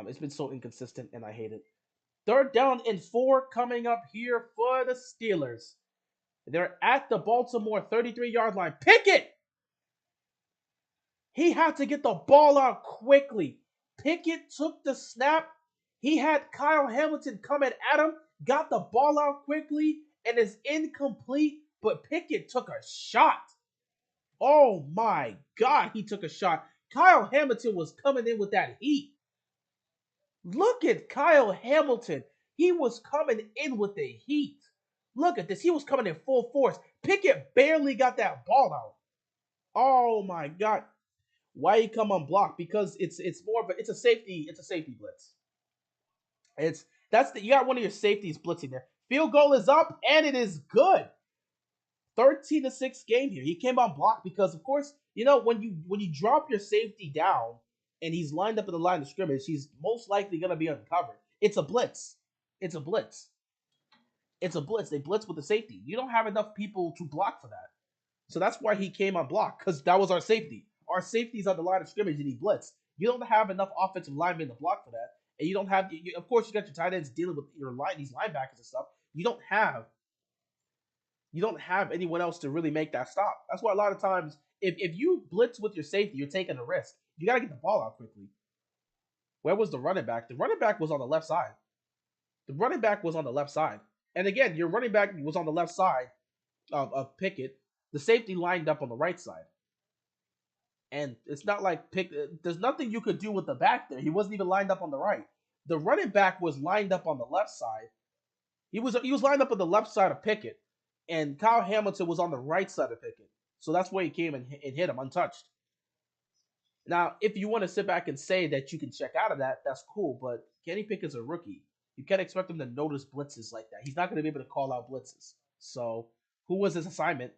It's been so inconsistent, and I hate it. 3rd down and 4 coming up here for the Steelers. They're at the Baltimore 33-yard line. Pickett! He had to get the ball out quickly. Pickett took the snap. He had Kyle Hamilton coming at him, got the ball out quickly, and is incomplete. But Pickett took a shot. Oh my God, he took a shot. Kyle Hamilton was coming in with that heat. Look at Kyle Hamilton. He was coming in with the heat. Look at this. He was coming in full force. Pickett barely got that ball out. Oh my God. Why he come unblocked? Because it's more of a it's a safety blitz. It's that's the you got one of your safeties blitzing there. Field goal is up and it is good. 13-6 game here. He came on block because, of course, when you drop your safety down and he's lined up in the line of scrimmage, he's most likely going to be uncovered. It's a blitz. It's a blitz. It's a blitz. They blitz with the safety. You don't have enough people to block for that. So that's why he came on block because that was our safety. Our safety's on the line of scrimmage and he blitzed. You don't have enough offensive linemen to block for that, and you don't have. Of course, you got your tight ends dealing with your line, these linebackers and stuff. You don't have anyone else to really make that stop. That's why a lot of times, if you blitz with your safety, you're taking a risk. You got to get the ball out quickly. Where was the running back? The running back was on the left side. The running back was on the left side. And again, your running back was on the left side of Pickett. The safety lined up on the right side. And it's not like there's nothing you could do with the back there. He wasn't even lined up on the right. The running back was lined up on the left side. He was lined up on the left side of Pickett, and Kyle Hamilton was on the right side of Pickett. So that's where he came and hit him untouched. Now, if you want to sit back and say that you can check out of that, that's cool. But Kenny Pickett's a rookie. You can't expect him to notice blitzes like that. He's not going to be able to call out blitzes. So who was his assignment?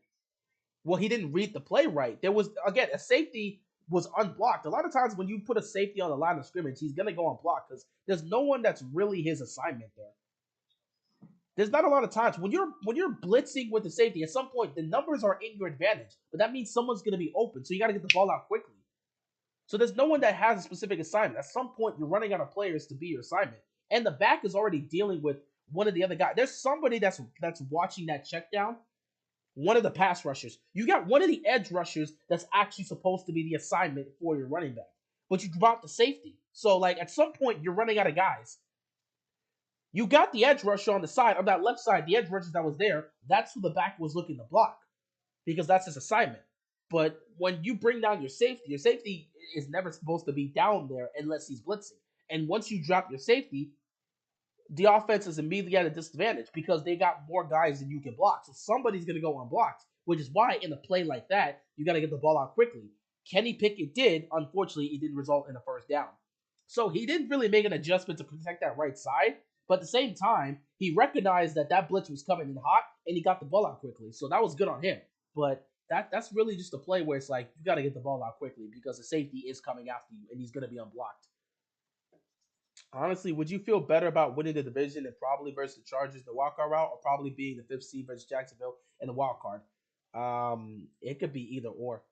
Well, he didn't read the play right. There was, again, a safety was unblocked. A lot of times when you put a safety on the line of scrimmage, he's going to go unblocked because there's no one that's really his assignment there. There's not a lot of times when you're blitzing with the safety. At some point, the numbers are in your advantage, but that means someone's going to be open, so you got to get the ball out quickly. So there's no one that has a specific assignment. At some point, you're running out of players to be your assignment, and the back is already dealing with one of the other guys. There's somebody that's watching that check down. One of the pass rushers. You got one of the edge rushers that's actually supposed to be the assignment for your running back, but you dropped the safety. So like at some point, you're running out of guys. You got the edge rusher on the side, on that left side, the edge rusher that was there, that's who the back was looking to block because that's his assignment. But when you bring down your safety is never supposed to be down there unless he's blitzing. And once you drop your safety, the offense is immediately at a disadvantage because they got more guys than you can block. So somebody's going to go unblocked, which is why in a play like that, you got to get the ball out quickly. Kenny Pickett did. Unfortunately, it didn't result in a first down. So he didn't really make an adjustment to protect that right side. But at the same time, he recognized that blitz was coming in hot, and he got the ball out quickly. So that was good on him. But that's really just a play where it's like you got to get the ball out quickly because the safety is coming after you, and he's going to be unblocked. Honestly, would you feel better about winning the division and probably versus the Chargers, the wild card route, or probably being the fifth seed versus Jacksonville in the wild card? It could be either or.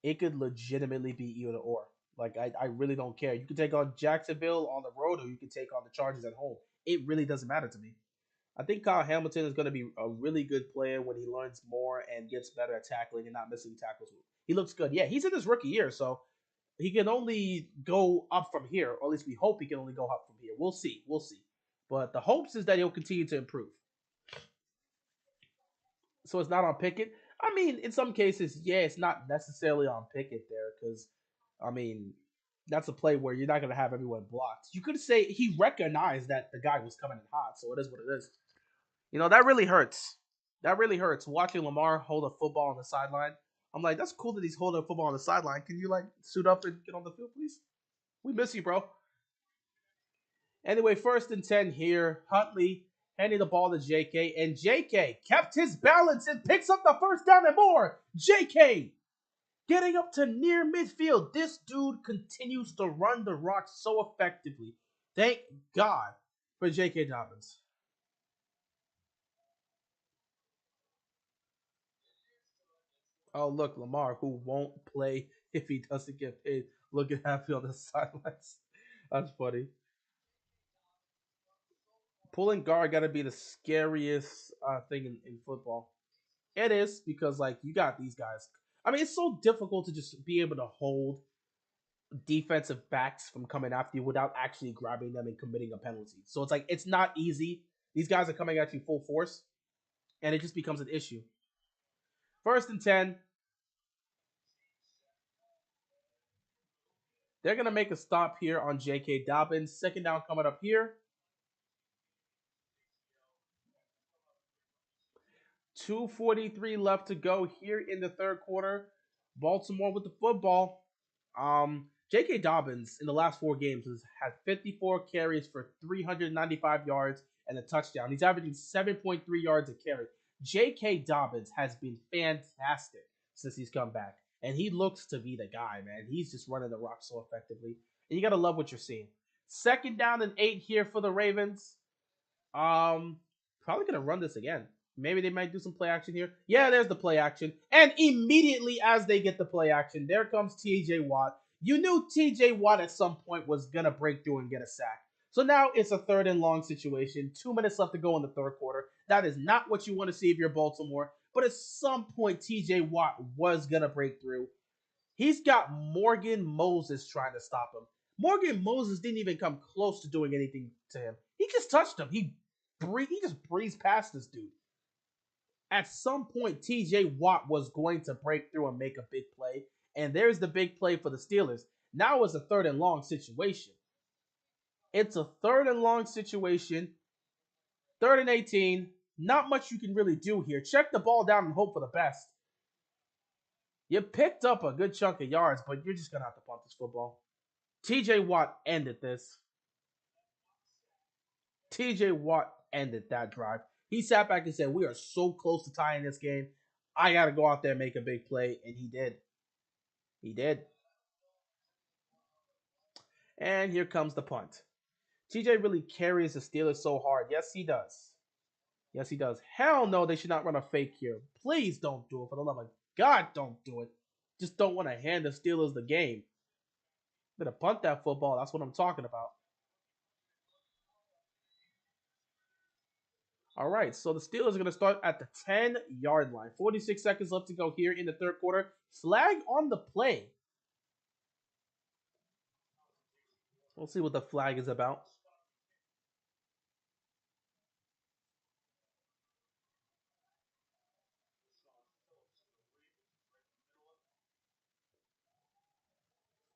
It could legitimately be either or. Like I really don't care. You can take on Jacksonville on the road, or you can take on the Chargers at home. It really doesn't matter to me. I think Kyle Hamilton is going to be a really good player when he learns more and gets better at tackling and not missing tackles. He looks good. Yeah, he's in his rookie year, so he can only go up from here, or at least we hope he can only go up from here. We'll see. We'll see. But the hopes is that he'll continue to improve. So it's not on Pickett. I mean, in some cases, yeah, it's not necessarily on Pickett there because, I mean, that's a play where you're not going to have everyone blocked. You could say he recognized that the guy was coming in hot, so it is what it is. That really hurts. That really hurts. Watching Lamar hold a football on the sideline. I'm like, that's cool that he's holding a football on the sideline. Can you like suit up and get on the field, please? We miss you, bro. Anyway, 1st and 10 here. Huntley handing the ball to JK, and JK kept his balance and picks up the first down and more. JK getting up to near midfield. This dude continues to run the rock so effectively. Thank God for J.K. Dobbins. Oh, look, Lamar, who won't play if he doesn't get paid, looking happy on the sidelines. That's funny. Pulling guard got to be the scariest thing in football. It is because, like, you got these guys. I mean, it's so difficult to just be able to hold defensive backs from coming after you without actually grabbing them and committing a penalty. So it's like it's not easy. These guys are coming at you full force, and it just becomes an issue. 1st and 10, they're gonna make a stop here on J.K. Dobbins. Second down coming up here. 2:43 left to go here in the third quarter. Baltimore with the football. J.K. Dobbins in the last 4 games has had 54 carries for 395 yards and a touchdown. He's averaging 7.3 yards a carry. J.K. Dobbins has been fantastic since he's come back, and he looks to be the guy, man. He's just running the rock so effectively, and you gotta love what you're seeing. Second down and 8 here for the Ravens. Um, Probably gonna run this again. Maybe they might do some play action here. Yeah, there's the play action. And immediately as they get the play action, there comes TJ Watt. You knew TJ Watt at some point was gonna break through and get a sack. So now it's a third and long situation. 2 minutes left to go in the third quarter. That is not what you want to see if you're Baltimore. But at some point, TJ Watt was gonna break through. He's got Morgan Moses trying to stop him. Morgan Moses didn't even come close to doing anything to him. He just touched him. He just breezed past this dude. At some point, TJ Watt was going to break through and make a big play. And there's the big play for the Steelers. Now it's a third and long situation. It's a third and long situation. Third and 18. Not much you can really do here. Check the ball down and hope for the best. You picked up a good chunk of yards, but you're just going to have to punt this football. TJ Watt ended this. TJ Watt ended that drive. He sat back and said, "We are so close to tying this game. I got to go out there and make a big play." And he did. He did. And here comes the punt. TJ really carries the Steelers so hard. Yes, he does. Yes, he does. Hell no, they should not run a fake here. Please don't do it. For the love of God, don't do it. Just don't want to hand the Steelers the game. Better punt that football. That's what I'm talking about. All right, so the Steelers are going to start at the 10-yard line. 46 seconds left to go here in the third quarter. Flag on the play. We'll see what the flag is about.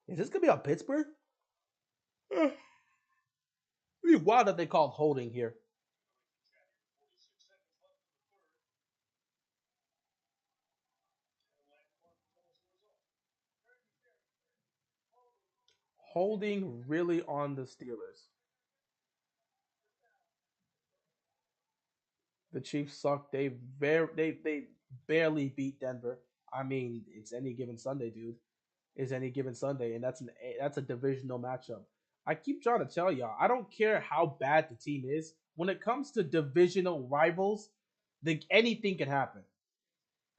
Is this going to be on Pittsburgh? It'd be wild that they called holding here. Holding really on the Steelers. The Chiefs suck. They barely beat Denver. I mean, it's any given Sunday, dude. It's any given Sunday, and that's a divisional matchup. I keep trying to tell y'all, I don't care how bad the team is. When it comes to divisional rivals, anything can happen.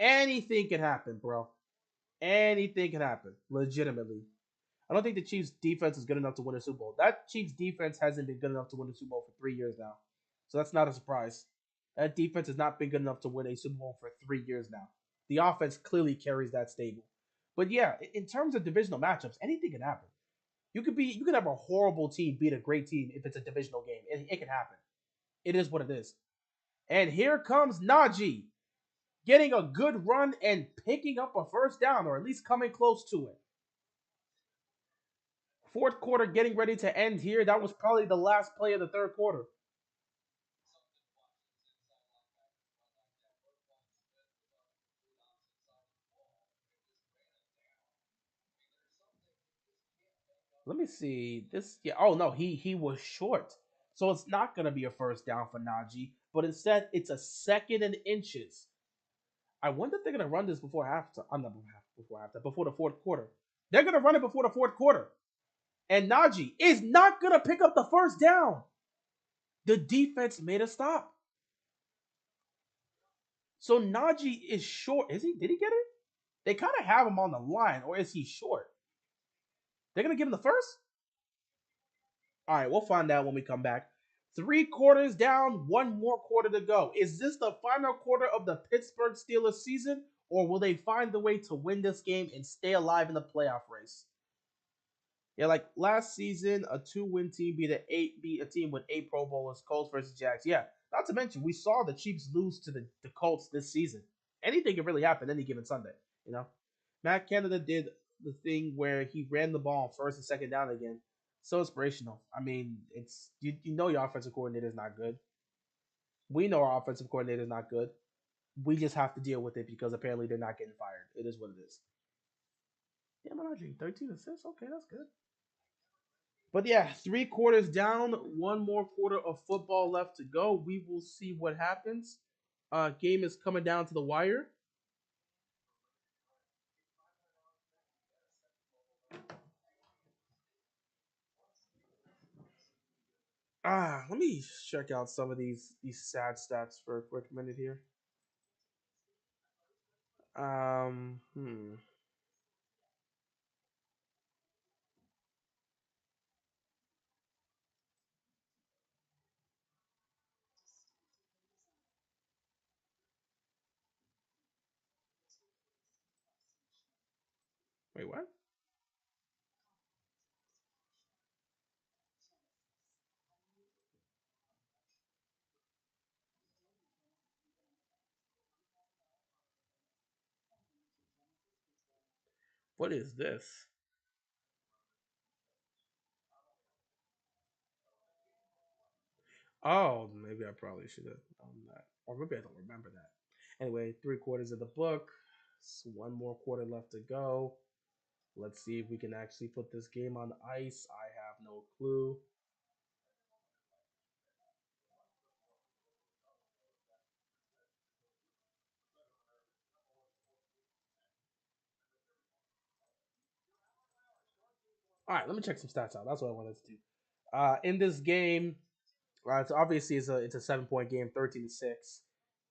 Anything can happen, bro. Anything can happen. Legitimately. I don't think the Chiefs defense is good enough to win a Super Bowl. That Chiefs defense hasn't been good enough to win a Super Bowl for 3 years now. So that's not a surprise. That defense has not been good enough to win a Super Bowl for 3 years now. The offense clearly carries that stable. But yeah, in terms of divisional matchups, anything can happen. You could have a horrible team beat a great team if it's a divisional game. It can happen. It is what it is. And here comes Najee getting a good run and picking up a first down, or at least coming close to it. Fourth quarter getting ready to end here. That was probably the last play of the third quarter. Let me see. This yeah. Oh no, he was short. So it's not gonna be a first down for Najee, but instead it's a second and inches. I wonder if they're gonna run this before halftime. I'm not before halftime, before the fourth quarter. They're gonna run it before the fourth quarter. And Najee is not gonna pick up the first down. The defense made a stop. So Najee is short. Is he? Did he get it? They kind of have him on the line, or is he short? They're gonna give him the first. All right, we'll find out when we come back. 3 quarters down, one more quarter to go. Is this the final quarter of the Pittsburgh Steelers season, or will they find the way to win this game and stay alive in the playoff race? Yeah, like last season, a 2-win team beat a team with 8 Pro Bowlers, Colts versus Jags. Yeah, not to mention we saw the Chiefs lose to the Colts this season. Anything can really happen any given Sunday, you know. Matt Canada did the thing where he ran the ball on first and second down again. So inspirational. I mean, it's you know your offensive coordinator is not good. We know our offensive coordinator is not good. We just have to deal with it because apparently they're not getting fired. It is what it is. Yeah, Lamar Jackson, 13 assists. Okay, that's good. But yeah, 3 quarters down, one more quarter of football left to go. We will see what happens. Game is coming down to the wire. Let me check out some of these sad stats for a quick minute here. Um, hmm. Wait, what? What is this? Oh, maybe I probably should have done that, or maybe I don't remember that. Anyway, 3 quarters of the book. One more quarter left to go. Let's see if we can actually put this game on ice. I have no clue. All right, let me check some stats out. That's what I wanted to do. In this game, it's obviously it's a 7 point game, 13-6.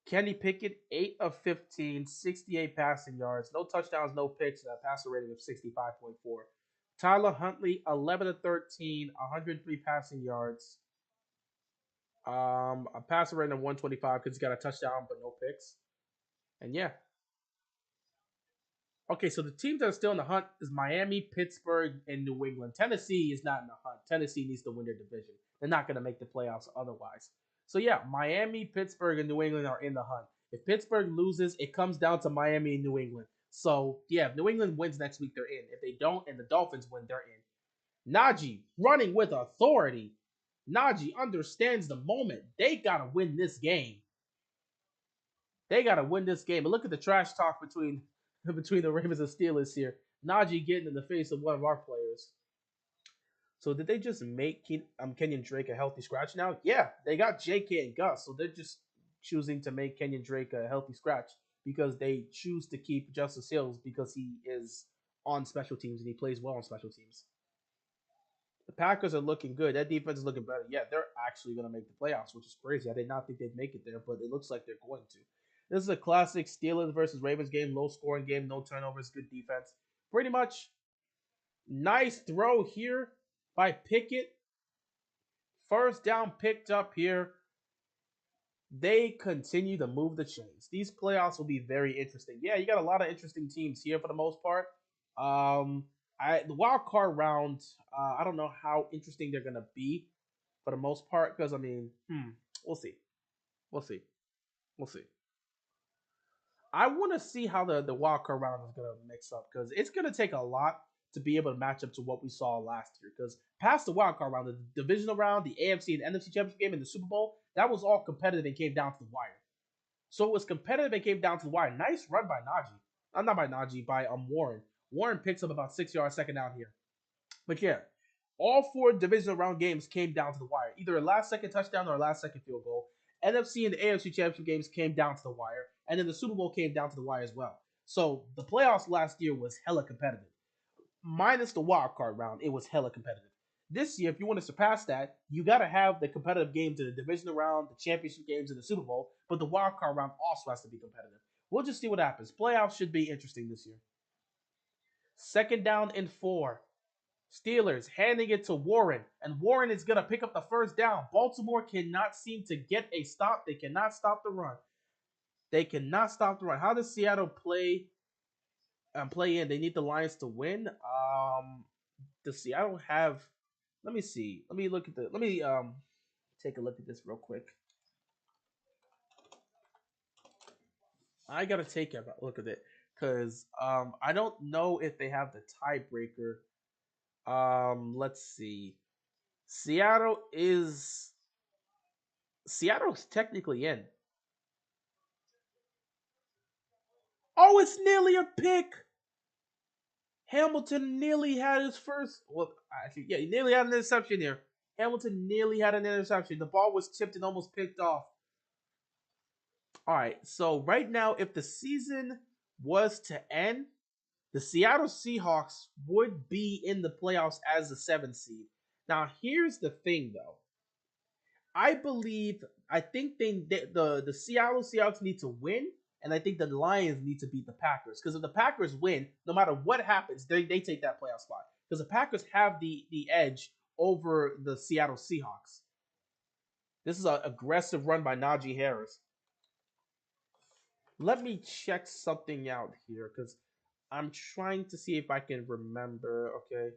Kenny Pickett, 8 of 15, 68 passing yards, no touchdowns, no picks, and a passer rating of 65.4. Tyler Huntley, 11 of 13, 103 passing yards, a passer rating of 125 because he's got a touchdown but no picks. And yeah, okay, so the teams that are still in the hunt is Miami, Pittsburgh, and New England. Tennessee is not in the hunt. Tennessee needs to win their division. They're not going to make the playoffs otherwise. So yeah, Miami, Pittsburgh, and New England are in the hunt. If Pittsburgh loses, it comes down to Miami and New England. So yeah, if New England wins next week, they're in. If they don't and the Dolphins win, they're in. Najee running with authority. Najee understands the moment. They gotta win this game. They gotta win this game. And look at the trash talk between between the Ravens and Steelers here. Najee getting in the face of one of our players. So did they just make Kenyon Drake a healthy scratch now? Yeah, they got J.K. and Gus, so they're just choosing to make Kenyon Drake a healthy scratch because they choose to keep Justice Hills because he is on special teams and he plays well on special teams. The Packers are looking good. That defense is looking better. Yeah, they're actually going to make the playoffs, which is crazy. I did not think they'd make it there, but it looks like they're going to. This is a classic Steelers versus Ravens game, low scoring game, no turnovers, good defense. Pretty much nice throw here by Pickett. First down picked up here. They continue to move the chains. These playoffs will be very interesting. Yeah, you got a lot of interesting teams here for the most part. Um, the wild card round, I don't know how interesting they're gonna be for the most part because I mean, we'll see, we'll see, we'll see. I want to see how the wild card round is gonna mix up because it's gonna take a lot to be able to match up to what we saw last year. Because past the wild card round, the divisional round, the AFC and NFC championship game, and the Super Bowl, that was all competitive and came down to the wire. So it was competitive and came down to the wire. Nice run by Najee. Not by Najee, by Warren. Warren picks up about 6 yards second down here. But yeah, all four divisional round games came down to the wire. Either a last second touchdown or a last second field goal. NFC and the AFC championship games came down to the wire. And then the Super Bowl came down to the wire as well. So the playoffs last year was hella competitive. Minus the wild card round, it was hella competitive. This year, if you want to surpass that, you got to have the competitive games in the divisional round, the championship games, and the Super Bowl. But the wild card round also has to be competitive. We'll just see what happens. Playoffs should be interesting this year. Second down and 4. Steelers handing it to Warren, and Warren is going to pick up the first down. Baltimore cannot seem to get a stop. They cannot stop the run. They cannot stop the run. How does Seattle play in? They need the Lions to win. Does Seattle have? Let me see. Let me look at the. Let me take a look at this real quick. I gotta take a look at it because I don't know if they have the tiebreaker. Let's see. Seattle is Seattle's technically in. Oh, it's nearly a pick. Hamilton nearly had his first. Well, actually, yeah, he nearly had an interception here. Hamilton nearly had an interception. The ball was tipped and almost picked off. All right, so right now, if the season was to end, the Seattle Seahawks would be in the playoffs as the seventh seed. Now, here's the thing, though. I think the Seattle Seahawks need to win, and I think the Lions need to beat the Packers. Because if the Packers win, no matter what happens, they take that playoff spot. Because the Packers have the edge over the Seattle Seahawks. This is an aggressive run by Najee Harris. Let me check something out here because I'm trying to see if I can remember. Okay,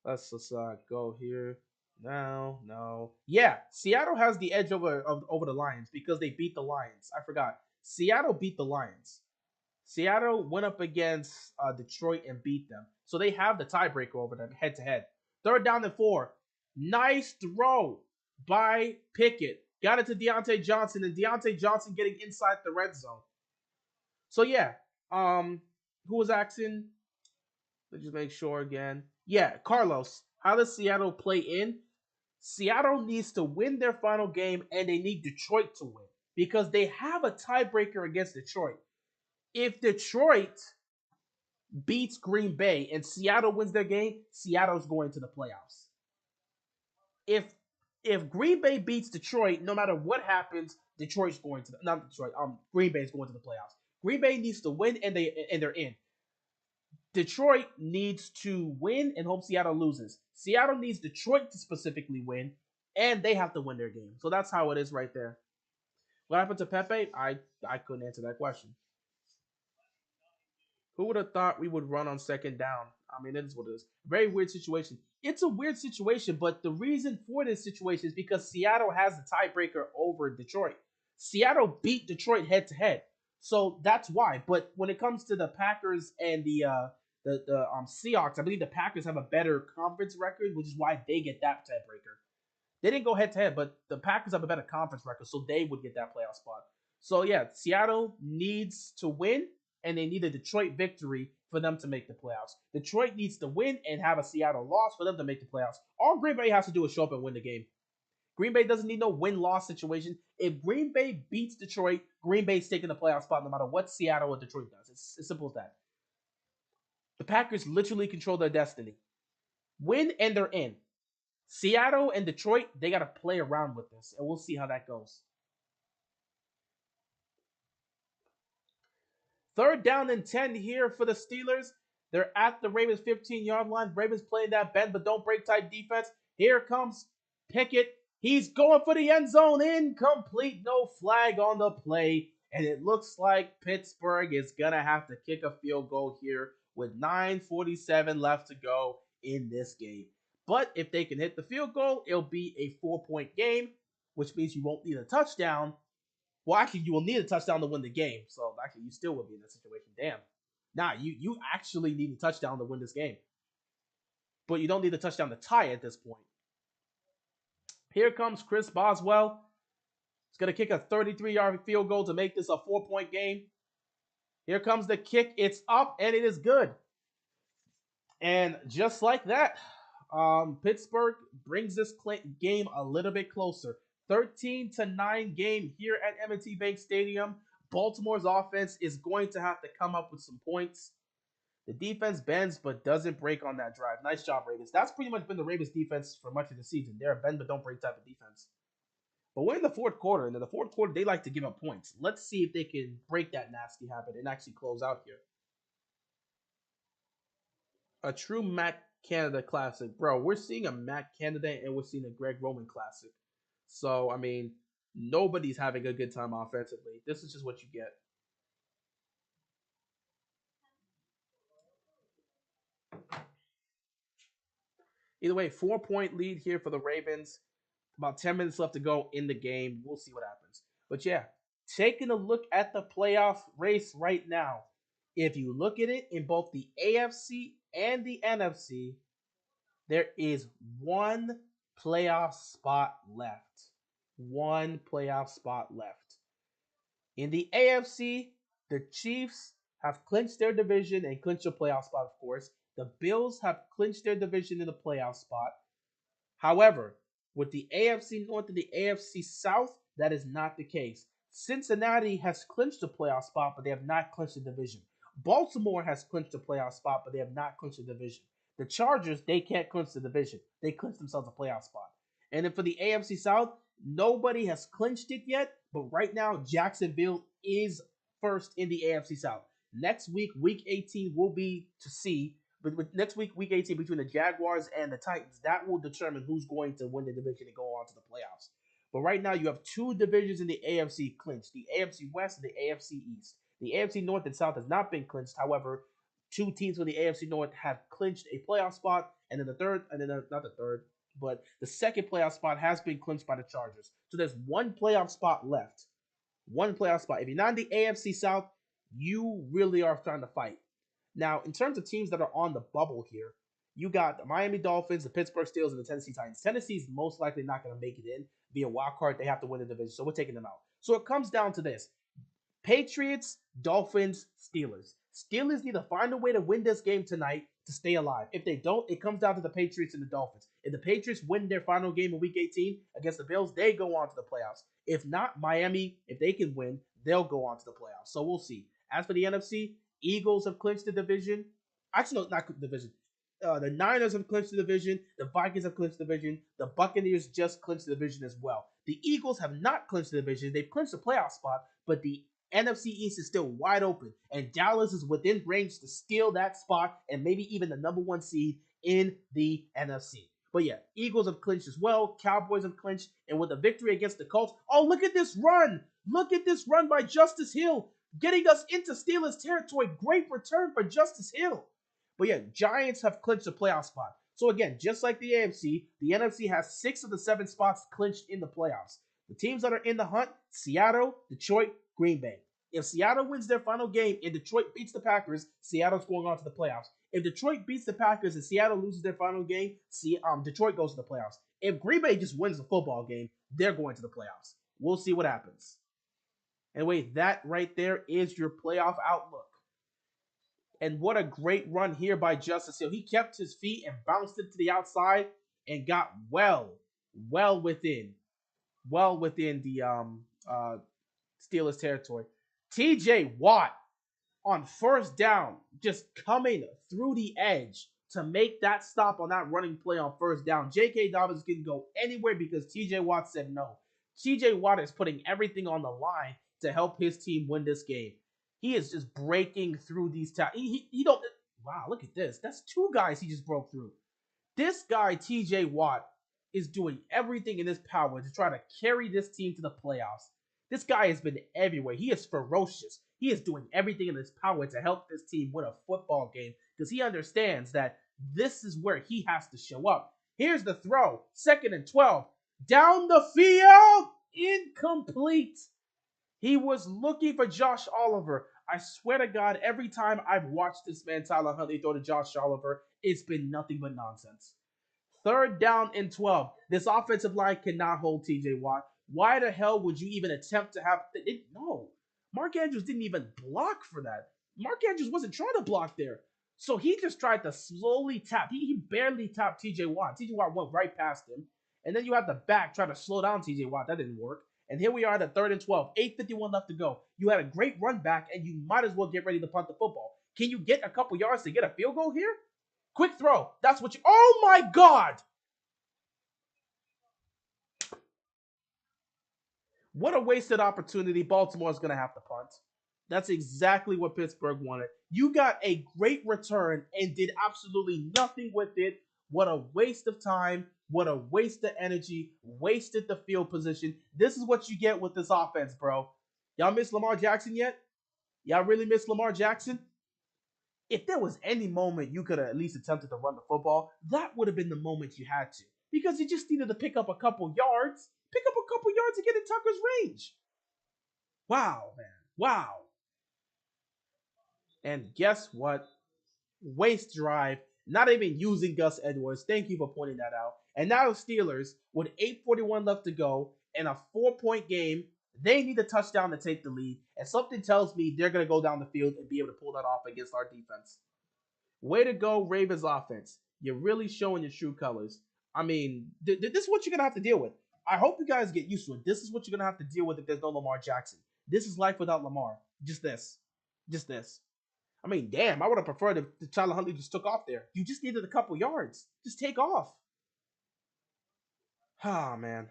let's go here. No. Yeah, Seattle has the edge over the Lions because they beat the Lions. I forgot. Seattle beat the Lions. Seattle went up against Detroit and beat them. So they have the tiebreaker over them head to head. Third down and 4. Nice throw by Pickett. Got it to Deontay Johnson, and Deontay Johnson getting inside the red zone. So yeah, who was asking? Let's just make sure again. Yeah, Carlos. How does Seattle play in? Seattle needs to win their final game, and they need Detroit to win because they have a tiebreaker against Detroit. If Detroit beats Green Bay and Seattle wins their game, Seattle's going to the playoffs. If Green Bay beats Detroit, no matter what happens, Detroit's going to not Detroit. Green Bay's going to the playoffs. Green Bay needs to win, and they're in. Detroit needs to win and hope Seattle loses. Seattle needs Detroit to specifically win, and they have to win their game. So that's how it is right there. What happened to Pepe? I couldn't answer that question. Who would have thought we would run on second down? I mean, it is what it is. Very weird situation. It's a weird situation, but the reason for this situation is because Seattle has the tiebreaker over Detroit. Seattle beat Detroit head to head, so that's why. But when it comes to the Packers and the Seahawks, I believe the Packers have a better conference record, which is why they get that tiebreaker. They didn't go head to head, but the Packers have a better conference record, so they would get that playoff spot. So yeah, Seattle needs to win, and they need a Detroit victory for them to make the playoffs. Detroit needs to win and have a Seattle loss for them to make the playoffs. All Green Bay has to do is show up and win the game. Green Bay doesn't need no win-loss situation. If Green Bay beats Detroit, Green Bay's taking the playoff spot no matter what Seattle or Detroit does. It's as simple as that. The Packers literally control their destiny. Win and they're in. Seattle and Detroit, they got to play around with this, and we'll see how that goes. Third down and 10 here for the Steelers. They're at the Ravens 15-yard line. Ravens playing that bend but don't break type defense. Here comes Pickett. He's going for the end zone. Incomplete. No flag on the play. And it looks like Pittsburgh is going to have to kick a field goal here with 9:47 left to go in this game. But if they can hit the field goal, it'll be a 4-point game, which means you won't need a touchdown. Well, actually, you will need a touchdown to win the game. So, actually, you still will be in that situation. Damn. Nah, you actually need a touchdown to win this game. But you don't need a touchdown to tie at this point. Here comes Chris Boswell. He's going to kick a 33-yard field goal to make this a 4-point game. Here comes the kick. It's up, and it is good. And just like that, Pittsburgh brings this game a little bit closer. 13-9 game here at M&T Bank Stadium. Baltimore's offense is going to have to come up with some points. The defense bends but doesn't break on that drive. Nice job, Ravens. That's pretty much been the Ravens defense for much of the season. They're a bend but don't break type of defense. But we're in the fourth quarter, and in the fourth quarter, they like to give up points. Let's see if they can break that nasty habit and actually close out here. A true Matt Canada classic. Bro, we're seeing a Matt Canada and we're seeing a Greg Roman classic. So, I mean, nobody's having a good time offensively. This is just what you get. Either way, 4-point lead here for the Ravens. About 10 minutes left to go in the game. We'll see what happens. But yeah, taking a look at the playoff race right now. If you look at it in both the AFC and the NFC, there is one playoff spot left. One playoff spot left. In the AFC, the Chiefs have clinched their division and clinched a playoff spot, of course. The Bills have clinched their division in the playoff spot. However, with the AFC North and the AFC South, that is not the case. Cincinnati has clinched the playoff spot, but they have not clinched the division. Baltimore has clinched the playoff spot, but they have not clinched the division. The Chargers, they can't clinch the division. They clinched themselves a playoff spot. And then for the AFC South, nobody has clinched it yet, but right now, Jacksonville is first in the AFC South. Next week, week 18, will be to see but next week, week 18, between the Jaguars and the Titans, that will determine who's going to win the division and go on to the playoffs. But right now, you have two divisions in the AFC clinched: the AFC West and the AFC East. The AFC North and South has not been clinched. However, two teams from the AFC North have clinched a playoff spot, and then the third, and then not the third, but the second playoff spot has been clinched by the Chargers. So there's one playoff spot left. One playoff spot. If you're not in the AFC South, you really are trying to fight. Now, in terms of teams that are on the bubble here, you got the Miami Dolphins, the Pittsburgh Steelers, and the Tennessee Titans. Tennessee's most likely not going to make it in via wild card. They have to win the division, so we're taking them out. So it comes down to this: Patriots, Dolphins, Steelers. Steelers need to find a way to win this game tonight to stay alive. If they don't, it comes down to the Patriots and the Dolphins. If the Patriots win their final game in Week 18 against the Bills, they go on to the playoffs. If not, Miami, if they can win, they'll go on to the playoffs. So we'll see. As for the NFC, Eagles have clinched the division. Actually, no, not the division. The Niners have clinched the division. The Vikings have clinched the division. The Buccaneers just clinched the division as well. The Eagles have not clinched the division. They've clinched the playoff spot, but the NFC East is still wide open, and Dallas is within range to steal that spot and maybe even the number one seed in the NFC. But yeah, Eagles have clinched as well. Cowboys have clinched, and with a victory against the Colts, oh, look at this run! Look at this run by Justice Hill, getting us into Steelers territory. Great return for Justice Hill. But yeah, Giants have clinched the playoff spot. So again, just like the AFC, the NFC has 6 of the 7 spots clinched in the playoffs. The teams that are in the hunt: Seattle, Detroit, Green Bay. If Seattle wins their final game and Detroit beats the Packers, Seattle's going on to the playoffs. If Detroit beats the Packers and Seattle loses their final game, Detroit goes to the playoffs. If Green Bay just wins the football game, they're going to the playoffs. We'll see what happens. Anyway, that right there is your playoff outlook. And what a great run here by Justice Hill. He kept his feet and bounced it to the outside and got well within the Steelers territory. TJ Watt on first down, just coming through the edge to make that stop on that running play on first down. J.K. Dobbins can go anywhere because TJ Watt said no. TJ Watt is putting everything on the line to help his team win this game. He is just breaking through these he don't. Wow, look at this. That's 2 guys he just broke through. This guy, TJ Watt, is doing everything in his power to try to carry this team to the playoffs. This guy has been everywhere. He is ferocious. He is doing everything in his power to help this team win a football game because he understands that this is where he has to show up. Here's the throw. 2nd and 12. Down the field. Incomplete. He was looking for Josh Oliver. I swear to God, every time I've watched this man, Tyler Huntley, throw to Josh Oliver, it's been nothing but nonsense. 3rd down and 12. This offensive line cannot hold TJ Watt. Why the hell would you even attempt to have... No. Mark Andrews didn't even block for that. Mark Andrews wasn't trying to block there. So he just tried to slowly tap. He barely tapped TJ Watt. TJ Watt went right past him. And then you had the back try to slow down TJ Watt. That didn't work. And here we are at 3rd and 12. 8:51 left to go. You had a great run back, and you might as well get ready to punt the football. Can you get a couple yards to get a field goal here? Quick throw. That's what you... Oh, my God! What a wasted opportunity. Baltimore's going to have to punt. That's exactly what Pittsburgh wanted. You got a great return and did absolutely nothing with it. What a waste of time. What a waste of energy. Wasted the field position. This is what you get with this offense, bro. Y'all miss Lamar Jackson yet? Y'all really miss Lamar Jackson? If there was any moment you could have at least attempted to run the football, that would have been the moment you had to. Because you just needed to pick up a couple yards. Pick up a couple yards to get in Tucker's range. Wow, man. Wow. And guess what? Waste drive. Not even using Gus Edwards. Thank you for pointing that out. And now the Steelers, with 8:41 left to go and a 4-point game, they need a touchdown to take the lead. And something tells me they're going to go down the field and be able to pull that off against our defense. Way to go, Ravens offense. You're really showing your true colors. I mean, this is what you're gonna have to deal with. I hope you guys get used to it. This is what you're gonna have to deal with if there's no Lamar Jackson. This is life without Lamar. Just this. Just this. I mean, damn, I would have preferred if the Tyler Huntley just took off there. You just needed a couple yards. Just take off. Ah, man.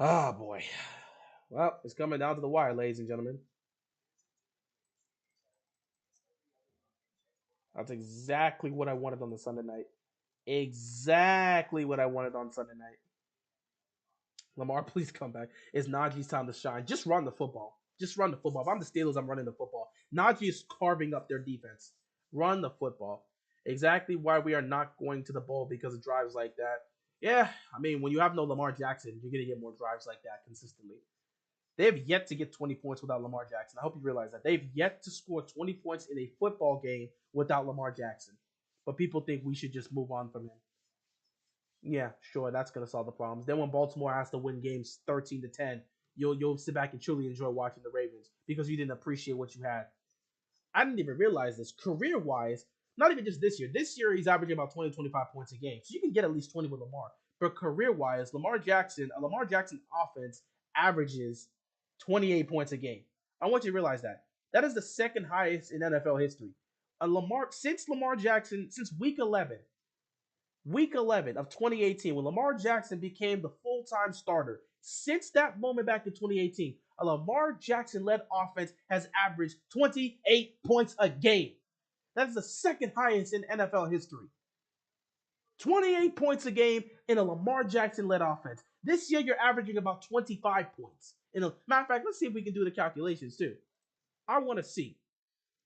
Ah, boy. Well, it's coming down to the wire, ladies and gentlemen. That's exactly what I wanted on the Sunday night. Exactly what I wanted on Sunday night. Lamar, please come back. It's Najee's time to shine. Just run the football. Just run the football. If I'm the Steelers, I'm running the football. Najee is carving up their defense. Run the football. Exactly why we are not going to the bowl because of drives like that. Yeah, I mean, when you have no Lamar Jackson, you're going to get more drives like that consistently. They have yet to get 20 points without Lamar Jackson. I hope you realize that. They've yet to score 20 points in a football game without Lamar Jackson. But people think we should just move on from him. Yeah, sure, that's gonna solve the problems. Then when Baltimore has to win games 13-10, you'll sit back and truly enjoy watching the Ravens because you didn't appreciate what you had. I didn't even realize this. Career wise, not even just this year. This year he's averaging about 20, 25 points a game. So you can get at least 20 with Lamar. But career wise, Lamar Jackson offense averages 28 points a game. I want you to realize that. That is the second highest in NFL history. Lamar Jackson, since week 11 of 2018, when Lamar Jackson became the full-time starter. Since that moment back in 2018, a Lamar Jackson-led offense has averaged 28 points a game. That is the second highest in NFL history. 28 points a game in a Lamar Jackson-led offense. This year, you're averaging about 25 points. Matter of fact, let's see if we can do the calculations too. I want to see.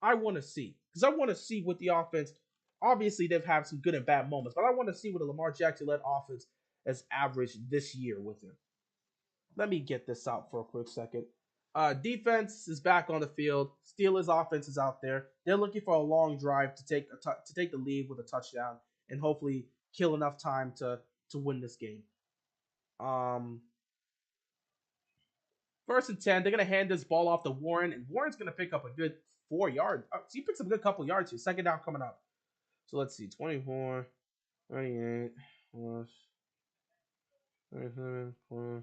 Because I want to see what the offense. Obviously, they've had some good and bad moments, but I want to see what a Lamar Jackson-led offense has averaged this year with him. Let me get this out for a quick second. Defense is back on the field. Steelers offense is out there. They're looking for a long drive to take the lead with a touchdown and hopefully kill enough time to win this game. Um, First and 10, they're gonna hand this ball off to Warren, and Warren's gonna pick up a good 4 yards. So he picks up a good couple yards here. Second down coming up. So let's see, 24, 38 plus 37 plus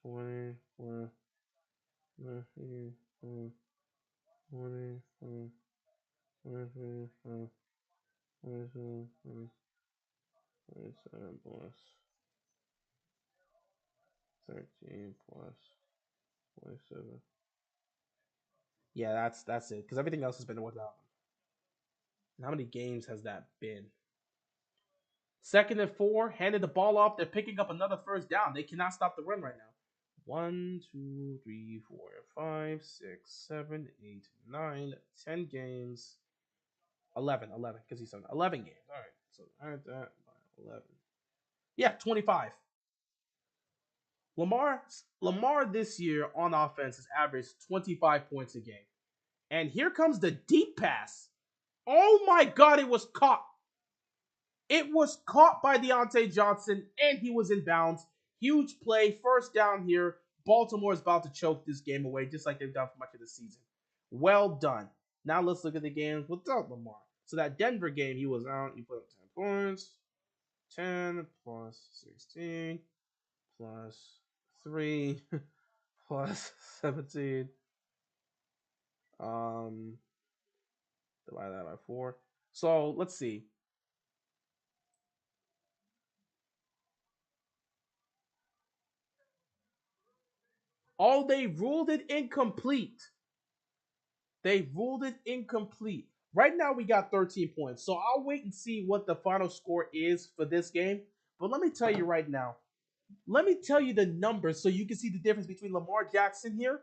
20 plus 19 plus 20 plus 23 plus 27 plus 27 plus 13 plus 27. Yeah, that's it. Because everything else has been without him. And how many games has that been? Second and 4, handed the ball off. They're picking up another first down. They cannot stop the run right now. 1, 2, 3, 4, 5, 6, 7, 8, 9, 10 games. 11, because he's done 11 games. All right, so add that by 11. Yeah, 25. Lamar this year on offense has averaged 25 points a game. And here comes the deep pass. Oh my God, it was caught. It was caught by Deontay Johnson, and he was in bounds. Huge play, first down here. Baltimore is about to choke this game away, just like they've done for much of the season. Well done. Now let's look at the games without Lamar. So that Denver game, he was out. He put up 10 points. 10 plus 16 plus 3 plus 17. Divide that by 4. So let's see. Oh, they ruled it incomplete. They ruled it incomplete. Right now, we got 13 points. So I'll wait and see what the final score is for this game. But let me tell you right now. Let me tell you the numbers so you can see the difference between Lamar Jackson here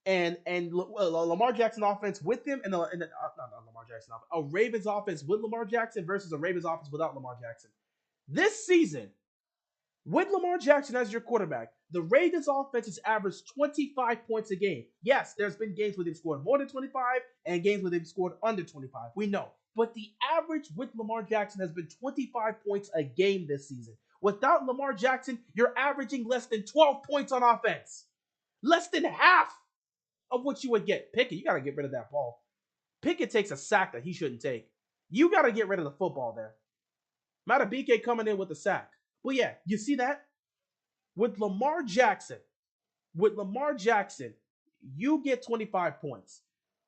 and Lamar Jackson offense with him and not Lamar Jackson offense, a Ravens offense with Lamar Jackson versus a Ravens offense without Lamar Jackson. This season, With Lamar Jackson as your quarterback, the Ravens offense has averaged 25 points a game. Yes, there's been games where they've scored more than 25 and games where they've scored under 25. We know. But the average with Lamar Jackson has been 25 points a game this season. Without Lamar Jackson, you're averaging less than 12 points on offense. Less than half of what you would get. Pickett, you got to get rid of that ball. Pickett takes a sack that he shouldn't take. You got to get rid of the football there. Matabike coming in with the sack. Well, yeah, you see that? With Lamar Jackson, you get 25 points.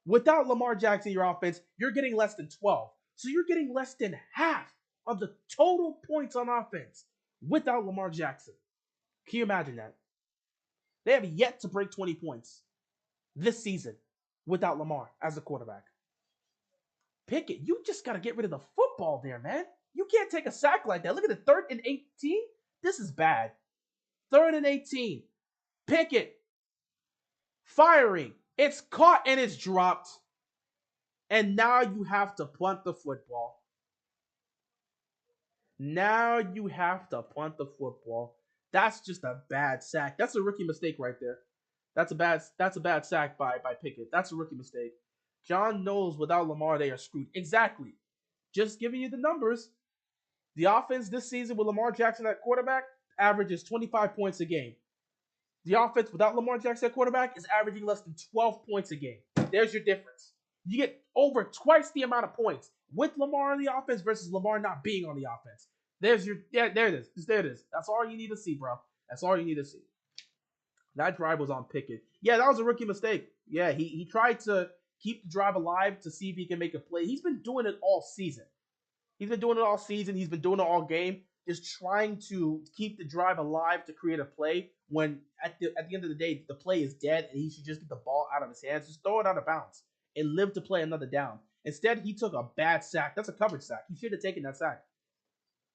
Without Lamar Jackson, your offense, you're getting less than 12. So you're getting less than half of the total points on offense without Lamar Jackson. Can you imagine that? They have yet to break 20 points this season without Lamar as a quarterback. Pickett, you just got to get rid of the football there, man. You can't take a sack like that. Look at the 3rd and 18. This is bad. 3rd and 18. Pickett firing. It's caught and it's dropped. And now you have to punt the football. Now you have to punt the football. That's just a bad sack. That's a rookie mistake right there. That's a bad sack by Pickett. That's a rookie mistake. John knows without Lamar they are screwed. Exactly. Just giving you the numbers. The offense this season with Lamar Jackson at quarterback averages 25 points a game. The offense without Lamar Jackson at quarterback is averaging less than 12 points a game. There's your difference. You get over twice the amount of points with Lamar on the offense versus Lamar not being on the offense. There it is. There it is. That's all you need to see, bro. That's all you need to see. That drive was on Pickett. Yeah, that was a rookie mistake. Yeah, he tried to keep the drive alive to see if he can make a play. He's been doing it all season. He's been doing it all season. He's been doing it all game. Just trying to keep the drive alive to create a play when at the end of the day, the play is dead and he should just get the ball out of his hands. Just throw it out of bounds and live to play another down. Instead, he took a bad sack. That's a coverage sack. He should have taken that sack.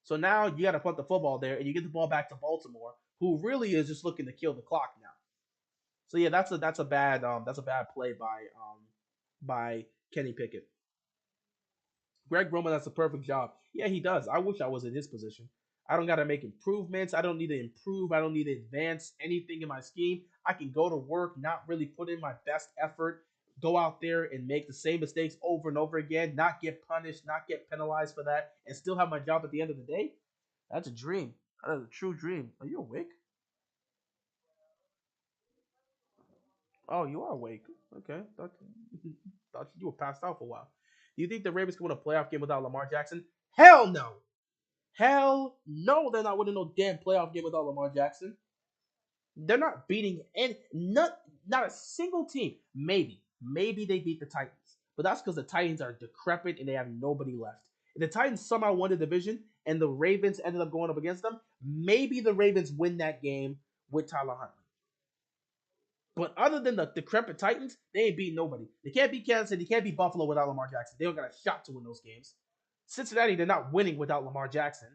So now you got to punt the football there and you get the ball back to Baltimore, who really is just looking to kill the clock now. So yeah, that's a bad play by Kenny Pickett. Greg Roman does a perfect job. Yeah, he does. I wish I was in his position. I don't got to make improvements. I don't need to improve. I don't need to advance anything in my scheme. I can go to work, not really put in my best effort, go out there and make the same mistakes over and over again, not get punished, not get penalized for that, and still have my job at the end of the day. That's a dream. That is a true dream. Are you awake? Oh, you are awake. Okay. Thought you were passed out for a while. Do you think the Ravens can win a playoff game without Lamar Jackson? Hell no. Hell no, they're not winning no damn playoff game without Lamar Jackson. They're not beating any not a single team. Maybe they beat the Titans, but that's because the Titans are decrepit and they have nobody left. If the Titans somehow won the division and the Ravens ended up going up against them, maybe the Ravens win that game with Tyler Huntley. But other than the decrepit Titans, they ain't beating nobody. They can't beat Kansas City. They can't beat Buffalo without Lamar Jackson. They don't got a shot to win those games. Cincinnati, they're not winning without Lamar Jackson.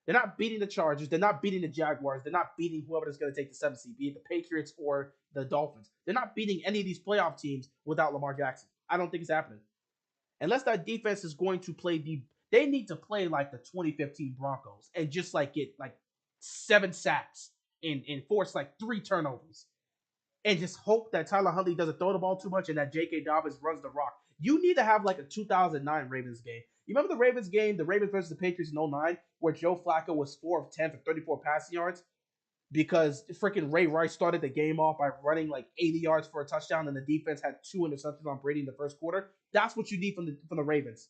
They're not beating the Chargers. They're not beating the Jaguars. They're not beating whoever is going to take the 7th seed, be it the Patriots or the Dolphins. They're not beating any of these playoff teams without Lamar Jackson. I don't think it's happening. Unless that defense is going to play they need to play like the 2015 Broncos and just like get like 7 sacks and force like 3 turnovers. And just hope that Tyler Huntley doesn't throw the ball too much and that J.K. Dobbins runs the rock. You need to have like a 2009 Ravens game. You remember the Ravens game, the Ravens versus the Patriots in 09, where Joe Flacco was 4 of 10 for 34 passing yards because freaking Ray Rice started the game off by running like 80 yards for a touchdown and the defense had 2 interceptions on Brady in the first quarter? That's what you need from the Ravens.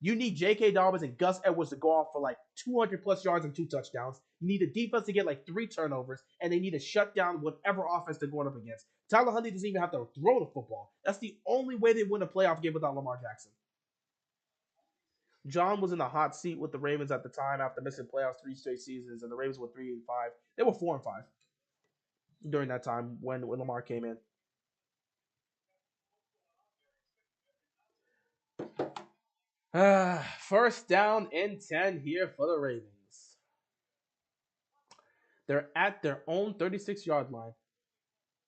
You need J.K. Dobbins and Gus Edwards to go off for like 200 plus yards and 2 touchdowns. You need the defense to get like 3 turnovers, and they need to shut down whatever offense they're going up against. Tyler Huntley doesn't even have to throw the football. That's the only way they win a playoff game without Lamar Jackson. John was in the hot seat with the Ravens at the time after missing playoffs 3 straight seasons, and the Ravens were 3-5. They were 4-5 during that time when Lamar came in. First down and 10 here for the Ravens. They're at their own 36-yard line.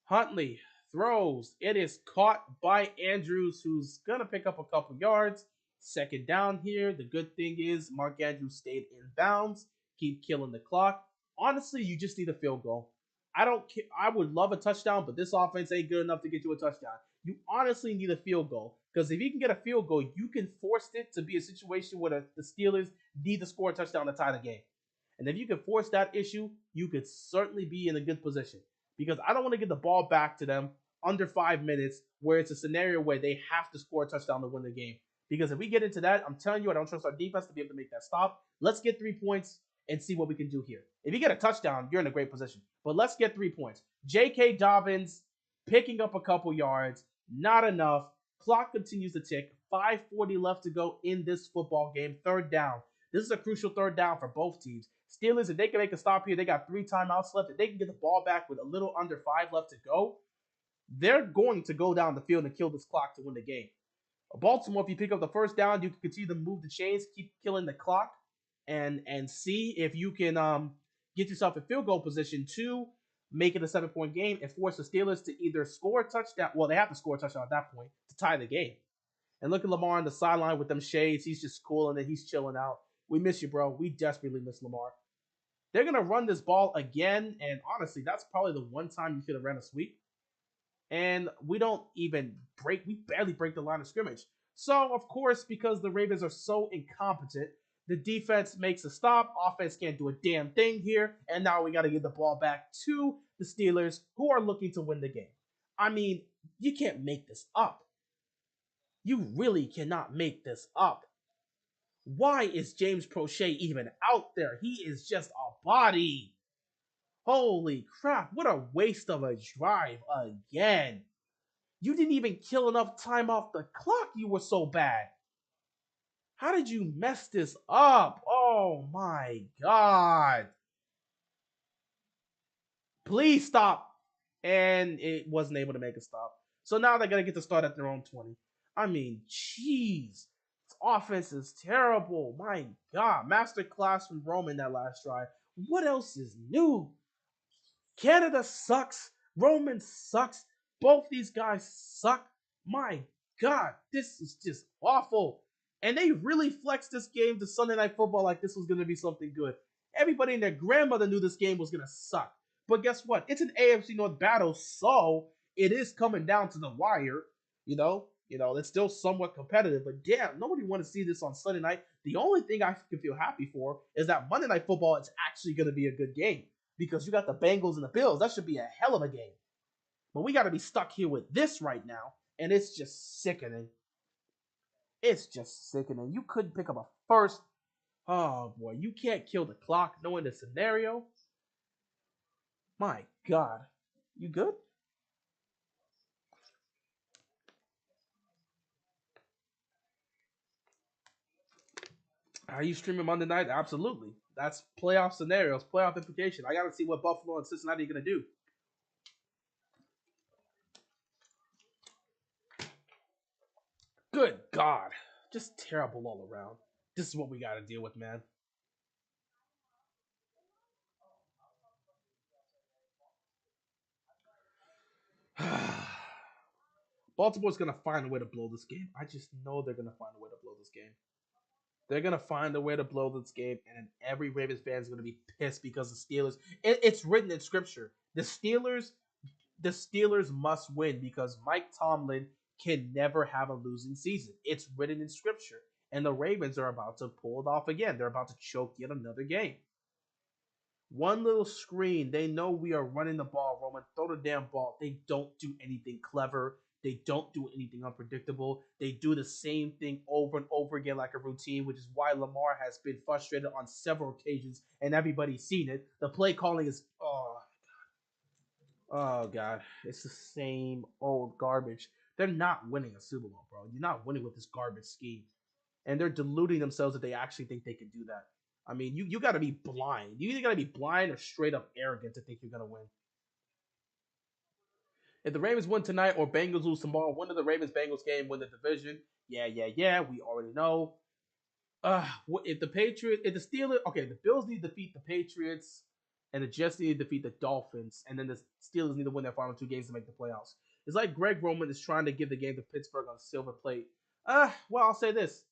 Huntley throws. It is caught by Andrews, who's going to pick up a couple yards. Second down here. The good thing is Mark Andrews stayed in bounds. Keep killing the clock. Honestly, you just need a field goal. I don't care. I would love a touchdown, but this offense ain't good enough to get you a touchdown. You honestly need a field goal because if you can get a field goal, you can force it to be a situation where the Steelers need to score a touchdown to tie the game. And if you can force that issue, you could certainly be in a good position because I don't want to get the ball back to them under 5 minutes where it's a scenario where they have to score a touchdown to win the game. Because if we get into that, I'm telling you, I don't trust our defense to be able to make that stop. Let's get 3 points and see what we can do here. If you get a touchdown, you're in a great position. But let's get 3 points. J.K. Dobbins picking up a couple yards, not enough. Clock continues to tick. 5:40 left to go in this football game. Third down. This is a crucial third down for both teams. Steelers, if they can make a stop here, they got 3 timeouts left. If they can get the ball back with a little under 5 left to go, they're going to go down the field and kill this clock to win the game. Baltimore, if you pick up the first down, you can continue to move the chains, keep killing the clock, and see if you can get yourself in field goal position to make it a 7-point game and force the Steelers to either score a touchdown. Well, they have to score a touchdown at that point to tie the game. And look at Lamar on the sideline with them shades. He's just cooling it. He's chilling out. We miss you, bro. We desperately miss Lamar. They're going to run this ball again, and honestly, that's probably the one time you could have ran a sweep. And we don't even we barely break the line of scrimmage. So, of course, because the Ravens are so incompetent, the defense makes a stop. Offense can't do a damn thing here. And now we got to give the ball back to the Steelers, who are looking to win the game. I mean, you can't make this up. You really cannot make this up. Why is James Prochet even out there? He is just a body. Holy crap, what a waste of a drive again. You didn't even kill enough time off the clock. You were so bad. How did you mess this up? Oh my God. Please stop. And it wasn't able to make a stop. So now they're going to get to start at their own 20. I mean, jeez. This offense is terrible. My God. Masterclass from Roman that last drive. What else is new? Canada sucks. Roman sucks. Both these guys suck. My God, this is just awful. And they really flexed this game to Sunday Night Football like this was going to be something good. Everybody and their grandmother knew this game was going to suck. But guess what? It's an AFC North battle, so it is coming down to the wire. It's still somewhat competitive. But damn, nobody want to see this on Sunday night. The only thing I can feel happy for is that Monday Night Football is actually going to be a good game. Because you got the Bengals and the Bills. That should be a hell of a game. But we got to be stuck here with this right now. And it's just sickening. It's just sickening. You couldn't pick up a first. Oh, boy. You can't kill the clock knowing the scenario. My God. You good? Are you streaming Monday night? Absolutely. That's playoff scenarios, playoff implication. I got to see what Buffalo and Cincinnati are going to do. Good God. Just terrible all around. This is what we got to deal with, man. Baltimore's going to find a way to blow this game. I just know they're going to find a way to blow this game. They're going to find a way to blow this game, and every Ravens fan is going to be pissed because the Steelers... It's written in Scripture. The Steelers must win because Mike Tomlin can never have a losing season. It's written in Scripture. And the Ravens are about to pull it off again. They're about to choke yet another game. One little screen, they know we are running the ball, Roman. Throw the damn ball. They don't do anything clever. They don't do anything unpredictable. They do the same thing over and over again like a routine, which is why Lamar has been frustrated on several occasions, and everybody's seen it. The play calling is, oh God, it's the same old garbage. They're not winning a Super Bowl, bro. You're not winning with this garbage scheme. And they're deluding themselves that they actually think they can do that. I mean, you got to be blind. You either got to be blind or straight up arrogant to think you're going to win. If the Ravens win tonight or Bengals lose tomorrow, win the Ravens-Bengals game, win the division. Yeah, we already know. If the Steelers, okay, the Bills need to defeat the Patriots, and the Jets need to defeat the Dolphins, and then the Steelers need to win their final 2 games to make the playoffs. It's like Greg Roman is trying to give the game to Pittsburgh on a silver plate. Well, I'll say this.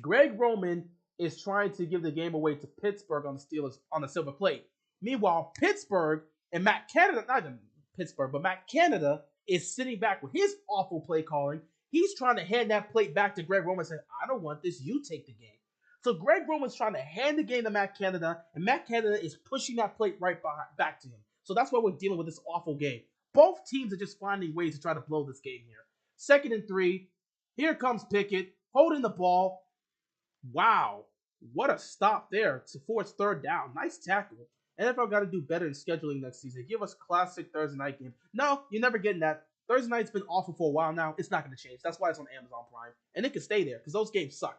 Greg Roman is trying to give the game away to Pittsburgh on the Steelers on the silver plate. Meanwhile, Pittsburgh and Matt Canada, not even Pittsburgh, but Matt Canada is sitting back with his awful play calling. He's trying to hand that plate back to Greg Roman and say, I don't want this, you take the game. So Greg Roman's trying to hand the game to Matt Canada, and Matt Canada is pushing that plate right back to him. So that's why we're dealing with this awful game. Both teams are just finding ways to try to blow this game here. 2nd and 3. Here comes Pickett holding the ball. Wow. What a stop there to force 3rd down. Nice tackle. NFL got to do better in scheduling next season. Give us classic Thursday night game. No, you're never getting that. Thursday night's been awful for a while now. It's not going to change. That's why it's on Amazon Prime. And it can stay there because those games suck.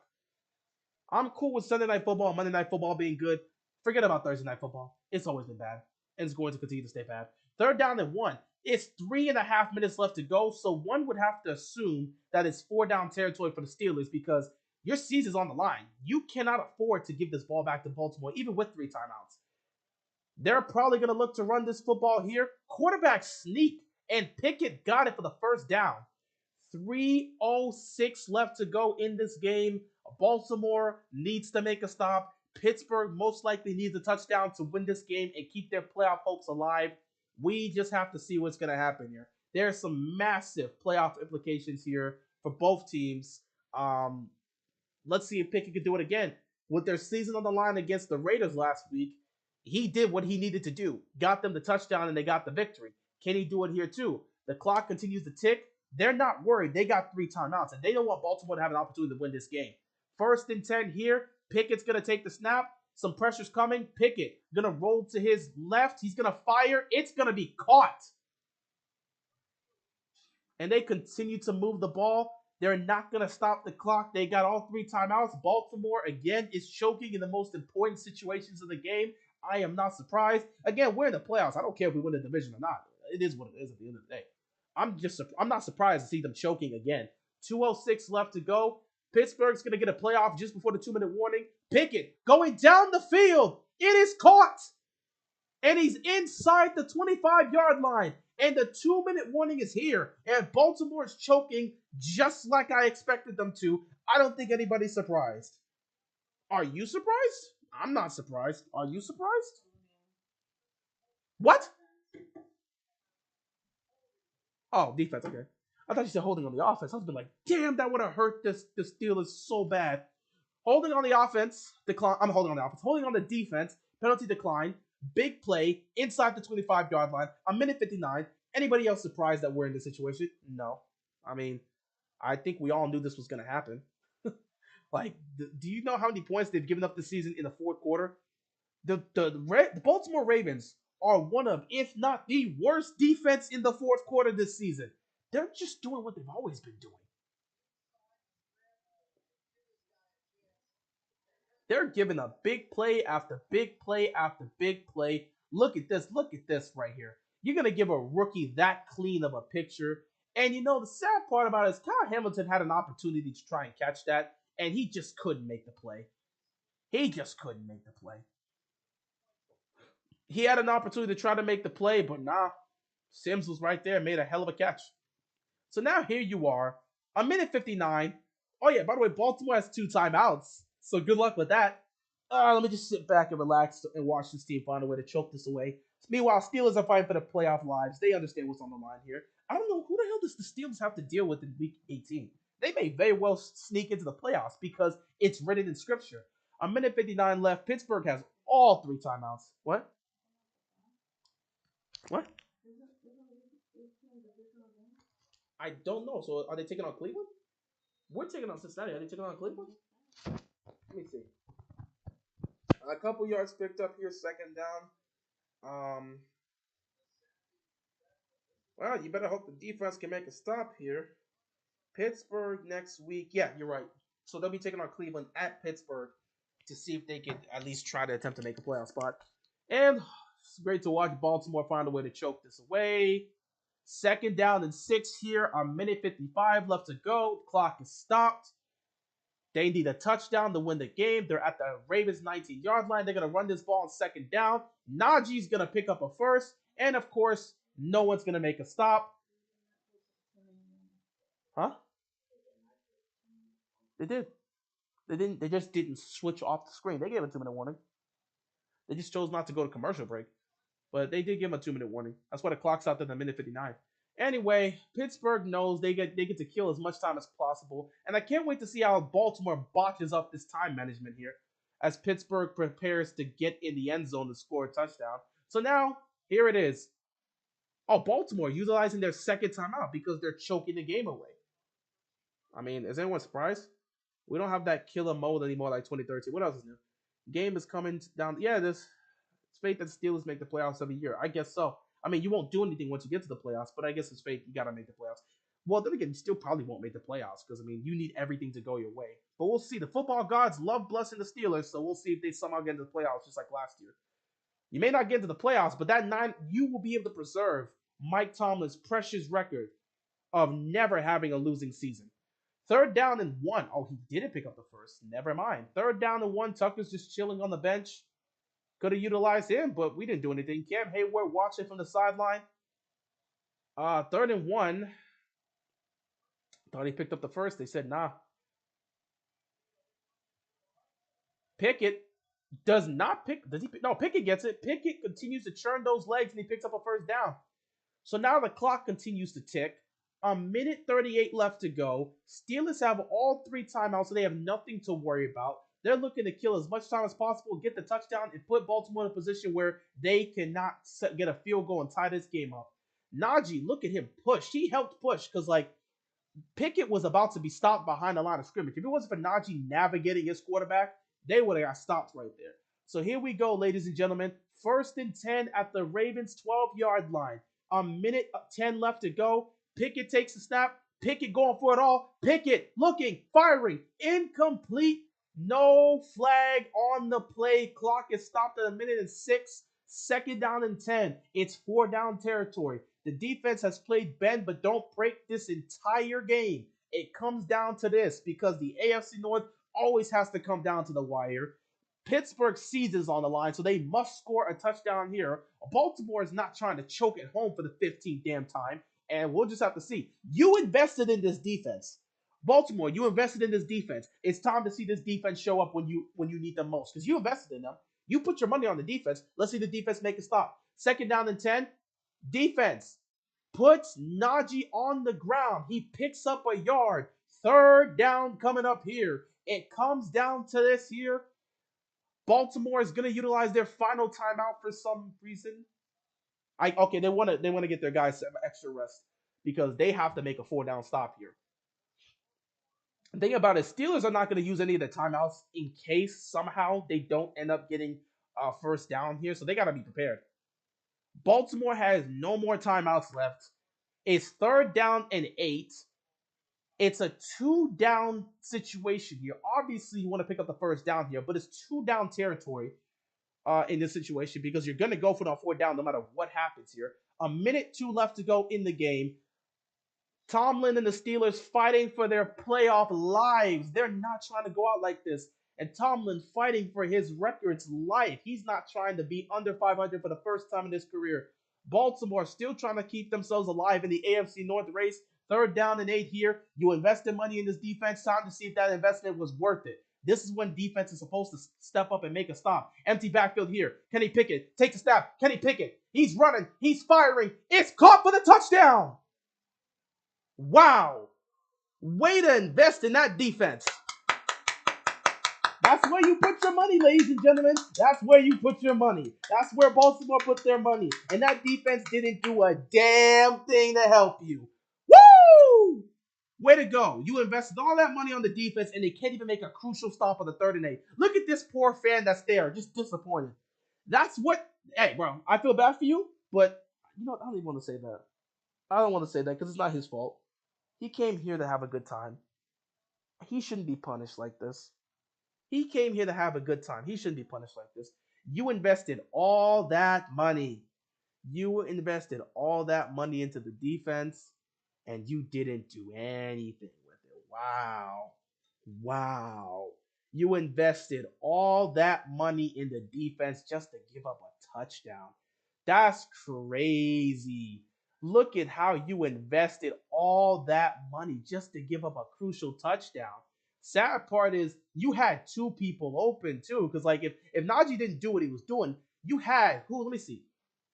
I'm cool with Sunday Night Football and Monday Night Football being good. Forget about Thursday Night Football. It's always been bad. And it's going to continue to stay bad. 3rd down and 1. It's 3.5 minutes left to go, so one would have to assume that it's 4-down territory for the Steelers because your season's on the line. You cannot afford to give this ball back to Baltimore, even with 3 timeouts. They're probably going to look to run this football here. Quarterback sneak, and Pickett got it for the 1st down. 3:06 left to go in this game. Baltimore needs to make a stop. Pittsburgh most likely needs a touchdown to win this game and keep their playoff hopes alive. We just have to see what's going to happen here. There are some massive playoff implications here for both teams. Let's see if Pickett can do it again. With their season on the line against the Raiders last week, he did what he needed to do. Got them the touchdown and they got the victory. Can he do it here too? The clock continues to tick. They're not worried. They got 3 timeouts, and they don't want Baltimore to have an opportunity to win this game. 1st and 10 here. Pickett's going to take the snap. Some pressure's coming. Pickett going to roll to his left. He's going to fire. It's going to be caught. And they continue to move the ball. They're not going to stop the clock. They got all 3 timeouts. Baltimore, again, is choking in the most important situations of the game. I am not surprised. Again, we're in the playoffs. I don't care if we win the division or not. It is what it is at the end of the day. I'm not surprised to see them choking again. 2:06 left to go. Pittsburgh's going to get a playoff just before the 2-minute warning. Pickett going down the field. It is caught. And he's inside the 25-yard line. And the 2-minute warning is here. And Baltimore is choking just like I expected them to. I don't think anybody's surprised. Are you surprised? I'm not surprised. Are you surprised? What? Oh, defense, okay. I thought you said holding on the offense. I was like, damn, that would have hurt the Steelers so bad. Holding on the offense, decline. I'm holding on the offense. Holding on the defense, penalty decline, big play, inside the 25-yard line, 1:59. Anybody else surprised that we're in this situation? No. I mean, I think we all knew this was going to happen. Like, do you know how many points they've given up this season in the 4th quarter? The Baltimore Ravens are one of, if not the worst defense in the 4th quarter this season. They're just doing what they've always been doing. They're giving a big play after big play after big play. Look at this. Look at this right here. You're going to give a rookie that clean of a picture. And you know, the sad part about it is Kyle Hamilton had an opportunity to try and catch that, and he just couldn't make the play. He just couldn't make the play. He had an opportunity to try to make the play, but nah. Sims was right there and made a hell of a catch. So now here you are, 1:59. Oh yeah, by the way, Baltimore has 2 timeouts. So good luck with that. Let me just sit back and relax and watch this team find a way to choke this away. Meanwhile, Steelers are fighting for the playoff lives. They understand what's on the line here. I don't know who the hell does the Steelers have to deal with in Week 18. They may very well sneak into the playoffs because it's written in Scripture. 1:59 left. Pittsburgh has all 3 timeouts. What? What? I don't know. So are they taking on Cleveland? We're taking on Cincinnati. Are they taking on Cleveland? Let me see. A couple yards picked up here, 2nd down. Well, you better hope the defense can make a stop here. Pittsburgh next week. Yeah, you're right. So they'll be taking on Cleveland at Pittsburgh to see if they can at least try to attempt to make a playoff spot. And it's great to watch Baltimore find a way to choke this away. 2nd down and 6 here. 1:55 left to go. Clock is stopped. They need a touchdown to win the game. They're at the Ravens 19-yard line. They're going to run this ball on 2nd down. Najee's going to pick up a first. And, of course, no one's going to make a stop. Huh? They did. They didn't. They just didn't switch off the screen. They gave a 2 minute warning. They just chose not to go to commercial break. But they did give him a 2 minute warning. That's why the clock's out at the minute 59. Anyway, Pittsburgh knows they get to kill as much time as possible, and I can't wait to see how Baltimore botches up this time management here, as Pittsburgh prepares to get in the end zone to score a touchdown. So now here it is. Oh, Baltimore utilizing their second timeout because they're choking the game away. I mean, is anyone surprised? We don't have that killer mode anymore like 2013. What else is new? Game is coming down. Yeah, this it's fate that Steelers make the playoffs every year. I guess so. I mean, you won't do anything once you get to the playoffs, but I guess it's fate. You gotta make the playoffs. Well, then again, you still probably won't make the playoffs because I mean, you need everything to go your way. But we'll see. The football gods love blessing the Steelers, so we'll see if they somehow get into the playoffs just like last year. You may not get into the playoffs, but that nine, you will be able to preserve Mike Tomlin's precious record of never having a losing season. Third down and one. Oh, he didn't pick up the first. Never mind. Third down and one. Tucker's just chilling on the bench. Could have utilized him, but we didn't do anything. Cam Hayward watching from the sideline. Third and one. Thought he picked up the first. They said, nah. Pickett does not pick. Does he pick? No, Pickett gets it. Pickett continues to churn those legs and he picks up a first down. So now the clock continues to tick. A minute 38 left to go. Steelers have all three timeouts, so they have nothing to worry about. They're looking to kill as much time as possible, get the touchdown, and put Baltimore in a position where they cannot get a field goal and tie this game up. Najee, look at him push. He helped push because, like, Pickett was about to be stopped behind the line of scrimmage. If it wasn't for Najee navigating his quarterback, they would have got stopped right there. So here we go, ladies and gentlemen. First and 10 at the Ravens' 12-yard line. A minute 10 left to go. Pickett takes the snap. Pickett going for it all. Pickett looking, firing, incomplete. No flag on the play. Clock is stopped at a minute and 6. Second down and 10. It's 4-down territory. The defense has played bend, but don't break this entire game. It comes down to this because the AFC North always has to come down to the wire. Pittsburgh season's on the line, so they must score a touchdown here. Baltimore is not trying to choke at home for the 15th damn time, and we'll just have to see. You invested in this defense. Baltimore, you invested in this defense. It's time to see this defense show up when you need them most because you invested in them. You put your money on the defense. Let's see the defense make a stop. Second down and 10. Defense puts Najee on the ground. He picks up a yard. Third down coming up here. It comes down to this here. Baltimore is going to utilize their final timeout for some reason. They want to get their guys some extra rest because they have to make a 4-down stop here. The thing about it, Steelers are not going to use any of the timeouts in case somehow they don't end up getting a first down here, so they got to be prepared. Baltimore has no more timeouts left. It's third down and 8. It's a 2-down situation here. Obviously, you want to pick up the first down here, but it's 2-down territory in this situation because you're going to go for the 4th down no matter what happens here. A minute 2 left to go in the game. Tomlin and the Steelers fighting for their playoff lives. They're not trying to go out like this. And Tomlin fighting for his record's life. He's not trying to be under 500 for the first time in his career. Baltimore still trying to keep themselves alive in the AFC North race. Third down and 8 here. You invested money in this defense. Time to see if that investment was worth it. This is when defense is supposed to step up and make a stop. Empty backfield here. Kenny Pickett takes a snap. Kenny Pickett. He's running. He's firing. It's caught for the touchdown. Wow. Way to invest in that defense. That's where you put your money, ladies and gentlemen. That's where you put your money. That's where Baltimore put their money. And that defense didn't do a damn thing to help you. Woo! Way to go. You invested all that money on the defense, and they can't even make a crucial stop on the 3rd and 8. Look at this poor fan that's there, just disappointed. That's what... Hey, bro, I feel bad for you, but you know what? I don't even want to say that. I don't want to say that because it's not his fault. He came here to have a good time. He shouldn't be punished like this. He came here to have a good time. He shouldn't be punished like this. You invested all that money. You invested all that money into the defense, and you didn't do anything with it. Wow. Wow. You invested all that money in the defense just to give up a touchdown. That's crazy. Look at how you invested all that money just to give up a crucial touchdown. Sad part is you had two people open too, because like if Najee didn't do what he was doing, you had who? Let me see.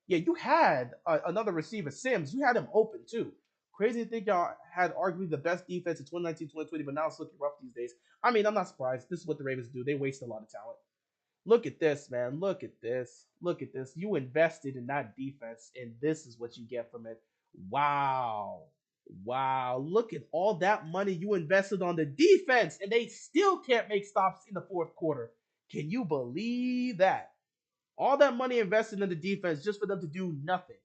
Yeah, you had another receiver, Sims. You had him open too. Crazy to think y'all had arguably the best defense in 2019, 2020, but now it's looking rough these days. I mean, I'm not surprised. This is what the Ravens do. They waste a lot of talent. Look at this, man. Look at this. Look at this. You invested in that defense, and this is what you get from it. Wow. Wow. Look at all that money you invested on the defense, and they still can't make stops in the fourth quarter. Can you believe that? All that money invested in the defense just for them to do nothing.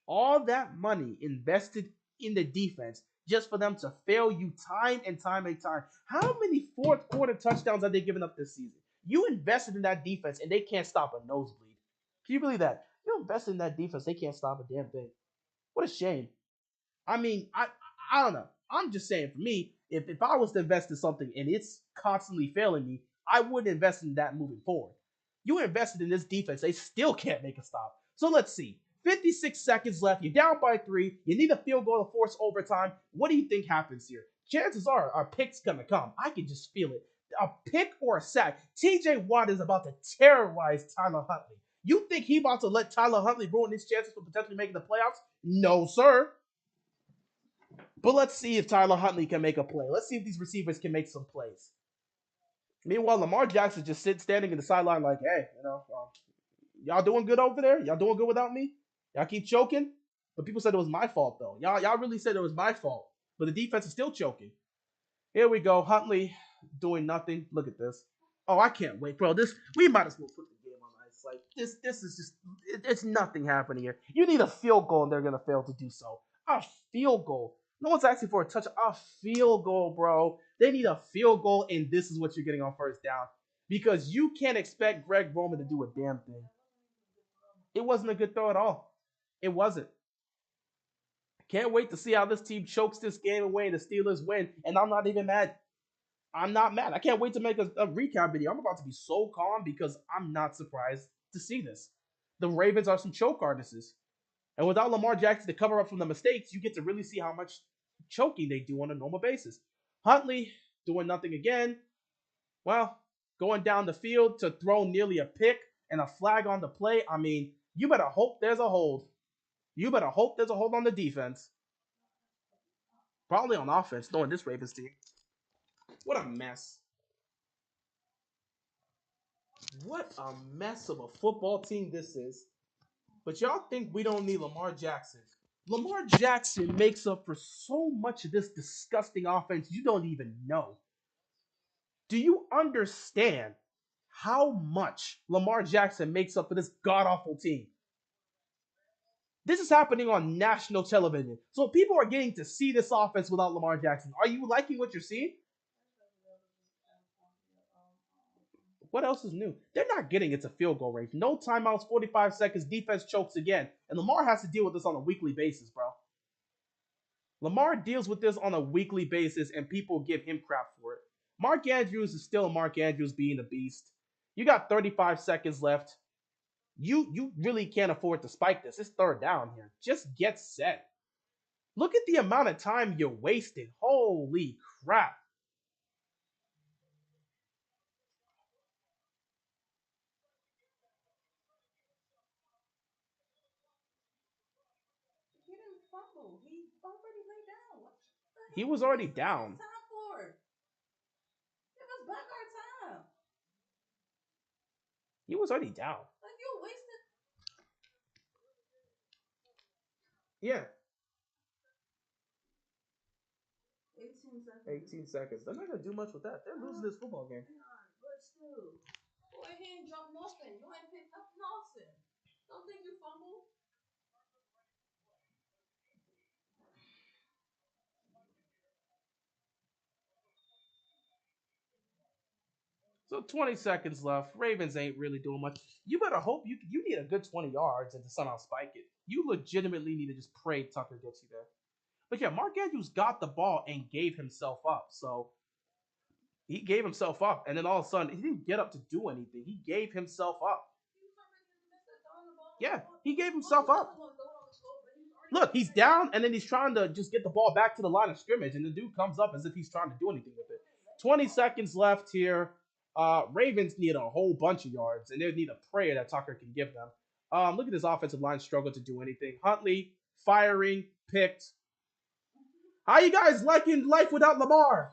All that money invested in the defense just for them to fail you time and time and time. How many fourth quarter touchdowns have they given up this season? You invested in that defense and they can't stop a nosebleed. Can you believe that? You invested in that defense, they can't stop a damn thing. What a shame. I mean, I don't know. I'm just saying for me, if I was to invest in something and it's constantly failing me, I wouldn't invest in that moving forward. You invested in this defense, they still can't make a stop. So let's see. 56 seconds left. You're down by 3. You need a field goal to force overtime. What do you think happens here? Chances are our pick's gonna come. I can just feel it. A pick or a sack. TJ Watt is about to terrorize Tyler Huntley. You think he about to let Tyler Huntley ruin his chances for potentially making the playoffs? No, sir. But let's see if Tyler Huntley can make a play. Let's see if these receivers can make some plays. Meanwhile, Lamar Jackson just sits standing in the sideline like, hey, y'all doing good over there? Y'all doing good without me? Y'all keep choking? But people said it was my fault, though. Y'all really said it was my fault. But the defense is still choking. Here we go. Huntley doing nothing. Look at this. Oh, I can't wait, bro. We might as well put the game on ice. Like this is just it's nothing happening here. You need a field goal, and they're gonna fail to do so. A field goal. No one's asking for a touch. A field goal, bro. They need a field goal, and this is what you're getting on first down. Because you can't expect Greg Roman to do a damn thing. It wasn't a good throw at all. It wasn't. Can't wait to see how this team chokes this game away and the Steelers win. And I'm not even mad. I'm not mad. I can't wait to make a recap video. I'm about to be so calm because I'm not surprised to see this. The Ravens are some choke artists. And without Lamar Jackson to cover up from the mistakes, you get to really see how much choking they do on a normal basis. Huntley doing nothing again. Well, going down the field to throw nearly a pick and a flag on the play. I mean, you better hope there's a hold. You better hope there's a hold on the defense. Probably on offense, knowing this Ravens team. What a mess. What a mess of a football team this is. But y'all think we don't need Lamar Jackson. Lamar Jackson makes up for so much of this disgusting offense you don't even know. Do you understand how much Lamar Jackson makes up for this god awful team? This is happening on national television. So people are getting to see this offense without Lamar Jackson. Are you liking what you're seeing? What else is new? They're not getting it to field goal range. No timeouts, 45 seconds, defense chokes again. And Lamar has to deal with this on a weekly basis, bro. Lamar deals with this on a weekly basis, and people give him crap for it. Mark Andrews is still Mark Andrews being a beast. You got 35 seconds left. You really can't afford to spike this. It's third down here. Just get set. Look at the amount of time you're wasting. Holy crap. He didn't fumble. He already laid down. What the hell? He was already down. Time for? Give us back our time. He was already down. Like you wasted. Yeah. 18 seconds. 18 seconds. They're not going to do much with that. They're losing this football game. But still. Boy, he ain't dropped nothing. You ain't picked up nothing. Don't think you fumbled. So 20 seconds left. Ravens ain't really doing much. You better hope you need a good 20 yards and to somehow spike it. You legitimately need to just pray Tucker gets you there. But yeah, Mark Andrews got the ball and gave himself up. So he gave himself up, and then all of a sudden he didn't get up to do anything. He gave himself up. Yeah, he gave himself up. Look, he's down, and then he's trying to just get the ball back to the line of scrimmage, and the dude comes up as if he's trying to do anything with it. 20 seconds left here. Ravens need a whole bunch of yards, and they need a prayer that Tucker can give them. Look at this offensive line struggle to do anything. Huntley firing, picked. How you guys liking life without Lamar?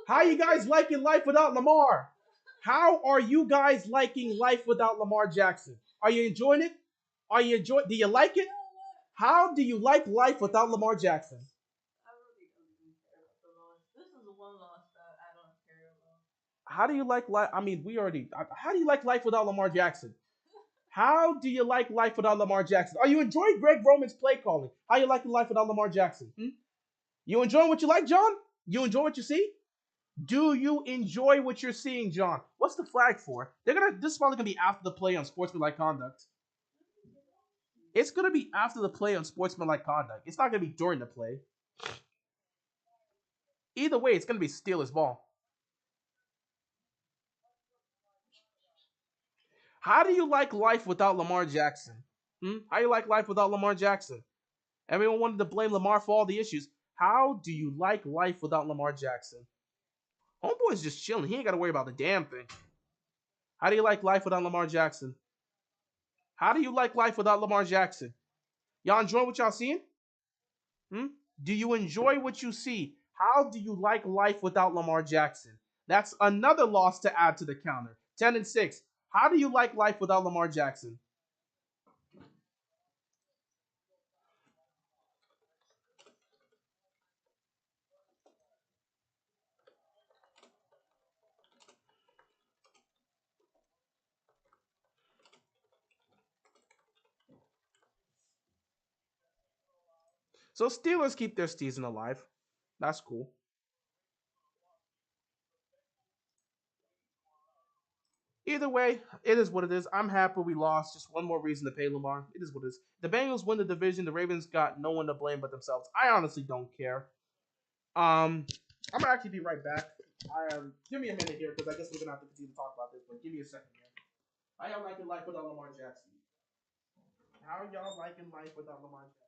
How you guys liking life without Lamar? How are you guys liking life without Lamar Jackson? Are you enjoying it? Are you enjoying? Do you like it? How do you like life without Lamar Jackson? I really don't even care about the loss. This is the one loss that I don't care about. How do you like life? I mean, we already. How do you like life without Lamar Jackson? How do you like life without Lamar Jackson? Are you enjoying Greg Roman's play calling? How you liking life without Lamar Jackson? You enjoying what you like, John? You enjoy what you see? Do you enjoy what you're seeing, John? What's the flag for? They're gonna. This is probably gonna be after the play on sportsmanlike conduct. It's gonna be after the play on sportsmanlike conduct. It's not gonna be during the play. Either way, it's gonna be Steelers ball. How do you like life without Lamar Jackson? How do you like life without Lamar Jackson? Everyone wanted to blame Lamar for all the issues. How do you like life without Lamar Jackson? Homeboy's just chilling. He ain't got to worry about the damn thing. How do you like life without Lamar Jackson? How do you like life without Lamar Jackson? Y'all enjoy what y'all seeing? Hmm? Do you enjoy what you see? How do you like life without Lamar Jackson? That's another loss to add to the counter. 10-6. How do you like life without Lamar Jackson? So Steelers keep their season alive. That's cool. Either way, it is what it is. I'm happy we lost. Just one more reason to pay Lamar. It is what it is. The Bengals win the division. The Ravens got no one to blame but themselves. I honestly don't care. I'm gonna actually be right back. Give me a minute here because I guess we're gonna have to continue to talk about this. But give me a second here. How y'all liking life without Lamar Jackson? How y'all liking life without Lamar Jackson?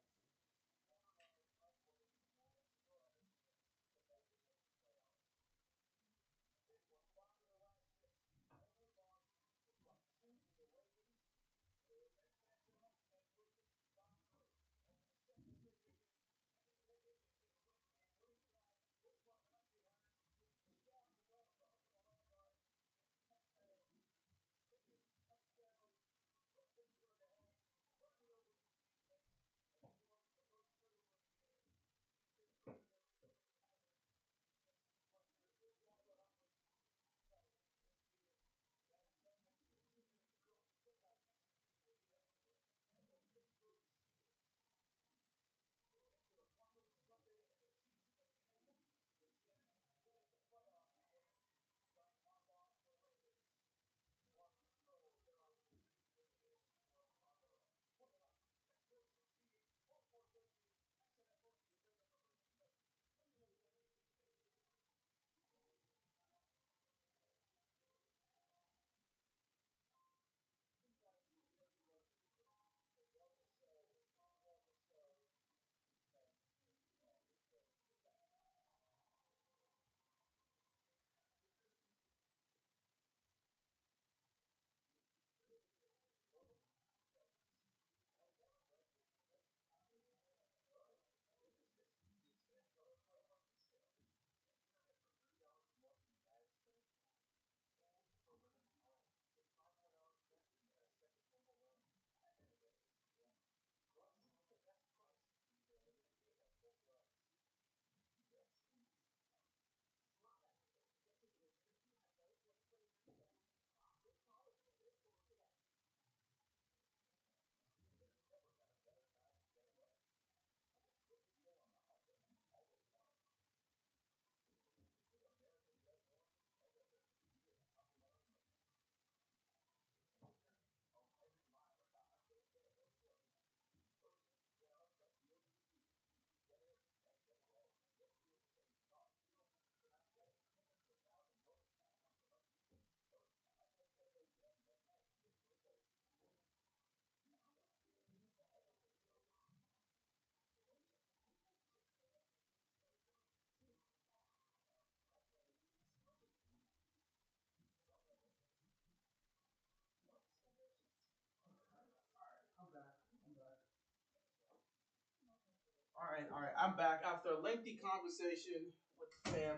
all right. I'm back after a lengthy conversation with the fam.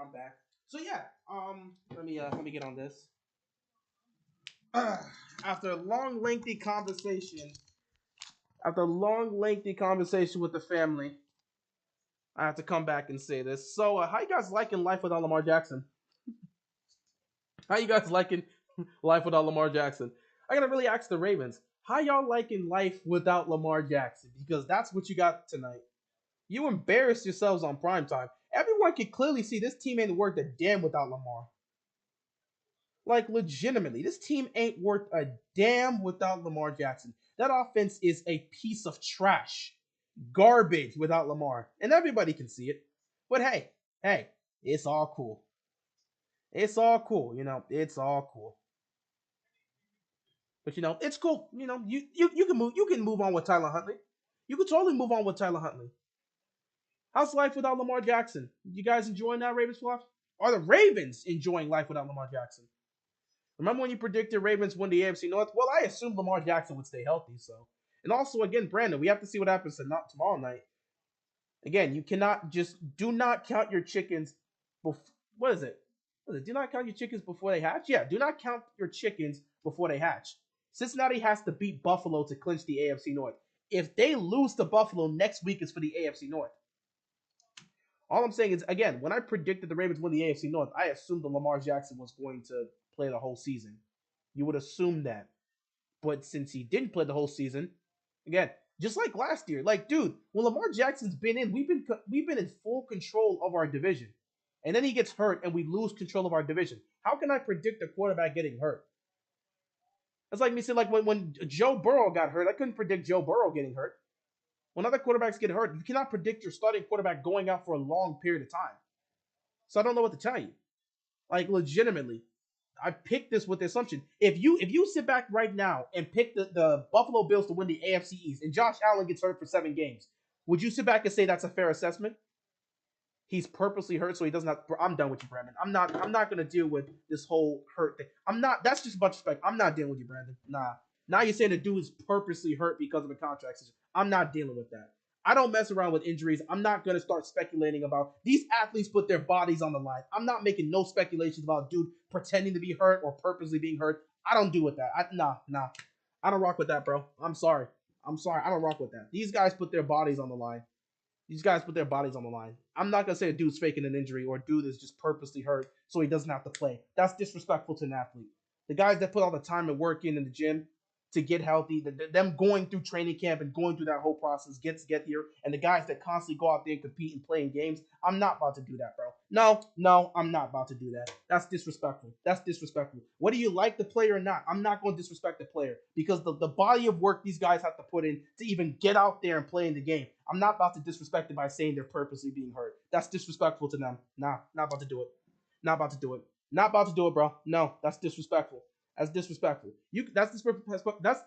I'm back. So yeah, let me get on this. After a long, lengthy conversation with the family, I have to come back and say this. So, how you guys liking life without Lamar Jackson? How you guys liking life without Lamar Jackson? I gotta really ask the Ravens, how y'all liking life without Lamar Jackson? Because that's what you got tonight. You embarrassed yourselves on primetime. Everyone can clearly see this team ain't worth a damn without Lamar. Like, legitimately, this team ain't worth a damn without Lamar Jackson. That offense is a piece of trash. Garbage without Lamar. And everybody can see it. But hey, it's all cool. It's all cool, it's all cool. But it's cool. You can move on with Tyler Huntley. You can totally move on with Tyler Huntley. How's life without Lamar Jackson? You guys enjoying that, Ravens Flops? Are the Ravens enjoying life without Lamar Jackson? Remember when you predicted Ravens win the AFC North? Well, I assumed Lamar Jackson would stay healthy, so. And also, again, Brandon, we have to see what happens tomorrow night. Again, you cannot just do not count your chickens. What is it? Do not count your chickens before they hatch? Yeah, do not count your chickens before they hatch. Cincinnati has to beat Buffalo to clinch the AFC North. If they lose to Buffalo, next week is for the AFC North. All I'm saying is, again, when I predicted the Ravens win the AFC North, I assumed that Lamar Jackson was going to play the whole season. You would assume that. But since he didn't play the whole season, again, just like last year, like dude, when Lamar Jackson's been in, we've been in full control of our division, and then he gets hurt and we lose control of our division. How can I predict a quarterback getting hurt? That's like me saying like when Joe Burrow got hurt, I couldn't predict Joe Burrow getting hurt. When other quarterbacks get hurt, you cannot predict your starting quarterback going out for a long period of time. So I don't know what to tell you. Like legitimately, I picked this with the assumption. If you sit back right now and pick the Buffalo Bills to win the AFC East and Josh Allen gets hurt for 7 games, would you sit back and say that's a fair assessment? He's purposely hurt so he doesn't have. I'm done with you, Brandon. I'm not gonna deal with this whole hurt thing. I'm not. That's just a bunch of spec. I'm not dealing with you, Brandon. Nah. Now you're saying the dude is purposely hurt because of a contract situation. I'm not dealing with that. I don't mess around with injuries. I'm not gonna start speculating about these athletes put their bodies on the line. I'm not making no speculations about dude pretending to be hurt or purposely being hurt. I don't do with that. Nah. I don't rock with that, bro. I'm sorry. I don't rock with that. These guys put their bodies on the line. These guys put their bodies on the line. I'm not gonna say a dude's faking an injury or a dude is just purposely hurt so he doesn't have to play. That's disrespectful to an athlete. The guys that put all the time and work in the gym to get healthy, them going through training camp and going through that whole process get here, and the guys that constantly go out there and compete and play in games, I'm not about to do that, bro. No, I'm not about to do that. That's disrespectful. That's disrespectful. Whether you like the player or not, I'm not going to disrespect the player because the body of work these guys have to put in to even get out there and play in the game. I'm not about to disrespect it by saying they're purposely being hurt. That's disrespectful to them. Nah, not about to do it. Not about to do it. Not about to do it, bro. No, that's disrespectful. That's disrespectful. That's disrespectful. That's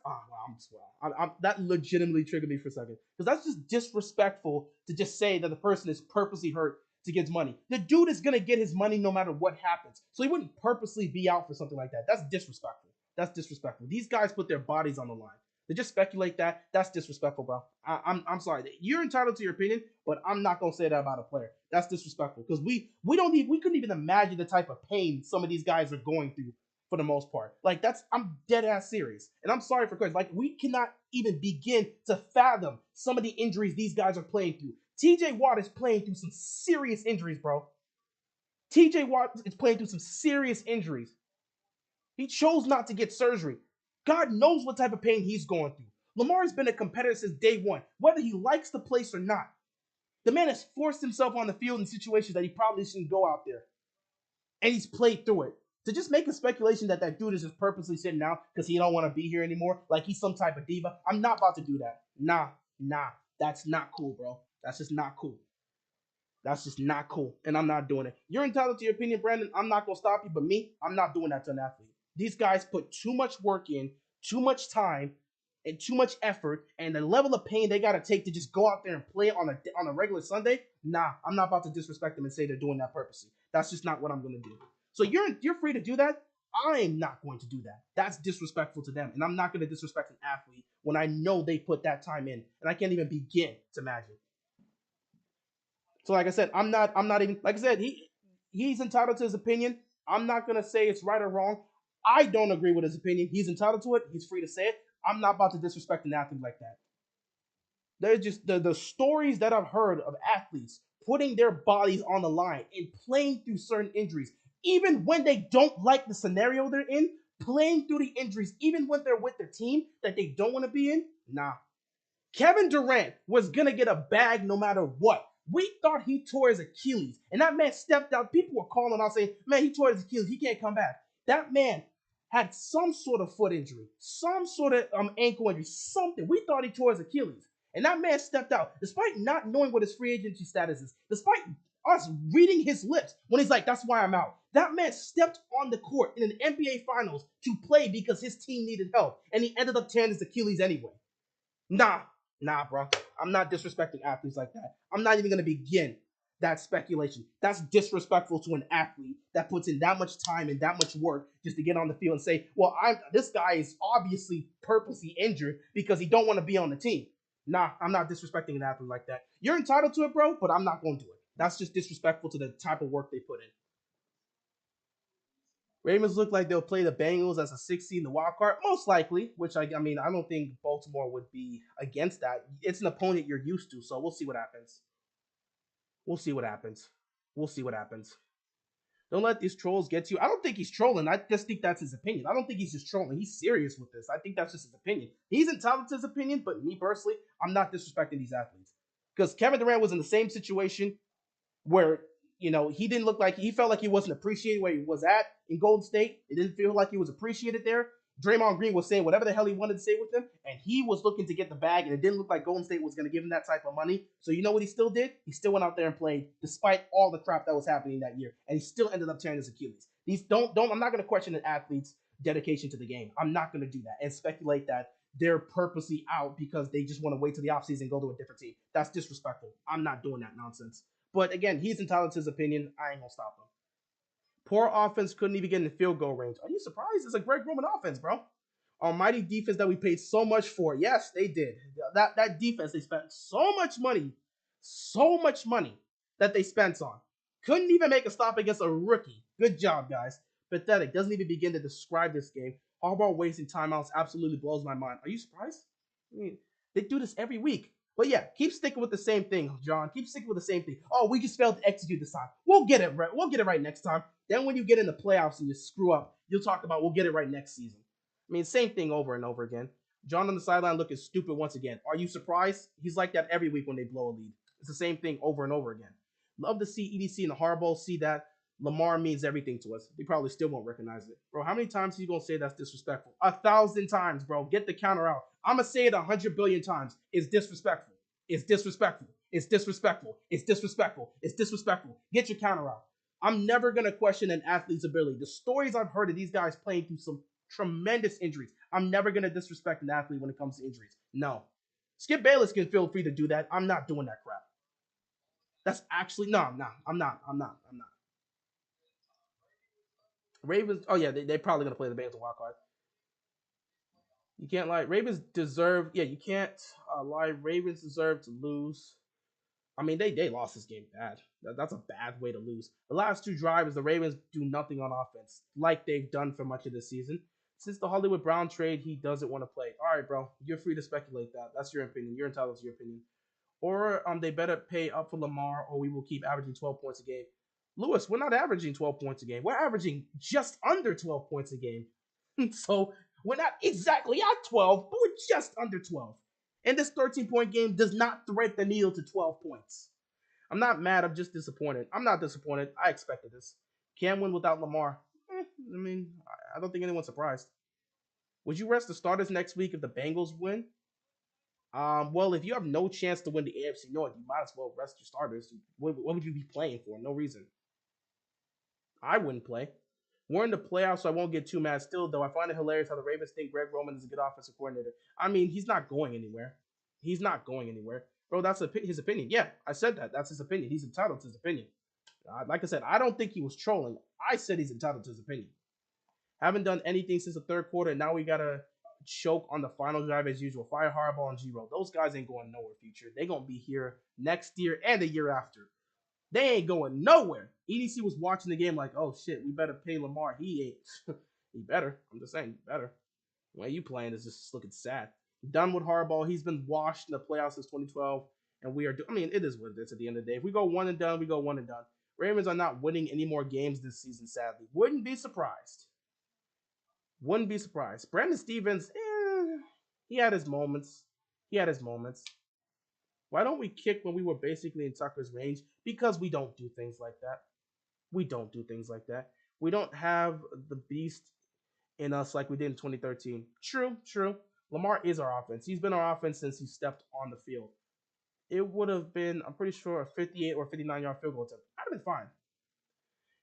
that legitimately triggered me for a second because that's just disrespectful to just say that the person is purposely hurt to get his money. The dude is gonna get his money no matter what happens, so he wouldn't purposely be out for something like that. That's disrespectful. That's disrespectful. These guys put their bodies on the line. They just speculate that. That's disrespectful, bro. I'm sorry. You're entitled to your opinion, but I'm not gonna say that about a player. That's disrespectful because we couldn't even imagine the type of pain some of these guys are going through for the most part. Like I'm dead ass serious, and I'm sorry for questions. Like we cannot even begin to fathom some of the injuries these guys are playing through. T.J. Watt is playing through some serious injuries, bro. T.J. Watt is playing through some serious injuries. He chose not to get surgery. God knows what type of pain he's going through. Lamar has been a competitor since day one, whether he likes the place or not. The man has forced himself on the field in situations that he probably shouldn't go out there, and he's played through it. To just make a speculation that that dude is just purposely sitting out because he don't want to be here anymore, like he's some type of diva, I'm not about to do that. Nah, that's not cool, bro. That's just not cool. That's just not cool, and I'm not doing it. You're entitled to your opinion, Brandon. I'm not gonna stop you, but me, I'm not doing that to an athlete. These guys put too much work in, too much time, and too much effort, and the level of pain they gotta take to just go out there and play on a regular Sunday. Nah, I'm not about to disrespect them and say they're doing that purposely. That's just not what I'm gonna do. So you're free to do that. I'm not going to do that. That's disrespectful to them, and I'm not going to disrespect an athlete when I know they put that time in, and I can't even begin to imagine. So like I said, I'm not even like I said, he's entitled to his opinion. I'm not gonna say it's right or wrong. I don't agree with his opinion. He's entitled to it. He's free to say it. I'm not about to disrespect an athlete like that. There's just the stories that I've heard of athletes putting their bodies on the line and playing through certain injuries, even when they don't like the scenario they're in, playing through the injuries, even when they're with their team that they don't want to be in. Nah, Kevin Durant was gonna get a bag no matter what. We thought he tore his Achilles, and that man stepped out. People were calling out saying, "Man, he tore his Achilles. He can't come back." That man had some sort of foot injury, some sort of ankle injury, something. We thought he tore his Achilles, and that man stepped out despite not knowing what his free agency status is, despite us reading his lips when he's like, "That's why I'm out." That man stepped on the court in an NBA Finals to play because his team needed help, and he ended up tearing his Achilles anyway. Nah, nah, bro. I'm not disrespecting athletes like that. I'm not even gonna begin that speculation. That's disrespectful to an athlete that puts in that much time and that much work just to get on the field and say, "Well, this guy is obviously purposely injured because he don't want to be on the team." Nah, I'm not disrespecting an athlete like that. You're entitled to it, bro, but I'm not going to do it. That's just disrespectful to the type of work they put in. Ravens look like they'll play the Bengals as a 6 seed in the wild card, most likely. Which I mean, I don't think Baltimore would be against that. It's an opponent you're used to, so we'll see what happens. We'll see what happens. We'll see what happens. Don't let these trolls get to you. I don't think he's trolling. I just think that's his opinion. I don't think he's just trolling. He's serious with this. I think that's just his opinion. He's entitled to his opinion, but me personally, I'm not disrespecting these athletes because Kevin Durant was in the same situation where he didn't look like he felt like he wasn't appreciated where he was at in Golden State. It didn't feel like he was appreciated there. Draymond Green was saying whatever the hell he wanted to say with him, and he was looking to get the bag, and it didn't look like Golden State was going to give him that type of money. So you know what he still did? He still went out there and played despite all the crap that was happening that year, and he still ended up tearing his Achilles. These don't. I'm not going to question an athlete's dedication to the game. I'm not going to do that and speculate that they're purposely out because they just want to wait till the offseason and go to a different team. That's disrespectful. I'm not doing that nonsense. But again, he's entitled to his opinion. I ain't gonna stop him. Poor offense couldn't even get in the field goal range. Are you surprised? It's a Greg Roman offense, bro. Almighty defense that we paid so much for. Yes, they did. That defense they spent so much money that they spent on. Couldn't even make a stop against a rookie. Good job, guys. Pathetic. Doesn't even begin to describe this game. Harbaugh wasting timeouts absolutely blows my mind. Are you surprised? I mean, they do this every week. But yeah, keep sticking with the same thing, John. Keep sticking with the same thing. Oh, we just failed to execute this time. We'll get it right. We'll get it right next time. Then when you get in the playoffs and you screw up, you'll talk about we'll get it right next season. I mean, same thing over and over again. John on the sideline looking stupid once again. Are you surprised? He's like that every week when they blow a lead. It's the same thing over and over again. Love to see EDC and the Harbaugh see that Lamar means everything to us. They probably still won't recognize it. Bro, how many times are you going to say that's disrespectful? 1,000 times, bro. Get the counter out. I'm going to say it 100 billion times. It's disrespectful. It's disrespectful. It's disrespectful. It's disrespectful. It's disrespectful. Get your counter out. I'm never going to question an athlete's ability. The stories I've heard of these guys playing through some tremendous injuries. I'm never going to disrespect an athlete when it comes to injuries. No. Skip Bayless can feel free to do that. I'm not doing that crap. That's actually, no, I'm not. I'm not. Ravens, oh yeah, they're probably going to play the Bengals wild card. You can't lie. Ravens deserve, yeah, you can't lie. Ravens deserve to lose. I mean, they lost this game bad. That's a bad way to lose. The last two drives, the Ravens do nothing on offense, like they've done for much of this season. Since the Hollywood Brown trade, he doesn't want to play. All right, bro, you're free to speculate that. That's your opinion. You're entitled to your opinion. Or they better pay up for Lamar, or we will keep averaging 12 points a game. Lewis, we're not averaging 12 points a game. We're averaging just under 12 points a game. So we're not exactly at 12, but we're just under 12. And this 13-point game does not thread the needle to 12 points. I'm not mad. I'm just disappointed. I'm not disappointed. I expected this. Can win without Lamar. I mean, I don't think anyone's surprised. Would you rest the starters next week if the Bengals win? Well, if you have no chance to win the AFC North, you might as well rest your starters. What would you be playing for? No reason. I wouldn't play. We're in the playoffs, so I won't get too mad. Still, though, I find it hilarious how the Ravens think Greg Roman is a good offensive coordinator. I mean, he's not going anywhere. He's not going anywhere. Bro, that's his opinion. Yeah, I said that. That's his opinion. He's entitled to his opinion. Like I said, I don't think he was trolling. I said he's entitled to his opinion. Haven't done anything since the third quarter, and now we got to choke on the final drive as usual. Fire Harbaugh and G-Roll. Those guys ain't going nowhere future. They're going to be here next year and the year after. They ain't going nowhere. EDC was watching the game like, oh shit, we better pay Lamar. He ain't. He better. I'm just saying, better. The way you playing is just looking sad. Done with Harbaugh. He's been washed in the playoffs since 2012, and we are. I mean, it is what it is at the end of the day. If we go one and done, we go one and done. Ravens are not winning any more games this season. Sadly, wouldn't be surprised. Wouldn't be surprised. Brandon Stevens, he had his moments. He had his moments. Why don't we kick when we were basically in Tucker's range? Because we don't do things like that. We don't do things like that. We don't have the beast in us like we did in 2013. True, true. Lamar is our offense. He's been our offense since he stepped on the field. It would have been, I'm pretty sure, a 58 or 59-yard field goal attempt. I'd have been fine.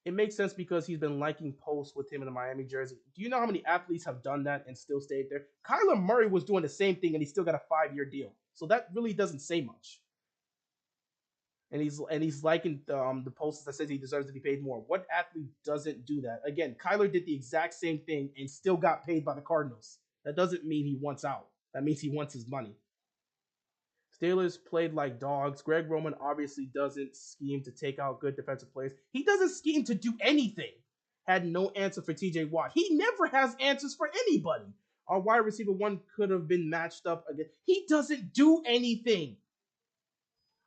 It makes sense because he's been liking posts with him in the Miami jersey. Do you know how many athletes have done that and still stayed there? Kyler Murray was doing the same thing and he still got a 5-year deal. So that really doesn't say much. And he's liking the posts that says he deserves to be paid more. What athlete doesn't do that? Again, Kyler did the exact same thing and still got paid by the Cardinals. That doesn't mean he wants out. That means he wants his money. Steelers played like dogs. Greg Roman obviously doesn't scheme to take out good defensive players. He doesn't scheme to do anything. Had no answer for TJ Watt. He never has answers for anybody. Our wide receiver one could have been matched up again. He doesn't do anything.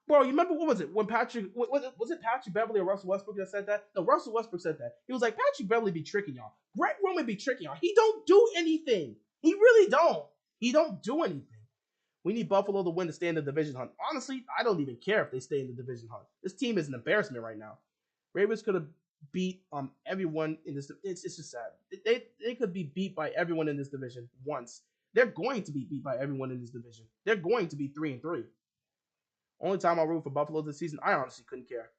Bro, you remember what was it when Patrick was it Patrick Beverly or Russell Westbrook that said that? No, Russell Westbrook said that. He was like, Patrick Beverly be tricking y'all. Greg Roman be tricking y'all. He don't do anything. He really don't. He don't do anything. We need Buffalo to win to stay in the division hunt. Honestly, I don't even care if they stay in the division hunt. This team is an embarrassment right now. Ravens could have beat everyone in this. It's just sad. They could be beat by everyone in this division once. They're going to be beat by everyone in this division. They're going to be 3-3. Only time I'll root for Buffalo this season, I honestly couldn't care.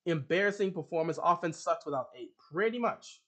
Embarrassing performance. Offense sucks without 8. Pretty much.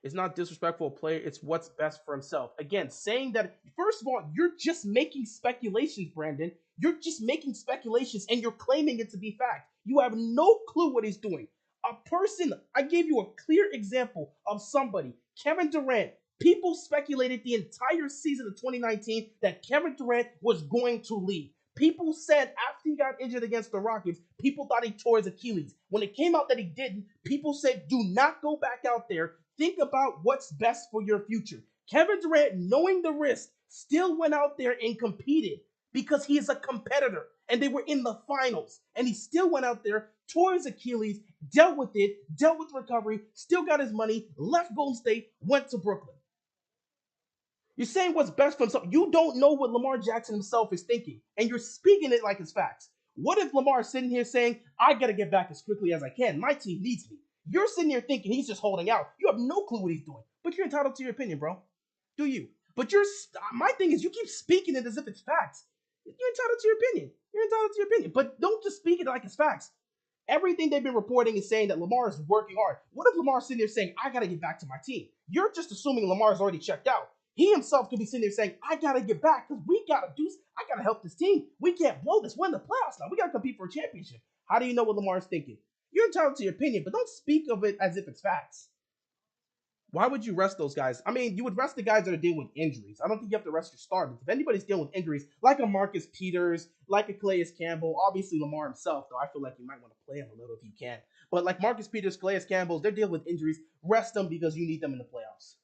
It's not disrespectful player. It's what's best for himself. Again, saying that, first of all, you're just making speculations, Brandon. You're just making speculations and you're claiming it to be fact. You have no clue what he's doing. A person, I gave you a clear example of somebody, Kevin Durant. People speculated the entire season of 2019 that Kevin Durant was going to leave. People said after he got injured against the Rockets, people thought he tore his Achilles. When it came out that he didn't, people said, do not go back out there. Think about what's best for your future. Kevin Durant, knowing the risk, still went out there and competed because he is a competitor. And they were in the finals. And he still went out there, tore his Achilles, dealt with it, dealt with recovery, still got his money, left Golden State, went to Brooklyn. You're saying what's best for himself. You don't know what Lamar Jackson himself is thinking. And you're speaking it like it's facts. What if Lamar is sitting here saying, I got to get back as quickly as I can. My team needs me. You're sitting here thinking he's just holding out. You have no clue what he's doing. But you're entitled to your opinion, bro. Do you? But my thing is you keep speaking it as if it's facts. You're entitled to your opinion. You're entitled to your opinion. But don't just speak it like it's facts. Everything they've been reporting is saying that Lamar is working hard. What if Lamar's sitting there saying, I got to get back to my team? You're just assuming Lamar's already checked out. He himself could be sitting there saying, I got to get back because I got to help this team. We can't blow this. We're in the playoffs now. We got to compete for a championship. How do you know what Lamar's thinking? You're entitled to your opinion, but don't speak of it as if it's facts. Why would you rest those guys? I mean, you would rest the guys that are dealing with injuries. I don't think you have to rest your starters. If anybody's dealing with injuries, like a Marcus Peters, like a Calais Campbell, obviously Lamar himself, though I feel like you might want to play him a little if you can. But like Marcus Peters, Calais Campbell, they're dealing with injuries. Rest them because you need them in the playoffs.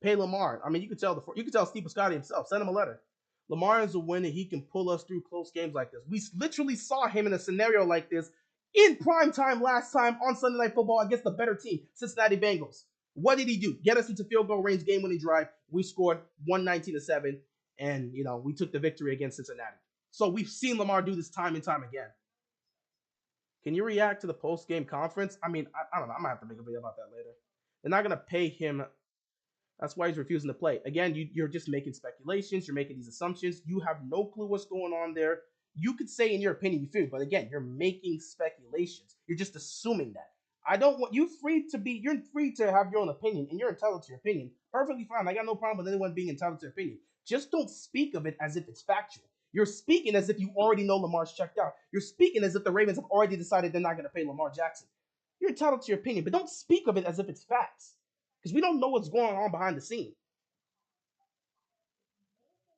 Pay Lamar. I mean, you could tell Steve Piscotty himself. Send him a letter. Lamar is a winner. He can pull us through close games like this. We literally saw him in a scenario like this in prime time last time on Sunday Night Football against the better team, Cincinnati Bengals. What did he do? Get us into field goal range, game-winning drive. We scored 119-7, and we took the victory against Cincinnati. So we've seen Lamar do this time and time again. Can you react to the post-game conference? I mean, I don't know. I might have to make a video about that later. They're not going to pay him. That's why he's refusing to play. Again, you're just making speculations. You're making these assumptions. You have no clue what's going on there. You could say in your opinion you feel, but again, you're making speculations. You're just assuming that. I don't want you're free to have your own opinion, and you're entitled to your opinion. Perfectly fine. I got no problem with anyone being entitled to their opinion. Just don't speak of it as if it's factual. You're speaking as if you already know Lamar's checked out. You're speaking as if the Ravens have already decided they're not going to pay Lamar Jackson. You're entitled to your opinion, but don't speak of it as if it's facts. Because we don't know what's going on behind the scene.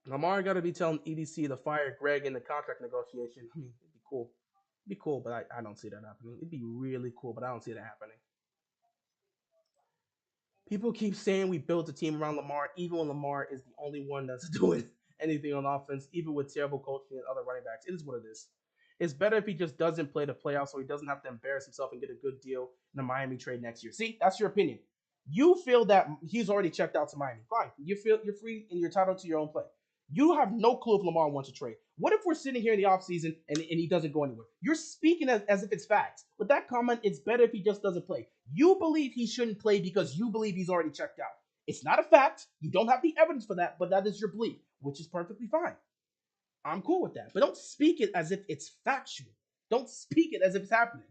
Lamar got to be telling EDC to fire Greg in the contract negotiation. I mean, it'd be cool. It'd be cool, but I don't see that happening. It'd be really cool, but I don't see that happening. People keep saying we built a team around Lamar, even when Lamar is the only one that's doing anything on offense, even with terrible coaching and other running backs. It is what it is. It's better if he just doesn't play the playoffs so he doesn't have to embarrass himself and get a good deal in the Miami trade next year. See, that's your opinion. You feel that he's already checked out to Miami. Fine. You feel you're free and you're entitled to your own play. You have no clue if Lamar wants to trade. What if we're sitting here in the offseason and he doesn't go anywhere? You're speaking as if it's facts. With that comment, it's better if he just doesn't play. You believe he shouldn't play because you believe he's already checked out. It's not a fact. You don't have the evidence for that, but that is your belief, which is perfectly fine. I'm cool with that. But don't speak it as if it's factual. Don't speak it as if it's happening.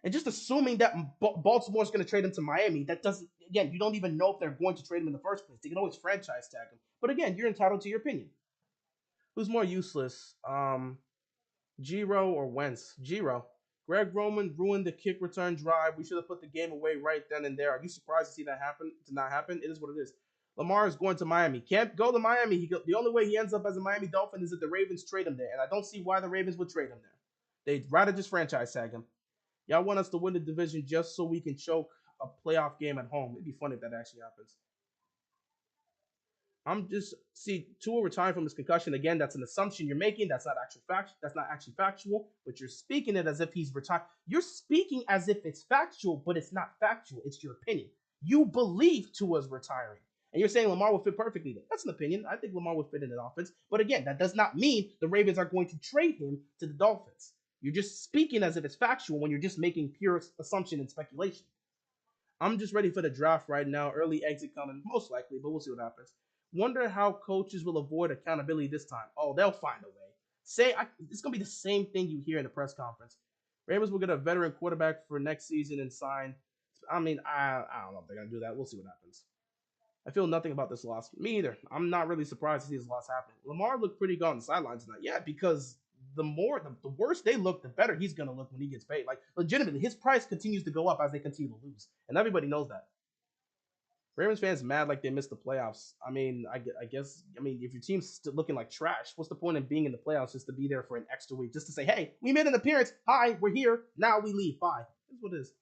And just assuming that Baltimore's going to trade him to Miami, that doesn't, again, you don't even know if they're going to trade him in the first place. They can always franchise tag him. But again, you're entitled to your opinion. Who's more useless, Giro or Wentz? Giro. Greg Roman ruined the kick return drive. We should have put the game away right then and there. Are you surprised to see that happen? To not happen? It is what it is. Lamar is going to Miami. Can't go to Miami. The only way he ends up as a Miami Dolphin is if the Ravens trade him there. And I don't see why the Ravens would trade him there. They'd rather just franchise tag him. Y'all want us to win the division just so we can choke a playoff game at home. It'd be funny if that actually happens. I'm just Tua retiring from his concussion again. That's an assumption you're making. That's not actual fact. That's not actually factual. But you're speaking it as if he's retired. You're speaking as if it's factual, but it's not factual. It's your opinion. You believe Tua's retiring, and you're saying Lamar will fit perfectly there. That's an opinion. I think Lamar would fit in the offense, but again, that does not mean the Ravens are going to trade him to the Dolphins. You're just speaking as if it's factual when you're just making pure assumption and speculation. I'm just ready for the draft right now. Early exit coming, most likely, but we'll see what happens. Wonder how coaches will avoid accountability this time. Oh, they'll find a way. It's going to be the same thing you hear in the press conference. Ravens will get a veteran quarterback for next season and sign. I mean, I don't know if they're going to do that. We'll see what happens. I feel nothing about this loss. Me either. I'm not really surprised to see this loss happen. Lamar looked pretty good on the sidelines tonight. Yeah, because the worse they look, the better he's going to look when he gets paid. Like, legitimately, his price continues to go up as they continue to lose. And everybody knows that. Ravens fans mad like they missed the playoffs. I mean, I guess, if your team's still looking like trash, what's the point in being in the playoffs just to be there for an extra week? Just to say, hey, we made an appearance. Hi, we're here. Now we leave. Bye. That's what it is.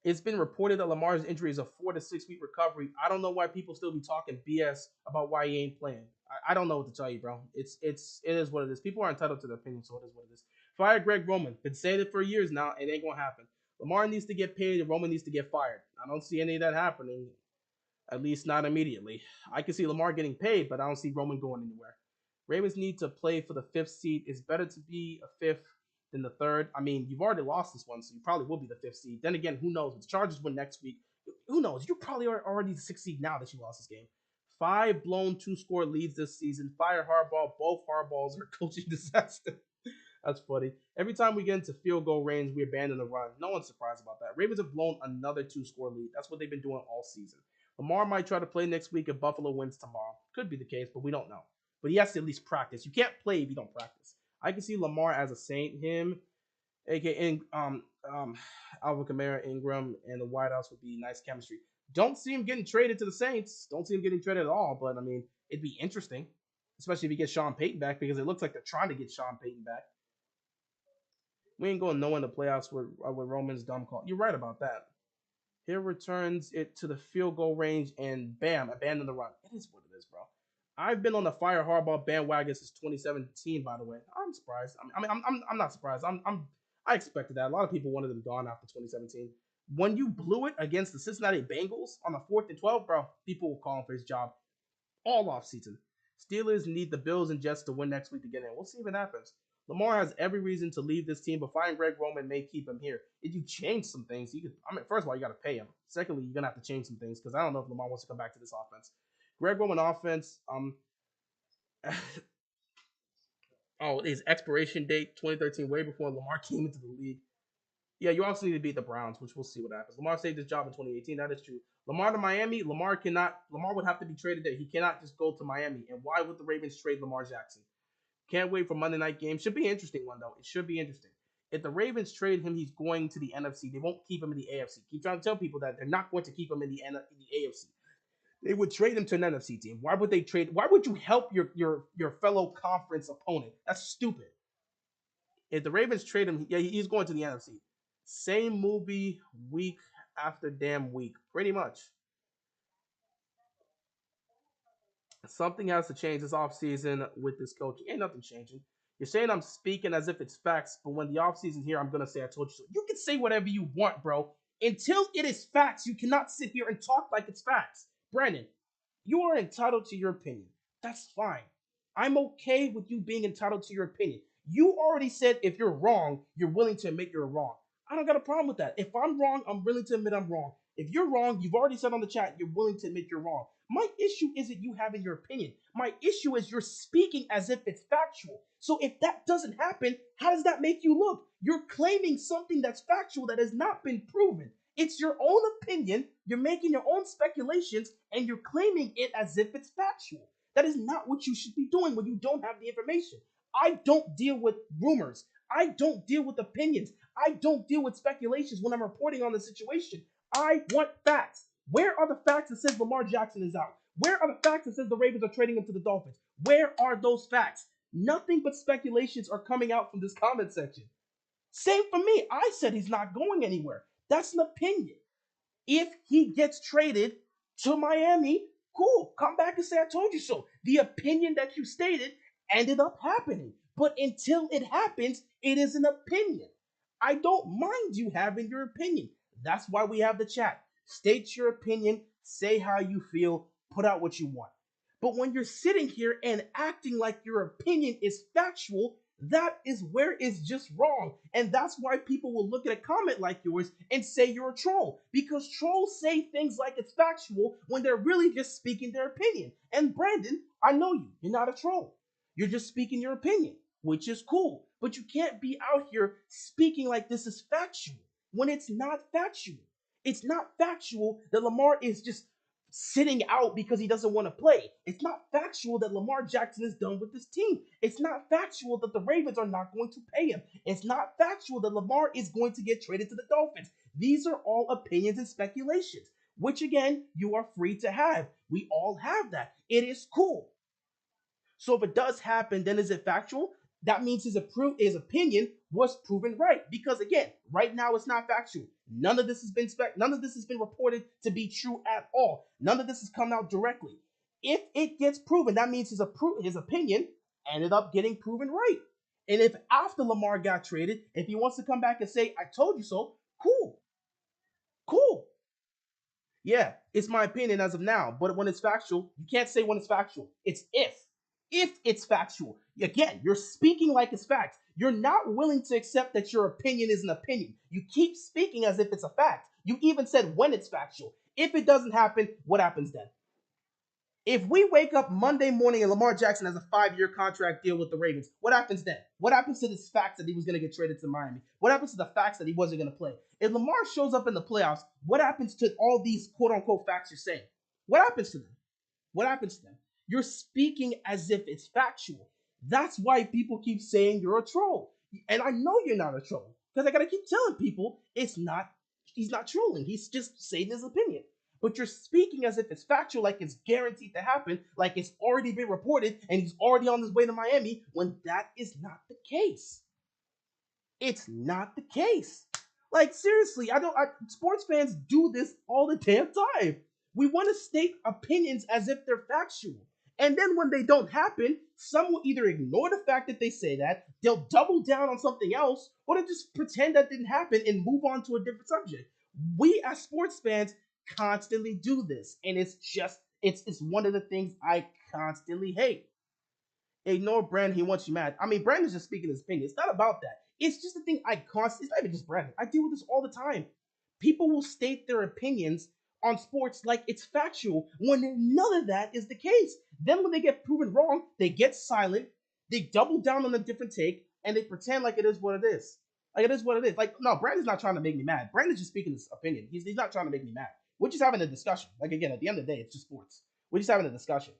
It's been reported that Lamar's injury is a 4 to 6 week recovery. I don't know why people still be talking BS about why he ain't playing. I don't know what to tell you, bro. It is what it is. People are entitled to their opinion, so it is what it is. Fire Greg Roman. Been saying it for years now. It ain't gonna happen. Lamar needs to get paid and Roman needs to get fired. I don't see any of that happening, at least not immediately. I can see Lamar getting paid, but I don't see Roman going anywhere. Ravens need to play for the fifth seed. It's better to be a fifth than the third. I mean, you've already lost this one, so you probably will be the fifth seed. Then again, who knows? If the Chargers win next week, who knows? You probably are already the sixth seed now that you lost this game. 5 blown 2-score leads this season. Fire Harbaugh. Both Harbaughs are coaching disaster. That's funny. Every time we get into field goal range, we abandon the run. No one's surprised about that. Ravens have blown another 2-score lead. That's what they've been doing all season. Lamar might try to play next week if Buffalo wins tomorrow. Could be the case, but we don't know. But he has to at least practice. You can't play if you don't practice. I can see Lamar as a Saint. Him, aka Alvin Kamara, Ingram, and the White House would be nice chemistry. Don't see him getting traded to the Saints. Don't see him getting traded at all. But I mean, it'd be interesting, especially if he gets Sean Payton back, because it looks like they're trying to get Sean Payton back. We ain't going nowhere in the playoffs with Roman's dumb call. You're right about that. Here returns it to the field goal range and bam, abandon the run. It is what it is, bro. I've been on the Fire Harbaugh bandwagon since 2017. By the way, I'm surprised. I'm not surprised. I expected that. A lot of people wanted him gone after 2017. When you blew it against the Cincinnati Bengals on the 4th and 12, bro, people will call him for his job all off season. Steelers need the Bills and Jets to win next week to get in. We'll see if it happens. Lamar has every reason to leave this team, but firing Greg Roman may keep him here. If you change some things, first of all, you got to pay him. Secondly, you're gonna have to change some things because I don't know if Lamar wants to come back to this offense. Greg Roman offense, his expiration date 2013, way before Lamar came into the league. Yeah, you also need to beat the Browns, which we'll see what happens. Lamar saved his job in 2018. That is true. Lamar to Miami, Lamar would have to be traded there. He cannot just go to Miami. And why would the Ravens trade Lamar Jackson? Can't wait for Monday night game. Should be an interesting one, though. It should be interesting. If the Ravens trade him, he's going to the NFC. They won't keep him in the AFC. Keep trying to tell people that they're not going to keep him in the AFC. They would trade him to an NFC team. Why would they trade? Why would you help your fellow conference opponent? That's stupid. If the Ravens trade him, yeah, he's going to the NFC. Same movie week after damn week, pretty much. Something has to change this offseason with this coaching. Ain't nothing changing. You're saying I'm speaking as if it's facts, but when the offseason's here, I'm gonna say I told you so. You can say whatever you want, bro. Until it is facts, you cannot sit here and talk like it's facts. Brandon, you are entitled to your opinion. That's fine. I'm okay with you being entitled to your opinion. You already said if you're wrong, you're willing to admit you're wrong. I don't got a problem with that. If I'm wrong, I'm willing to admit I'm wrong. If you're wrong, you've already said on the chat you're willing to admit you're wrong. My issue isn't you having your opinion. My issue is you're speaking as if it's factual. So if that doesn't happen, how does that make you look? You're claiming something that's factual that has not been proven. It's your own opinion. You're making your own speculations and you're claiming it as if it's factual. That is not what you should be doing when you don't have the information. I don't deal with rumors. I don't deal with opinions. I don't deal with speculations when I'm reporting on the situation. I want facts. Where are the facts that says Lamar Jackson is out? Where are the facts that says the Ravens are trading him to the Dolphins? Where are those facts? Nothing but speculations are coming out from this comment section. Same for me. I said he's not going anywhere. That's an opinion. If he gets traded to Miami, cool. Come back and say I told you so. The opinion that you stated ended up happening. But until it happens, it is an opinion. I don't mind you having your opinion. That's why we have the chat. State your opinion, say how you feel, put out what you want. But when you're sitting here and acting like your opinion is factual, that is where it's just wrong. And that's why people will look at a comment like yours and say you're a troll. Because trolls say things like it's factual when they're really just speaking their opinion. And Brandon, I know you. You're not a troll. You're just speaking your opinion, which is cool. But you can't be out here speaking like this is factual when it's not factual. It's not factual that Lamar is just sitting out because he doesn't want to play. It's not factual that Lamar Jackson is done with this team. It's not factual that the Ravens are not going to pay him. It's not factual that Lamar is going to get traded to the Dolphins. These are all opinions and speculations, which again, you are free to have. We all have that. It is cool. So if it does happen, then is it factual? That means his opinion was proven right. Because again, right now it's not factual. None of this has been none of this has been reported to be true at all. None of this has come out directly. If it gets proven, that means his opinion ended up getting proven right. And if after Lamar got traded, if he wants to come back and say, I told you so, cool. Cool. Yeah, it's my opinion as of now. But when it's factual, you can't say when it's factual. It's if. If it's factual. Again, you're speaking like it's facts. You're not willing to accept that your opinion is an opinion. You keep speaking as if it's a fact. You even said when it's factual. If it doesn't happen, what happens then? If we wake up Monday morning and Lamar Jackson has a 5-year contract deal with the Ravens, what happens then? What happens to this fact that he was going to get traded to Miami? What happens to the facts that he wasn't going to play? If Lamar shows up in the playoffs, what happens to all these quote-unquote facts you're saying? What happens to them? What happens to them? You're speaking as if it's factual. That's why people keep saying you're a troll. And I know you're not a troll because I got to keep telling people he's not trolling. He's just saying his opinion. But you're speaking as if it's factual, like it's guaranteed to happen, like it's already been reported and he's already on his way to Miami, when that is not the case. It's not the case. Like seriously, sports fans do this all the damn time. We want to state opinions as if they're factual. And then when they don't happen, some will either ignore the fact that they say that, they'll double down on something else, or they'll just pretend that didn't happen and move on to a different subject. We as sports fans constantly do this, and it's one of the things I constantly hate. Ignore Brandon, he wants you mad. I mean, Brandon's just speaking his opinion. It's not about that. It's just a thing I constantly, it's not even just Brandon. I deal with this all the time. People will state their opinions on sports like it's factual when none of that is the case. Then when they get proven wrong, they get silent, they double down on a different take, and they pretend like it is what it is. Like it is what it is. Like, no, Brandon's not trying to make me mad. Brandon's just speaking his opinion. He's not trying to make me mad. We're just having a discussion. Like again, at the end of the day, it's just sports. We're just having a discussion.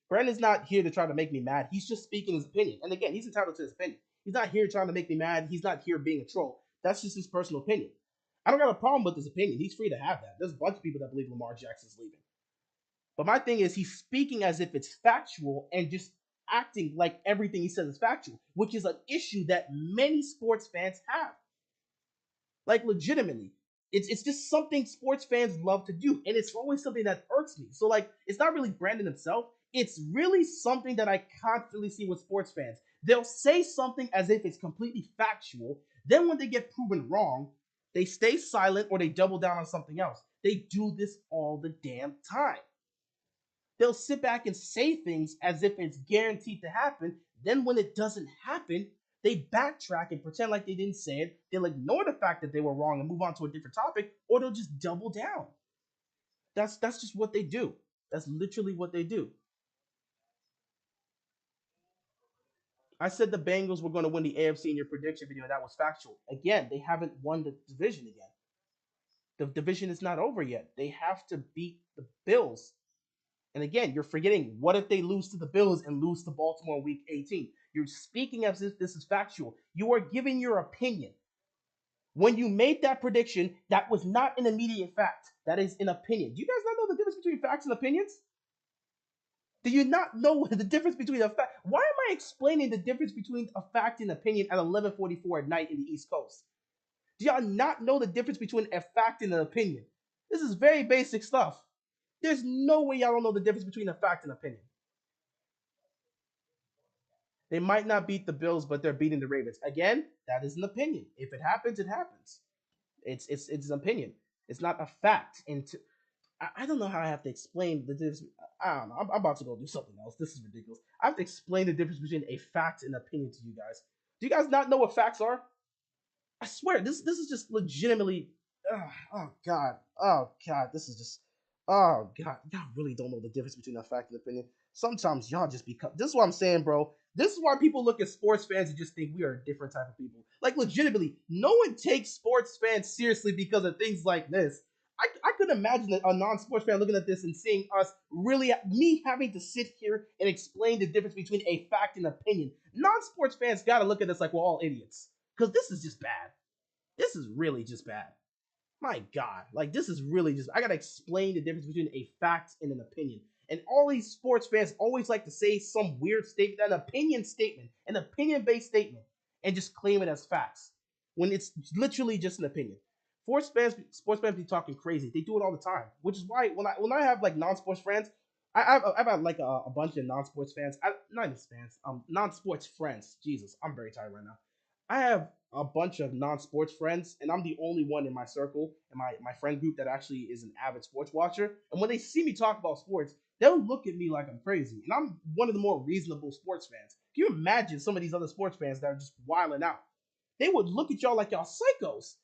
Brandon's not here to try to make me mad. He's just speaking his opinion. And again, he's entitled to his opinion. He's not here trying to make me mad. He's not here being a troll. That's just his personal opinion. I don't got a problem with his opinion. He's free to have that. There's a bunch of people that believe Lamar Jackson's leaving. But my thing is, he's speaking as if it's factual and just acting like everything he says is factual, which is an issue that many sports fans have. Like legitimately, it's just something sports fans love to do, and it's always something that irks me. So like, it's not really Brandon himself. It's really something that I constantly see with sports fans. They'll say something as if it's completely factual. Then when they get proven wrong, they stay silent or they double down on something else. They do this all the damn time. They'll sit back and say things as if it's guaranteed to happen. Then when it doesn't happen, they backtrack and pretend like they didn't say it. They'll ignore the fact that they were wrong and move on to a different topic, or they'll just double down. That's just what they do. That's literally what they do. I said the Bengals were going to win the AFC in your prediction video. That was factual. Again, they haven't won the division again. The division is not over yet. They have to beat the Bills. And again, you're forgetting, what if they lose to the Bills and lose to Baltimore in week 18? You're speaking as if this is factual. You are giving your opinion. When you made that prediction, that was not an immediate fact. That is an opinion. Do you guys not know the difference between facts and opinions? Do you not know the difference between a fact? Why am I explaining the difference between a fact and opinion at 11:44 at night in the East Coast? Do y'all not know the difference between a fact and an opinion? This is very basic stuff. There's no way y'all don't know the difference between a fact and opinion. They might not beat the Bills, but they're beating the Ravens. Again, that is an opinion. If it happens, it happens. It's an opinion. It's not a fact. And I don't know how I have to explain the difference. I don't know. I'm about to go do something else. This is ridiculous. I have to explain the difference between a fact and opinion to you guys. Do you guys not know what facts are? I swear, this is just legitimately. Oh god, oh god, this is just. Oh god, y'all really don't know the difference between a fact and opinion. Sometimes y'all just become. This is what I'm saying, bro. This is why people look at sports fans and just think we are a different type of people. Like legitimately, no one takes sports fans seriously because of things like this. I could imagine a non-sports fan looking at this and seeing us really, me having to sit here and explain the difference between a fact and opinion. Non-sports fans gotta look at this like we're all idiots. Because this is just bad. This is really just bad. My God, like this is really just. I gotta explain the difference between a fact and an opinion. And all these sports fans always like to say some weird statement, an opinion-based statement, and just claim it as facts when it's literally just an opinion. Sports fans be talking crazy. They do it all the time, which is why when I have like non-sports friends, I've had like a bunch of non-sports fans, not even fans, non-sports friends. Jesus, I'm very tired right now. I have a bunch of non-sports friends, and I'm the only one in my circle and my friend group that actually is an avid sports watcher. And when they see me talk about sports, they'll look at me like I'm crazy. And I'm one of the more reasonable sports fans. Can you imagine some of these other sports fans that are just wilding out? They would look at y'all like y'all psychos.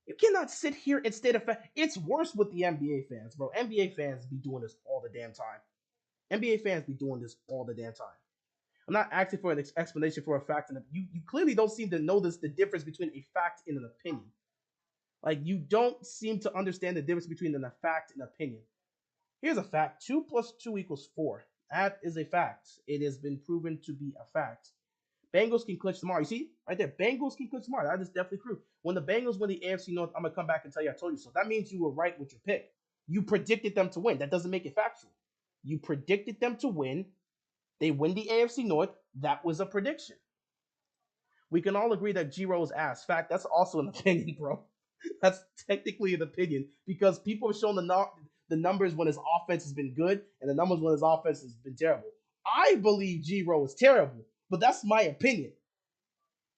You cannot sit here and state a fact. It's worse with the NBA fans, bro. NBA fans be doing this all the damn time. NBA fans be doing this all the damn time. I'm not asking for an explanation for a fact, and you clearly don't seem to know the difference between a fact and an opinion. Like you don't seem to understand the difference between a fact and opinion. Here's a fact: 2 + 2 = 4. That is a fact. It has been proven to be a fact. Bengals can clinch tomorrow. You see, right there, Bengals can clinch tomorrow. That is definitely true. When the Bengals win the AFC North, I'm gonna come back and tell you I told you so. That means you were right with your pick. You predicted them to win. That doesn't make it factual. You predicted them to win. They win the AFC North. That was a prediction. We can all agree that G Rose ass. Fact, that's also an opinion, bro. That's technically an opinion because people have shown the numbers when his offense has been good and the numbers when his offense has been terrible. I believe G Rose is terrible, but that's my opinion.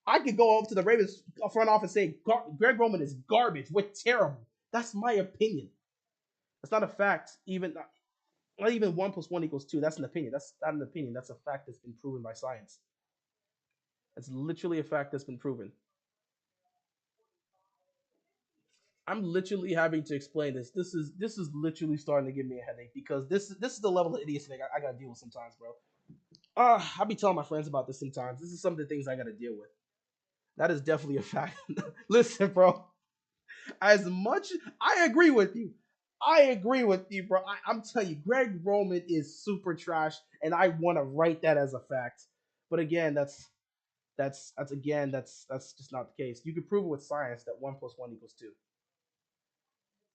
I could go over to the Ravens front office and say Greg Roman is garbage. We're terrible. That's my opinion. That's not a fact. Even not even 1 + 1 = 2. That's an opinion. That's not an opinion. That's a fact that's been proven by science. It's literally a fact that's been proven. I'm literally having to explain this. This is literally starting to give me a headache because this is the level of idiocy I gotta deal with sometimes, bro. I be telling my friends about this sometimes. This is some of the things I gotta deal with. That is definitely a fact. Listen, bro. As much I agree with you. I agree with you, bro. I'm telling you, Greg Roman is super trash, and I want to write that as a fact. But again, that's just not the case. You can prove it with science that 1 + 1 = 2.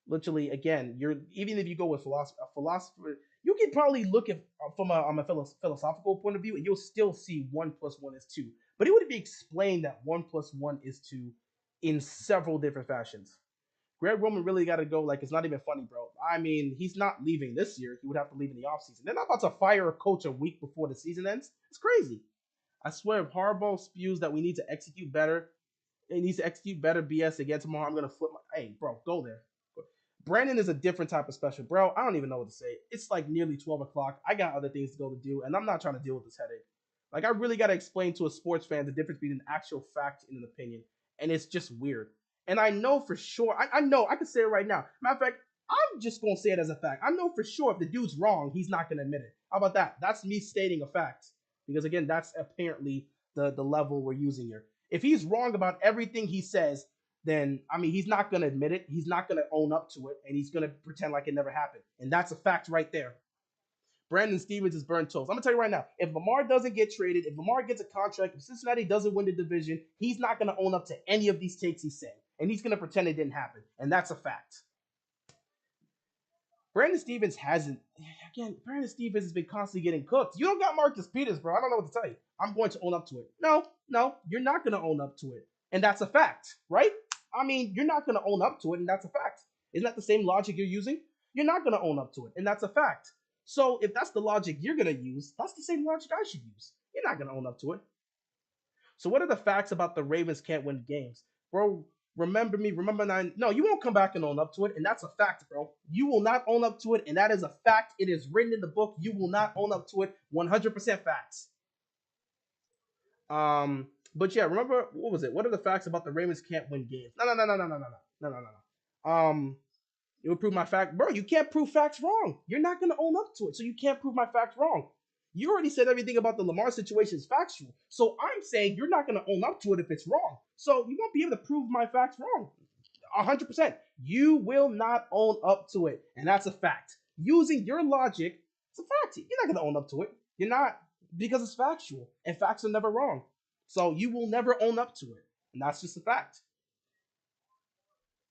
Literally, again, you're even if you go with philosopher, you can probably look at from a philosophical point of view, and you'll still see 1 plus 1 is 2. But it would be explained that 1 plus 1 is 2 in several different fashions. Greg Roman really got to go. Like, it's not even funny, bro. I mean, he's not leaving this year. He would have to leave in the offseason. They're not about to fire a coach a week before the season ends. It's crazy. I swear, if Harbaugh spews that we need to execute better, it needs to execute better BS again tomorrow, I'm going to flip my. Hey, bro, go there. Brandon is a different type of special, bro. I don't even know what to say. It's like nearly 12 o'clock. I got other things to go to do, and I'm not trying to deal with this headache. Like, I really got to explain to a sports fan the difference between an actual fact and an opinion, and it's just weird. And I know for sure, I know, I can say it right now. Matter of fact, I'm just going to say it as a fact. I know for sure if the dude's wrong, he's not going to admit it. How about that? That's me stating a fact. Because, again, that's apparently the level we're using here. If he's wrong about everything he says, then I mean he's not gonna admit it. He's not gonna own up to it, and he's gonna pretend like it never happened. And that's a fact right there. Brandon Stevens is burnt toast. I'm gonna tell you right now, if Lamar doesn't get traded, if Lamar gets a contract, if Cincinnati doesn't win the division, he's not gonna own up to any of these takes he's saying, and he's gonna pretend it didn't happen. And that's a fact. Brandon Stevens hasn't. Again, Brandon Stevens has been constantly getting cooked. You don't got Marcus Peters, bro. I don't know what to tell you. I'm going to own up to it. No, you're not going to own up to it. And that's a fact, right? I mean, you're not going to own up to it, and that's a fact. Isn't that the same logic you're using? You're not going to own up to it, and that's a fact. So if that's the logic you're going to use, that's the same logic I should use. You're not going to own up to it. So what are the facts about the Ravens can't win games? Bro, remember me, remember nine. No, you won't come back and own up to it, and that's a fact, bro. You will not own up to it, and that is a fact. It is written in the book. You will not own up to it. 100% facts. But yeah, remember what was it? What are the facts about the Ravens can't win games? No. It would prove my fact, bro. You can't prove facts wrong. You're not gonna own up to it, so you can't prove my facts wrong. You already said everything about the Lamar situation is factual. So I'm saying you're not going to own up to it if it's wrong. So you won't be able to prove my facts wrong. 100%. You will not own up to it. And that's a fact. Using your logic, it's a fact. You're not going to own up to it. You're not, because it's factual. And facts are never wrong. So you will never own up to it. And that's just a fact.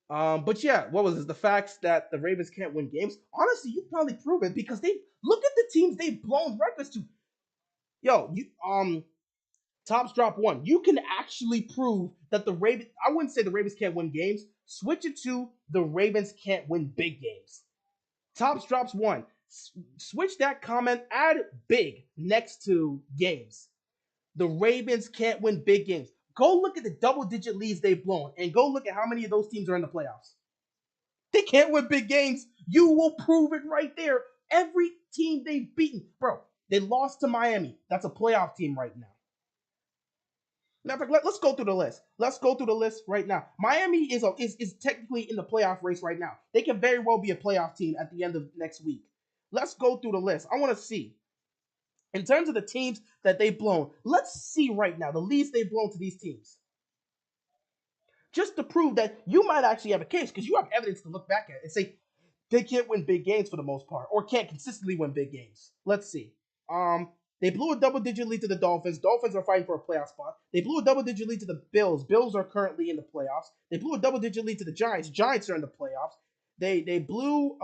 But yeah, what was it? The facts that the Ravens can't win games. Honestly, you probably prove it because they look at the teams they've blown records to. Yo, you Tops drop one. You can actually prove that the Ravens. I wouldn't say the Ravens can't win games. Switch it to the Ravens can't win big games. Tops drops one. Switch that comment. Add big next to games. The Ravens can't win big games. Go look at the double-digit leads they've blown, and go look at how many of those teams are in the playoffs. They can't win big games. You will prove it right there. Every team they've beaten, bro, they lost to Miami. That's a playoff team right now. Matter of fact, let's go through the list. Let's go through the list right now. Miami is technically in the playoff race right now. They can very well be a playoff team at the end of next week. Let's go through the list. I want to see. In terms of the teams that they've blown, let's see right now the leads they've blown to these teams. Just to prove that you might actually have a case, because you have evidence to look back at and say they can't win big games for the most part, or can't consistently win big games. Let's see. They blew a double-digit lead to the Dolphins. Dolphins are fighting for a playoff spot. They blew a double-digit lead to the Bills. Bills are currently in the playoffs. They blew a double-digit lead to the Giants. Giants are in the playoffs. They blew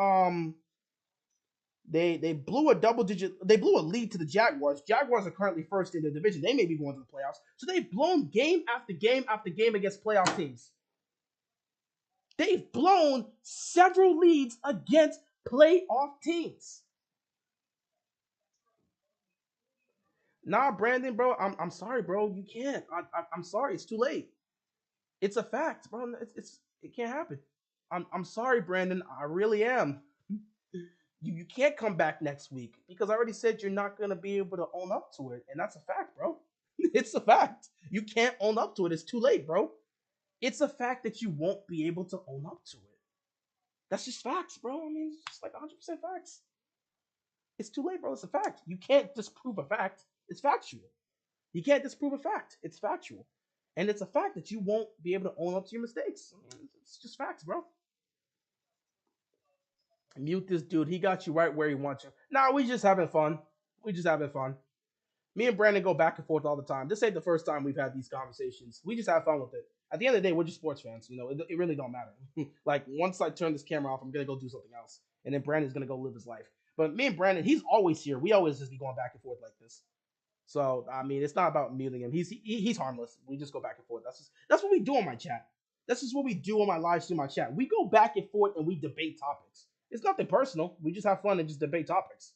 they blew a lead to the Jaguars. Jaguars are currently first in the division. They may be going to the playoffs. So they've blown game after game after game against playoff teams. They've blown several leads against playoff teams. Nah, Brandon, bro, I'm sorry, bro. You can't. I'm sorry. It's too late. It's a fact, bro. It can't happen. I'm sorry, Brandon. I really am. You can't come back next week because I already said you're not gonna be able to own up to it, and that's a fact, bro. It's a fact. You can't own up to it. It's too late, bro. It's a fact that you won't be able to own up to it. That's just facts, bro. I mean, it's just like 100% facts. It's too late, bro. It's a fact. You can't disprove a fact. It's factual. You can't disprove a fact. It's factual. And it's a fact that you won't be able to own up to your mistakes. I mean, it's just facts, bro. Mute this dude. He got you right where he wants you. Nah, we just having fun. We just having fun. Me and Brandon go back and forth all the time. This ain't the first time we've had these conversations. We just have fun with it. At the end of the day, we're just sports fans. You know, it really don't matter. Like, once I turn this camera off, I'm going to go do something else. And then Brandon's going to go live his life. But me and Brandon, he's always here. We always just be going back and forth like this. So I mean, it's not about muting him. He's harmless. We just go back and forth. That's what we do on my chat. That's just what we do on my live stream, my chat. We go back and forth and we debate topics. It's nothing personal. We just have fun and just debate topics.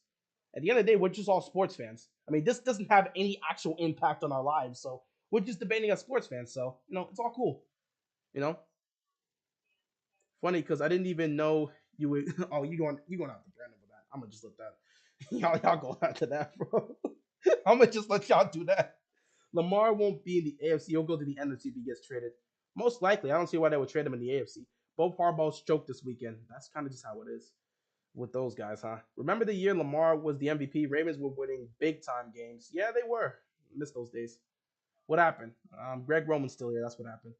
At the end of the day, we're just all sports fans. I mean, this doesn't have any actual impact on our lives, so we're just debating as sports fans. So it's all cool. You know, funny because I didn't even know you would. Oh, you going after Brandon with that? I'm gonna just let that. Y'all go after that, bro. I'm gonna just let y'all do that. Lamar won't be in the AFC. He'll go to the NFC if he gets traded. Most likely, I don't see why they would trade him in the AFC. Both Harbaugh's choked this weekend. That's kind of just how it is with those guys, huh? Remember the year Lamar was the MVP? Ravens were winning big time games. Yeah, they were. Missed those days. What happened? Greg Roman's still here. That's what happened.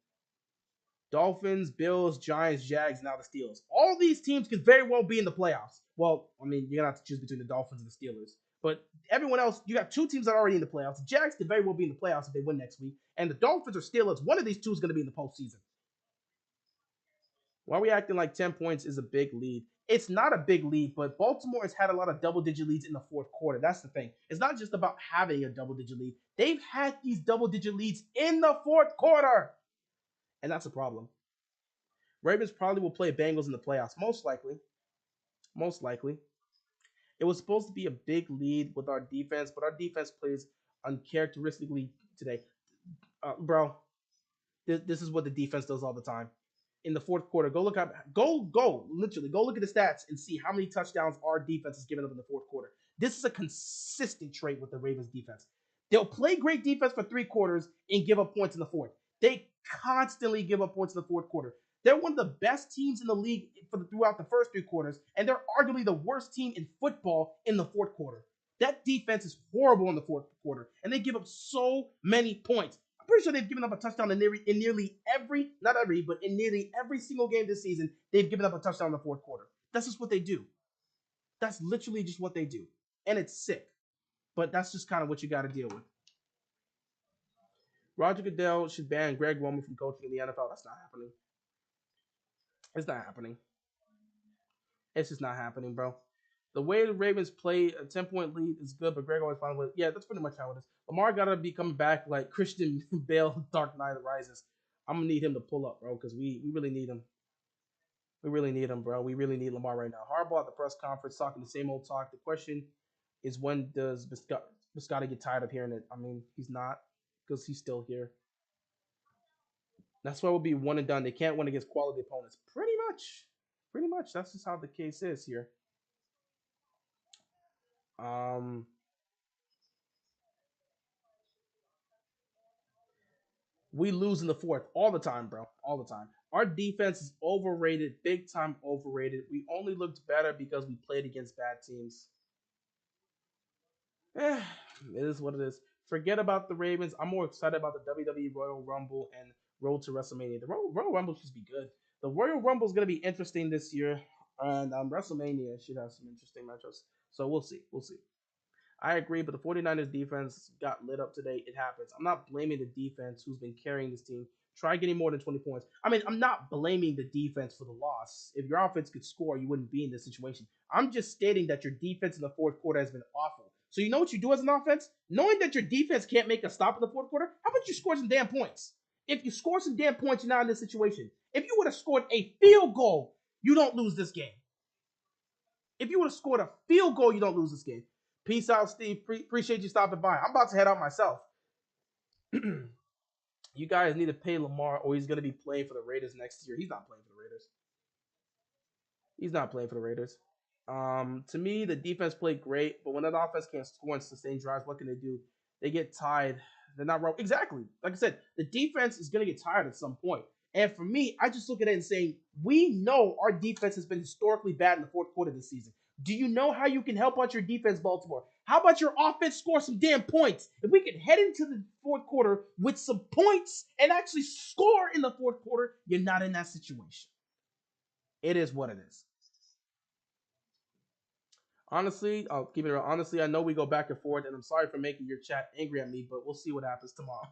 Dolphins, Bills, Giants, Jags, now the Steelers. All these teams could very well be in the playoffs. Well, I mean, you're gonna have to choose between the Dolphins and the Steelers. But everyone else, you got two teams that are already in the playoffs. The Jags could very well be in the playoffs if they win next week. And the Dolphins or Steelers, one of these two is gonna be in the postseason. Why are we acting like 10 points is a big lead? It's not a big lead, but Baltimore has had a lot of double-digit leads in the fourth quarter. That's the thing. It's not just about having a double-digit lead. They've had these double-digit leads in the fourth quarter. And that's a problem. Ravens probably will play Bengals in the playoffs. Most likely. Most likely. It was supposed to be a big lead with our defense, but our defense plays uncharacteristically today. Bro, this is what the defense does all the time. In the fourth quarter, literally, go look at the stats and see how many touchdowns our defense has given up in the fourth quarter. This is a consistent trait with the Ravens defense. They'll play great defense for 3 quarters and give up points in the fourth. They constantly give up points in the fourth quarter. They're one of the best teams in the league throughout the first 3 quarters, and they're arguably the worst team in football in the fourth quarter. That defense is horrible in the fourth quarter, and they give up so many points. I'm pretty sure they've given up a touchdown in nearly every, not every, but in nearly every single game this season. They've given up a touchdown in the fourth quarter. That's just what they do. That's literally just what they do, and it's sick. But that's just kind of what you got to deal with. Roger Goodell should ban Greg Roman from coaching in the NFL. That's not happening. It's not happening. It's just not happening, bro. The way the Ravens play a 10-point lead is good, but Greg always finds with. Yeah, that's pretty much how it is. Lamar gotta be coming back like Christian Bale, Dark Knight Rises. I'm gonna need him to pull up, bro, because we really need him. We really need him, bro. We really need Lamar right now. Harbaugh at the press conference talking the same old talk. The question is, when does Biscotti get tired of hearing it? I mean, he's not, because he's still here. That's why we'll be one and done. They can't win against quality opponents. Pretty much. Pretty much. That's just how the case is here. Um, we lose in the fourth all the time, bro. All the time. Our defense is overrated, big time overrated. We only looked better because we played against bad teams. It is what it is. Forget about the Ravens. I'm more excited about the WWE Royal Rumble and Road to WrestleMania. The Royal Rumble should be good. The Royal Rumble is going to be interesting this year, and WrestleMania should have some interesting matchups. So we'll see. We'll see. I agree, but the 49ers defense got lit up today. It happens. I'm not blaming the defense who's been carrying this team. Try getting more than 20 points. I mean, I'm not blaming the defense for the loss. If your offense could score, you wouldn't be in this situation. I'm just stating that your defense in the fourth quarter has been awful. So you know what you do as an offense? Knowing that your defense can't make a stop in the fourth quarter, how about you score some damn points? If you score some damn points, you're not in this situation. If you would have scored a field goal, you don't lose this game. If you would have scored a field goal, you don't lose this game. Peace out, Steve. Appreciate you stopping by. I'm about to head out myself. You guys need to pay Lamar, or he's going to be playing for the Raiders next year. He's not playing for the Raiders. He's not playing for the Raiders. To me, the defense played great, but when that offense can't score and sustain drives, what can they do? They get tired. They're not wrong. Exactly. Like I said, the defense is going to get tired at some point. And for me, I just look at it and say, we know our defense has been historically bad in the fourth quarter this season. Do you know how you can help out your defense, Baltimore? How about your offense score some damn points? If we can head into the fourth quarter with some points and actually score in the fourth quarter, you're not in that situation. It is what it is. Honestly, I'll keep it real. Honestly, I know we go back and forth, and I'm sorry for making your chat angry at me, but we'll see what happens tomorrow.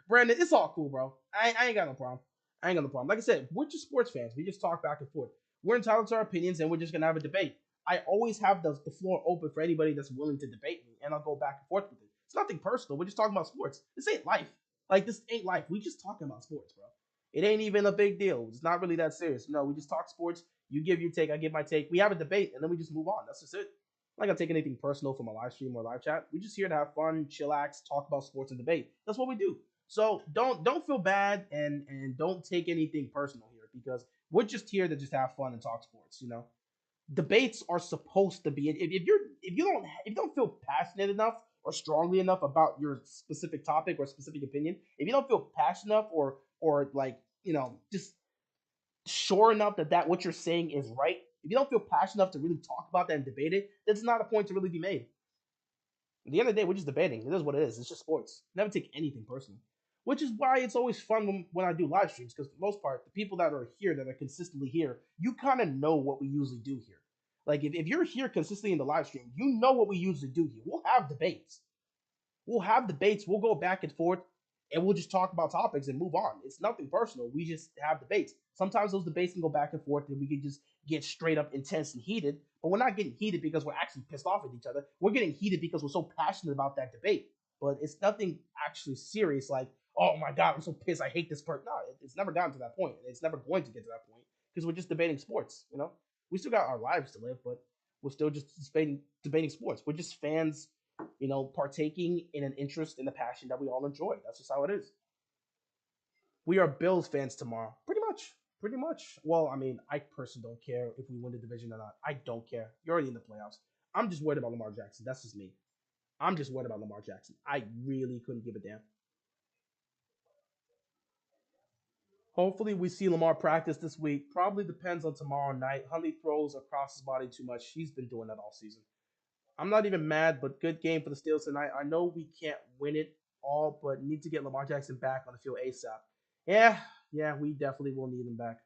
Brandon, it's all cool, bro. I ain't got no problem. I ain't got no problem. Like I said, we're just sports fans. We just talk back and forth. We're entitled to our opinions, and we're just gonna have a debate. I always have the floor open for anybody that's willing to debate me, and I'll go back and forth with it. It's nothing personal. We're just talking about sports. This ain't life. Like this ain't life. We just talking about sports, bro. It ain't even a big deal. It's not really that serious. No, we just talk sports. You give your take, I give my take. We have a debate, and then we just move on. That's just it. I'm not gonna take anything personal from a live stream or live chat. We're just here to have fun, chillax, talk about sports and debate. That's what we do. So don't feel bad and don't take anything personal here because we're just here to just have fun and talk sports. Debates are supposed to be if you don't feel passionate enough or strongly enough about your specific topic or specific opinion, if you don't feel passionate enough or like just sure enough that what you're saying is right, if you don't feel passionate enough to really talk about that and debate it, that's not a point to really be made. At the end of the day, we're just debating. It is what it is. It's just sports. Never take anything personal. Which is why it's always fun when I do live streams, because for the most part, the people that are here, that are consistently here, you kind of know what we usually do here. Like, if you're here consistently in the live stream, you know what we usually do here. We'll have debates. We'll go back and forth, and we'll just talk about topics and move on. It's nothing personal. We just have debates. Sometimes those debates can go back and forth, and we can just get straight up intense and heated. But we're not getting heated because we're actually pissed off at each other. We're getting heated because we're so passionate about that debate. But it's nothing actually serious like, oh my god, I'm so pissed. I hate this person. No, it's never gotten to that point. It's never going to get to that point because we're just debating sports. We still got our lives to live, but we're still just debating sports. We're just fans, partaking in an interest and a passion that we all enjoy. That's just how it is. We are Bills fans tomorrow. Pretty much. Pretty much. Well, I mean, I personally don't care if we win the division or not. I don't care. You're already in the playoffs. I'm just worried about Lamar Jackson. That's just me. I'm just worried about Lamar Jackson. I really couldn't give a damn. Hopefully, we see Lamar practice this week. Probably depends on tomorrow night. Huntley throws across his body too much. He's been doing that all season. I'm not even mad, but good game for the Steelers tonight. I know we can't win it all, but need to get Lamar Jackson back on the field ASAP. Yeah, yeah, we definitely will need him back.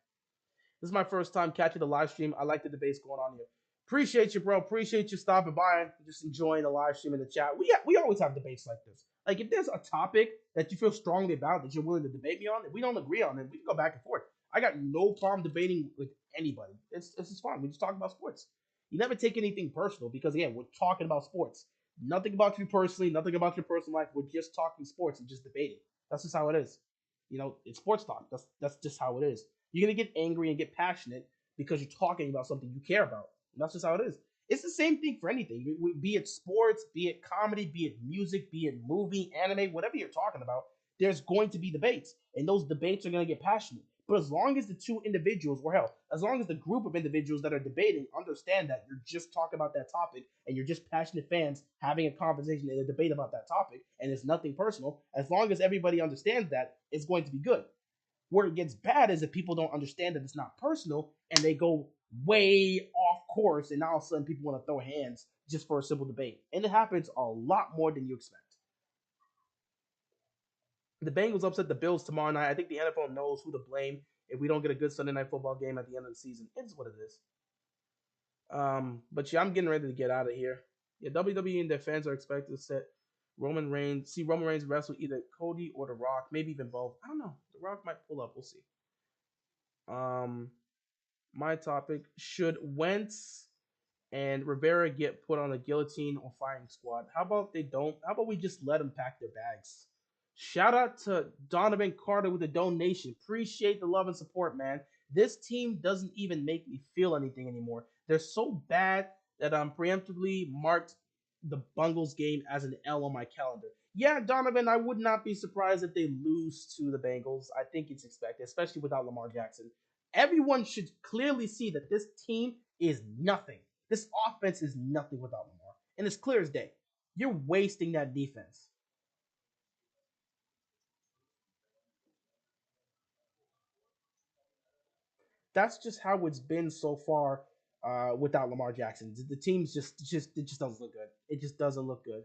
This is my first time catching the live stream. I like the debates going on here. Appreciate you, bro. Appreciate you stopping by and just enjoying the live stream in the chat. We always have debates like this. Like if there's a topic that you feel strongly about that you're willing to debate me on, if we don't agree on it, we can go back and forth. I got no problem debating with anybody. It's just fun. We just talk about sports. You never take anything personal because again, we're talking about sports. Nothing about you personally, nothing about your personal life. We're just talking sports and just debating. That's just how it is. It's sports talk. That's just how it is. You're gonna get angry and get passionate because you're talking about something you care about. And that's just how it is. It's the same thing for anything, be it sports, be it comedy, be it music, be it movie, anime, whatever you're talking about. There's going to be debates, and those debates are going to get passionate. But as long as the two individuals, or hell, as long as the group of individuals that are debating understand that you're just talking about that topic and you're just passionate fans having a conversation and a debate about that topic, and it's nothing personal, as long as everybody understands that, it's going to be good. Where it gets bad is if people don't understand that it's not personal and they go way off course, and now all of a sudden people want to throw hands just for a simple debate. And it happens a lot more than you expect. The Bengals upset the Bills tomorrow night. I think the NFL knows who to blame if we don't get a good Sunday night football game at the end of the season. It's what it is. But yeah, I'm getting ready to get out of here. Yeah, WWE and their fans are expected to see Roman Reigns wrestle either Cody or The Rock, maybe even both. I don't know. The Rock might pull up. We'll see. Um, my topic: should Wentz and Rivera get put on a guillotine or firing squad? How about they don't? How about we just let them pack their bags? Shout out to Donovan Carter with the donation. Appreciate the love and support, man. This team doesn't even make me feel anything anymore. They're so bad that I'm preemptively marked the Bungles game as an L on my calendar. Yeah, Donovan, I would not be surprised if they lose to the Bengals. I think it's expected, especially without Lamar Jackson. Everyone should clearly see that this team is nothing. This offense is nothing without Lamar. And it's clear as day. You're wasting that defense. That's just how it's been so far without Lamar Jackson. The team's just it just doesn't look good. It just doesn't look good.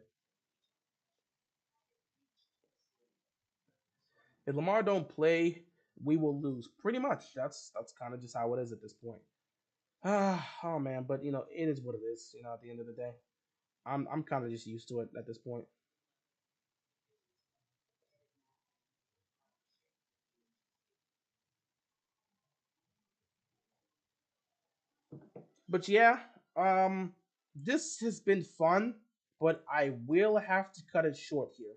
If Lamar don't play, we will lose. Pretty much. That's kind of just how it is at this point. Oh man, but it is what it is. At the end of the day, I'm kind of just used to it at this point. But yeah, Um, this has been fun, but I will have to cut it short here.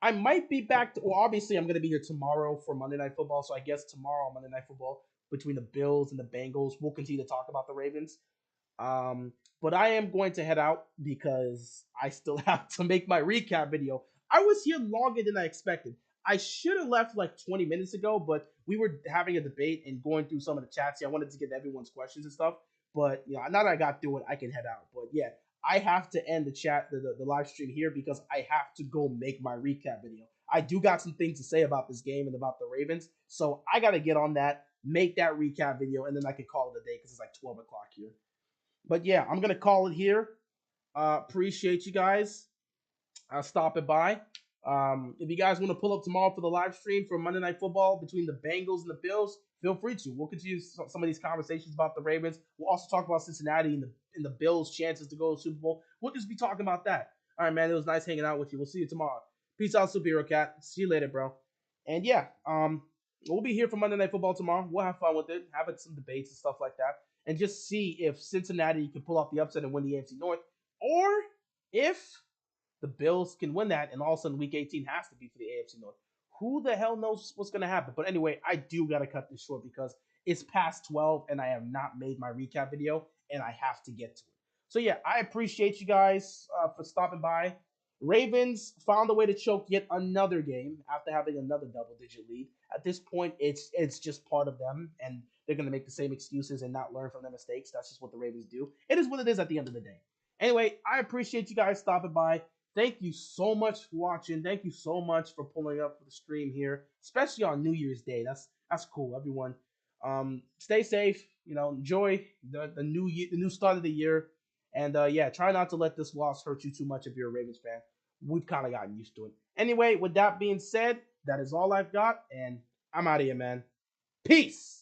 I might be back to. Well, obviously, I'm going to be here tomorrow for Monday Night Football. So I guess tomorrow on Monday Night Football between the Bills and the Bengals, we'll continue to talk about the Ravens. Um, but I am going to head out because I still have to make my recap video. I was here longer than I expected. I should have left like 20 minutes ago, but we were having a debate and going through some of the chats here. I wanted to get everyone's questions and stuff. But now that I got through it, I can head out. But yeah, I have to end the chat, the live stream here because I have to go make my recap video. I do got some things to say about this game and about the Ravens, so I got to get on that, make that recap video, and then I can call it a day because it's like 12 o'clock here. But yeah, I'm gonna call it here. Appreciate you guys stopping by. If you guys want to pull up tomorrow for the live stream for Monday Night Football between the Bengals and the Bills, feel free to. We'll continue some of these conversations about the Ravens. We'll also talk about Cincinnati and the Bills' chances to go to the Super Bowl. We'll just be talking about that. All right, man. It was nice hanging out with you. We'll see you tomorrow. Peace out, Superhero Cat. See you later, bro. And yeah, we'll be here for Monday Night Football tomorrow. We'll have fun with it, have some debates and stuff like that, and just see if Cincinnati can pull off the upset and win the AFC North, or if the Bills can win that, and all of a sudden Week 18 has to be for the AFC North. Who the hell knows what's going to happen? But anyway, I do got to cut this short because it's past 12 and I have not made my recap video, and I have to get to it. So yeah, I appreciate you guys for stopping by. Ravens found a way to choke yet another game after having another double-digit lead. At this point, it's just part of them, and they're going to make the same excuses and not learn from their mistakes. That's just what the Ravens do. It is what it is at the end of the day. Anyway, I appreciate you guys stopping by. Thank you so much for watching. Thank you so much for pulling up for the stream here, especially on New Year's Day. That's cool, everyone. Stay safe. Enjoy the new year, the new start of the year, and yeah, try not to let this loss hurt you too much if you're a Ravens fan. We've kind of gotten used to it. Anyway, with that being said, that is all I've got, and I'm out of here, man. Peace.